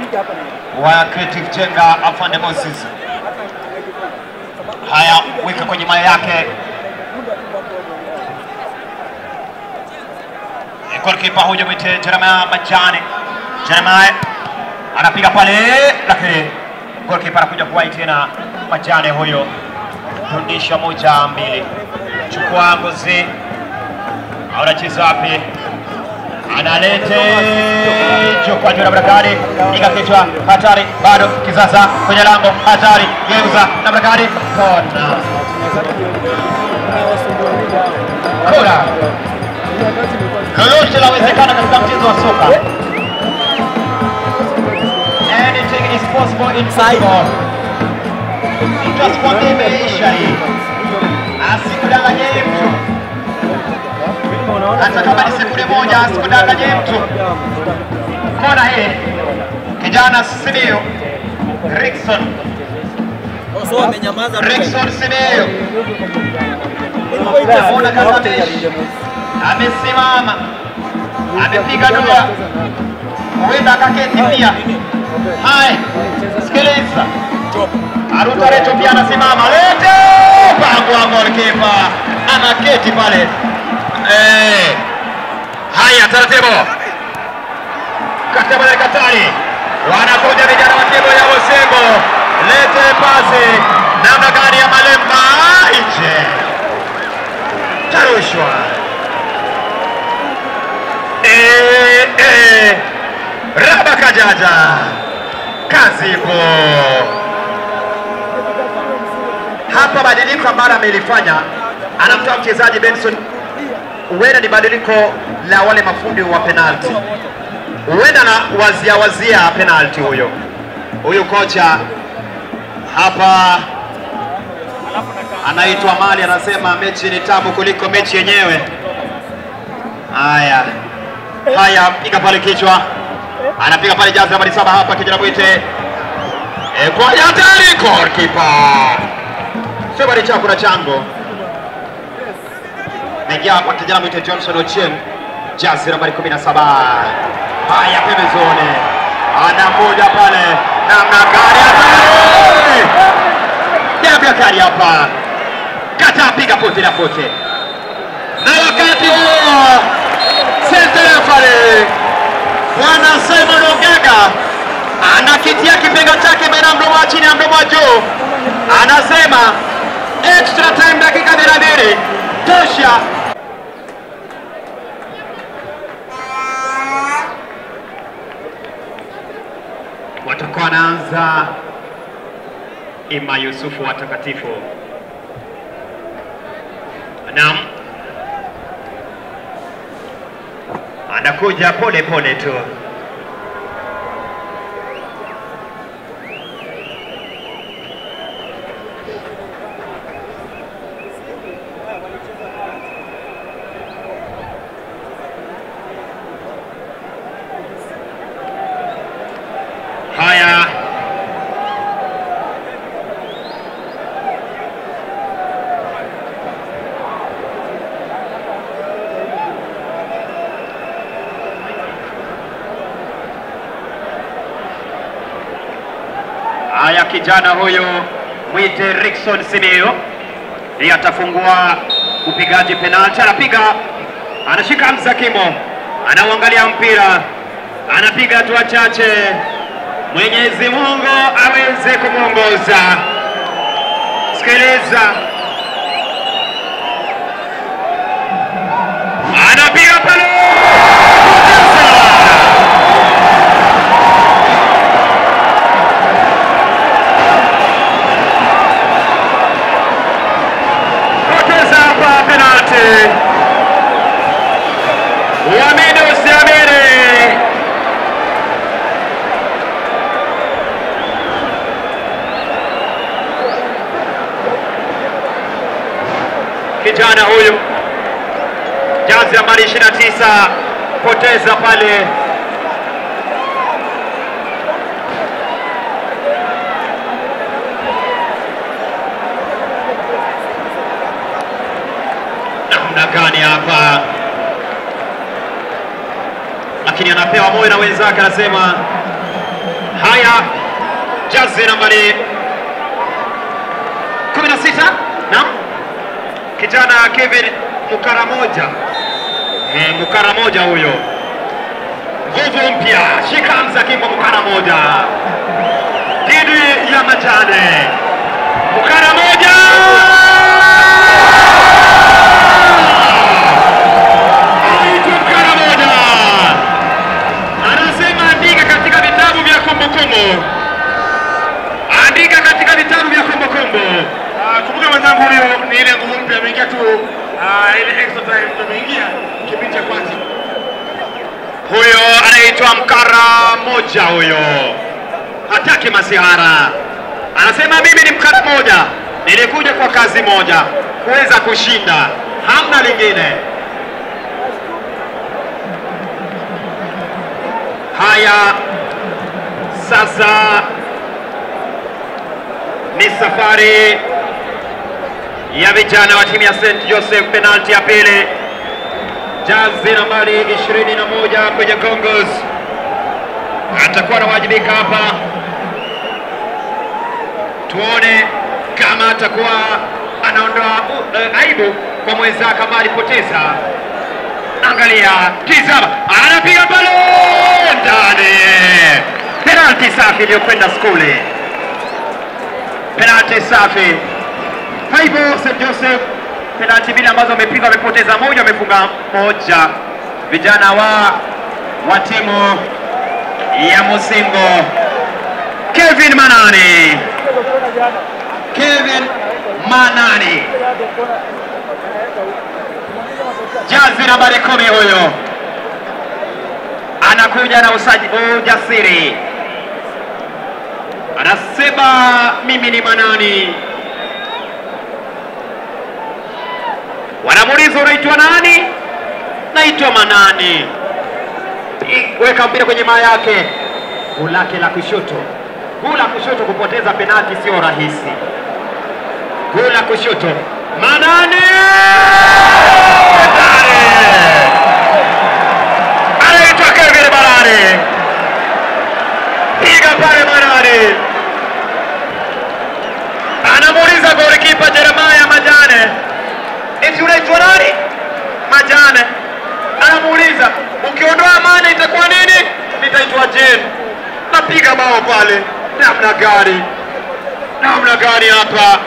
A: wa Creative Jenga Afande Moses. Haya, weka kwenye maya yake. Goalkeeper huyo mwite Jeremiah Majane. Jeremiah anapiga pale lakini goalkeeper anakuja kuwahi tena. Majane huyo rudisha 1-2, chukua Ngozi, anacheza wapi, analete chukua juu na Brakari, piga kichwa, hatari bado, Kizaza kwenye lango, hatari, geuza na Brakari, kona lolote lawezekana katika mchezo wa soka. Anything is possible in football. Tutasikuambia imeisha hii, asikudanganye mtu, hata kama ni sekunde moja, asikudanganye mtu. Kona hii kijana Simiyu Rickson Simiyu ona Kakameshi amesimama, amepiga dua, huenda akaketi pia. Hai, sikiliza, Aruta Recho pia anasimama, lete pango wa goalkeeper anaketi pale. Haya, taratibu Kataba Katari wanakuja vijana wa timu ya Osembo, lete pasi, namna gani ya Malemba nje, tarushwa Raba Kajaja, kazi ipo hapa. Badiliko ambalo amelifanya, anamtoa mchezaji Benson, huenda ni badiliko la wale mafundi wa penalty, huenda na wazia penalty. Huyu kocha hapa anaitwa Mali, anasema mechi ni tamu kuliko mechi yenyewe. Haya, piga pale kichwa, anapiga pale jazi nambari 7 hapa kijana mwite kwa hatari, goalkeeper sio bali chako na chango, naingia hapa kijana mwite Johnson Ochieng, jazi nambari 17. Haya, pembezoni anakuja pale, namna gani hatari, Jabia kari hapa, kata piga pote na pote, na wakati huo Sentefale Bwana Simon Ogega anakitia kipenga chake baina mdomo wa chini na mdomo wa juu, anasema extra time, dakika 2 tosha. Watakuwa wanaanza Ima Yusufu watakatifu. Naam, anakuja pole pole tu. kijana huyu mwite Rickson Simeo, ndiye atafungua upigaji penalti. Anapiga, anashika Hamza Kimbo, anauangalia mpira, anapiga hatua chache. Mwenyezi Mungu aweze kumwongoza. Sikiliza, anapiga pale, poteza hapa penalti. Uamini usiamini, kijana huyu jazi nambari 29 poteza pale. Namna gani hapa, lakini anapewa moyo na wenzake, anasema haya. Jazi nambari 16 na kijana Kevin Mukaramoja, Mukaramoja huyo, nguvu mpya. Shika Hamza Kimbo, Mukaramoja dhidi ya Majane. Mukaramoja aitwa Mukaramoja, anasema andika katika vitabu vya kumbukumbu, andika katika vitabu vya kumbukumbu.
B: Kumbuka mwenzangu, huyo ni ile nguvu mpya, ameingia tu ile extra time ndio ameingia kipindi cha kwanza.
A: Huyo anaitwa Mukaramoja, huyo hataki masihara, anasema mimi ni Mukaramoja, nilikuja kwa kazi moja, kuweza kushinda, hamna lingine. Haya, sasa ni safari ya vijana wa timu ya St. Joseph. Penalti ya pili, jazi nambari 21 kwenye Gongos atakuwa anawajibika hapa. Tuone kama atakuwa anaondoa aibu kwa mwenzake ambaye alipoteza. Angalia, tizama, anapiga pale ndani. Penalti safi iliyokwenda skuli, penalti safi. Kwa hivyo St. Joseph penalti mbili ambazo wamepiga, wamepoteza moja, wamefunga moja. Vijana wa timu ya Musingo, Kevin Manani, Kevin Manani, jazi nambari 10 huyo, anakuja na ujasiri, anasema mimi ni Manani. Wanamuuliza unaitwa nani? Naitwa Manani. Weka mpira kwenye maa yake, gulake la kushoto. Gula kushoto, kupoteza penalti sio rahisi. Gula kushoto, Manani anaitwa Kevin Manani, piga pale Manani. Anamuuliza golikipa Jeremiah Majane, eti unaitwa nani? Majane. Anamuuliza ukiondoa Mane itakuwa nini? Nitaitwa Jane. Napiga bao pale. Namna gani? Namna gani hapa?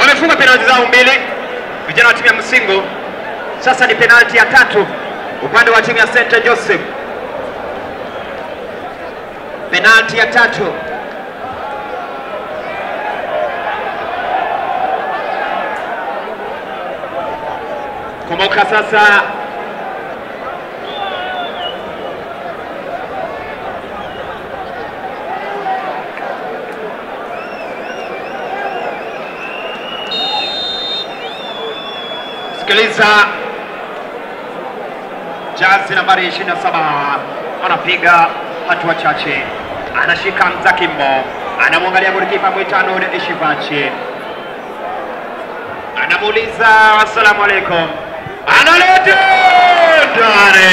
A: Wamefunga penalti zao mbili vijana wa timu ya Musingo. Sasa ni penalti ya tatu upande wa timu ya St. Joseph. Penalti ya tatu. Kumbuka sasa sikiliza, jazi nambari 27 anapiga hatua chache, anashika Hamza Kimbo, anamwangalia golikipa Mwitano Ishivachi, anamuuliza assalamu alaikum, analeta ndani.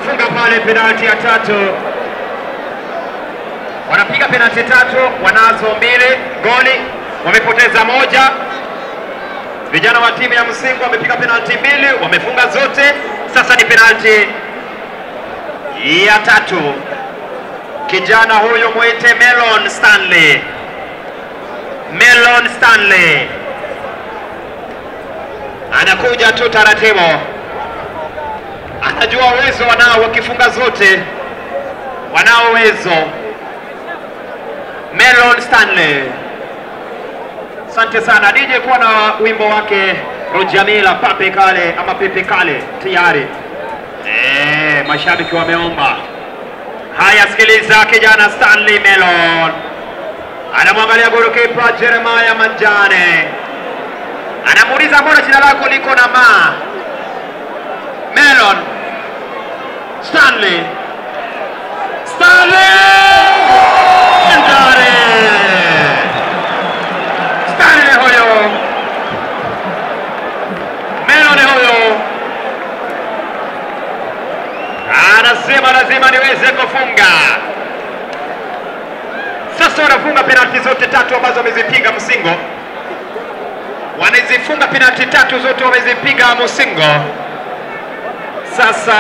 A: funga pale penalti ya tatu. Wanapiga penalti tatu, wanazo mbili, goli wamepoteza moja. Vijana wa timu ya Msingo wamepiga penalti mbili, wamefunga zote. Sasa ni penalti ya tatu. Kijana huyo mwite Melon Stanley. Melon Stanley anakuja tu taratibu, anajua uwezo wanao, wakifunga zote wanao uwezo. Melon Stanley, asante sana DJ kuwa na wimbo wake Rojamila Pape Kale ama Pepe Kale tayari. Mashabiki wameomba. Haya, sikiliza kijana Stanley Melon anamwangalia goalkeeper Jeremiah Manjane, anamuuliza mbona jina lako liko na ma. Melon Stanley Manjane, Stanley huyo, Melon huyo anasema lazima niweze kufunga. Sasa wanafunga penalti zote tatu ambazo wamezipiga Msingo. Wanazifunga penalti tatu zote wamezipiga Msingo. Sasa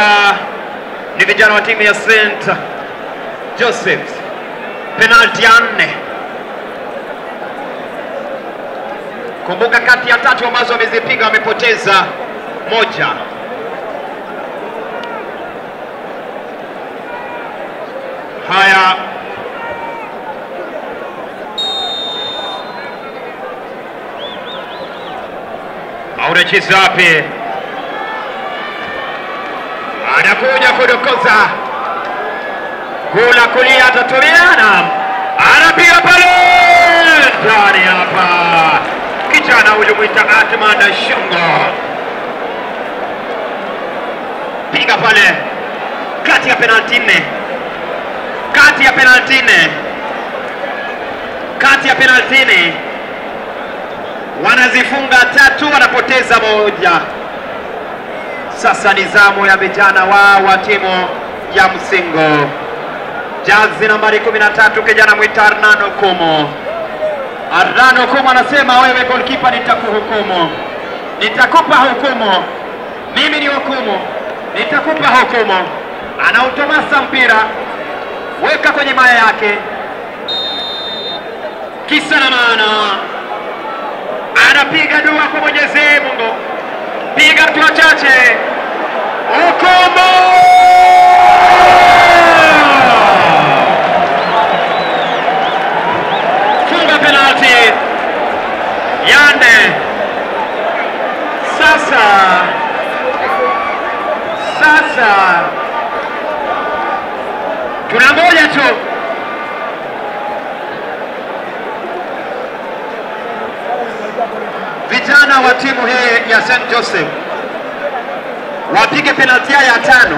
A: ni vijana wa timu ya St. Joseph's. Penalti ya 4. Kumbuka kati ya tatu ambazo wamezipiga wamepoteza moja. Haya, unacheza wapi? Anakuja kudokoza kula kulia, atatumiana, anapiga pale ndani hapa. Kijana huyu mwita Atman Shongo, piga pale kati ya penalti 4, kati ya penalti 4, kati ya penalti 4 wanazifunga tatu, wanapoteza moja. Sasa ni zamu ya vijana wa timu ya Msingo. Jazi nambari 13 kijana mwita Arnano Kumo. Arnano Kumo anasema wewe goalkeeper, nitakuhukumu, nitakupa hukumu, mimi ni hukumu, nitakupa hukumu. Anautomasa mpira, weka kwenye maya yake, kisa na maana anapiga dua kwa Mwenyezi Mungu, piga mtu wachache, hukumu. Funga penalti ya 4. Sasa tunangoja tu vijana wa timu hii ya St. Joseph wapige penalti ya 5,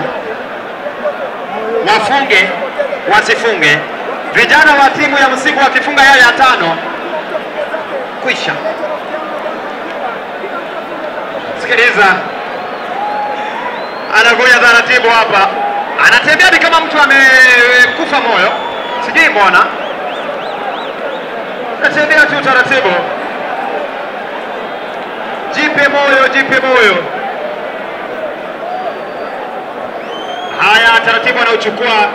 A: wafunge wasifunge. Vijana wa timu ya Msingo wakifunga ya 5 kwisha. Sikiliza, anakuja taratibu hapa, anatembea kama mtu amekufa moyo, sijui mbona anatembea tu taratibu. Jipe moyo, jipe moyo. Haya, taratibu anauchukua.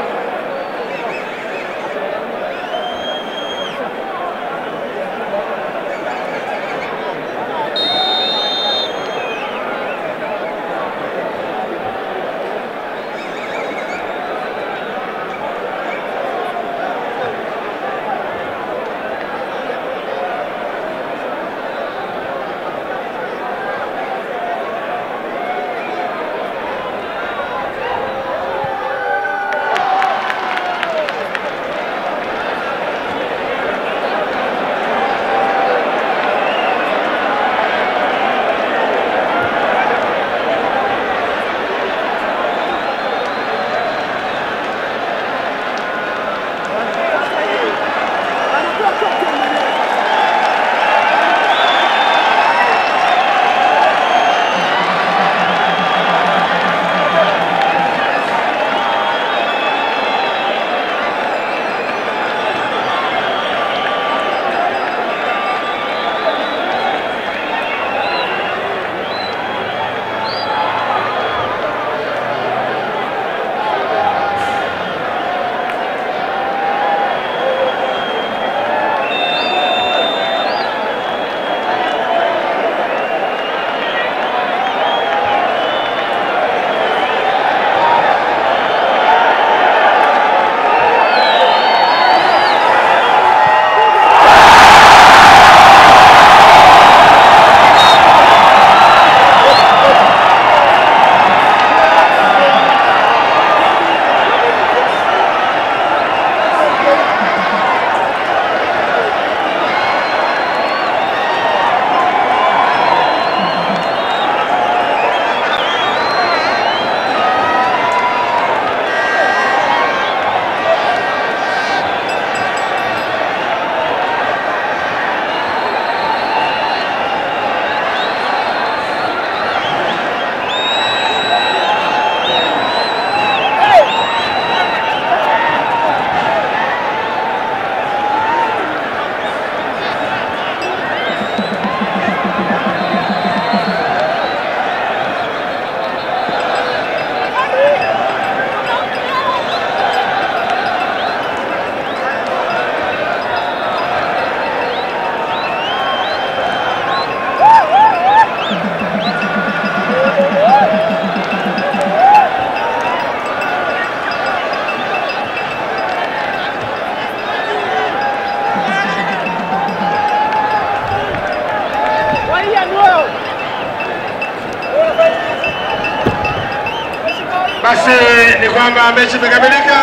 B: Basi ni kwamba mechi imekamilika.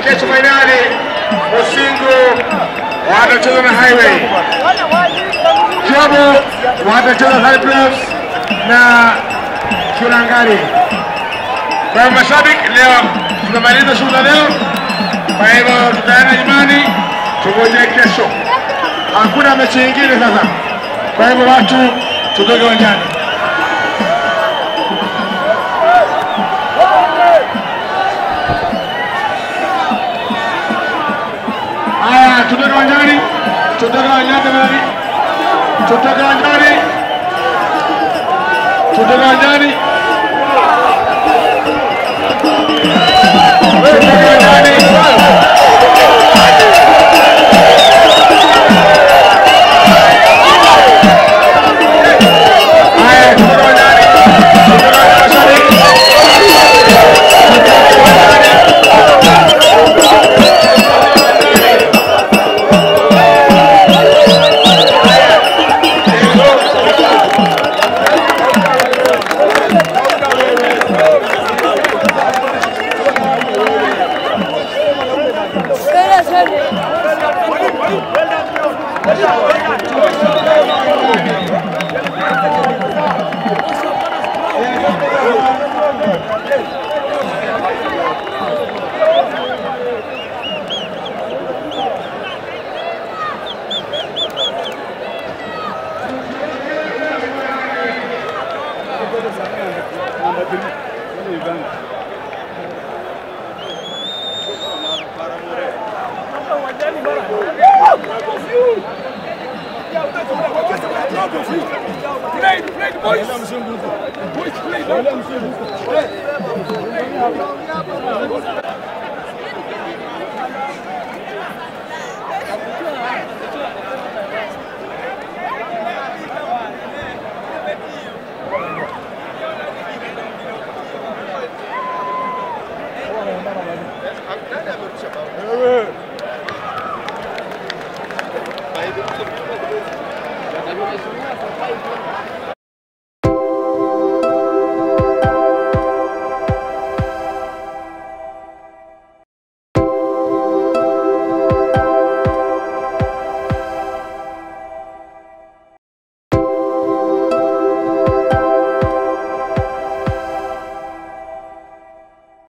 B: Kesho fainali Musingu watacheza na Highway, Jobo watacheza na Cyprus na Churangari. Kwa hivyo mashabiki, leo tumemaliza shughuli leo, kwa hivyo tutaenda nyumbani, tungoje kesho. Hakuna mechi nyingine sasa, kwa hivyo watu tutoke uwanjani. Haya, tutoke uwanjani, tutoke uwanjani, tutoke uwanjani, tutoke uwanjani. Play, boys.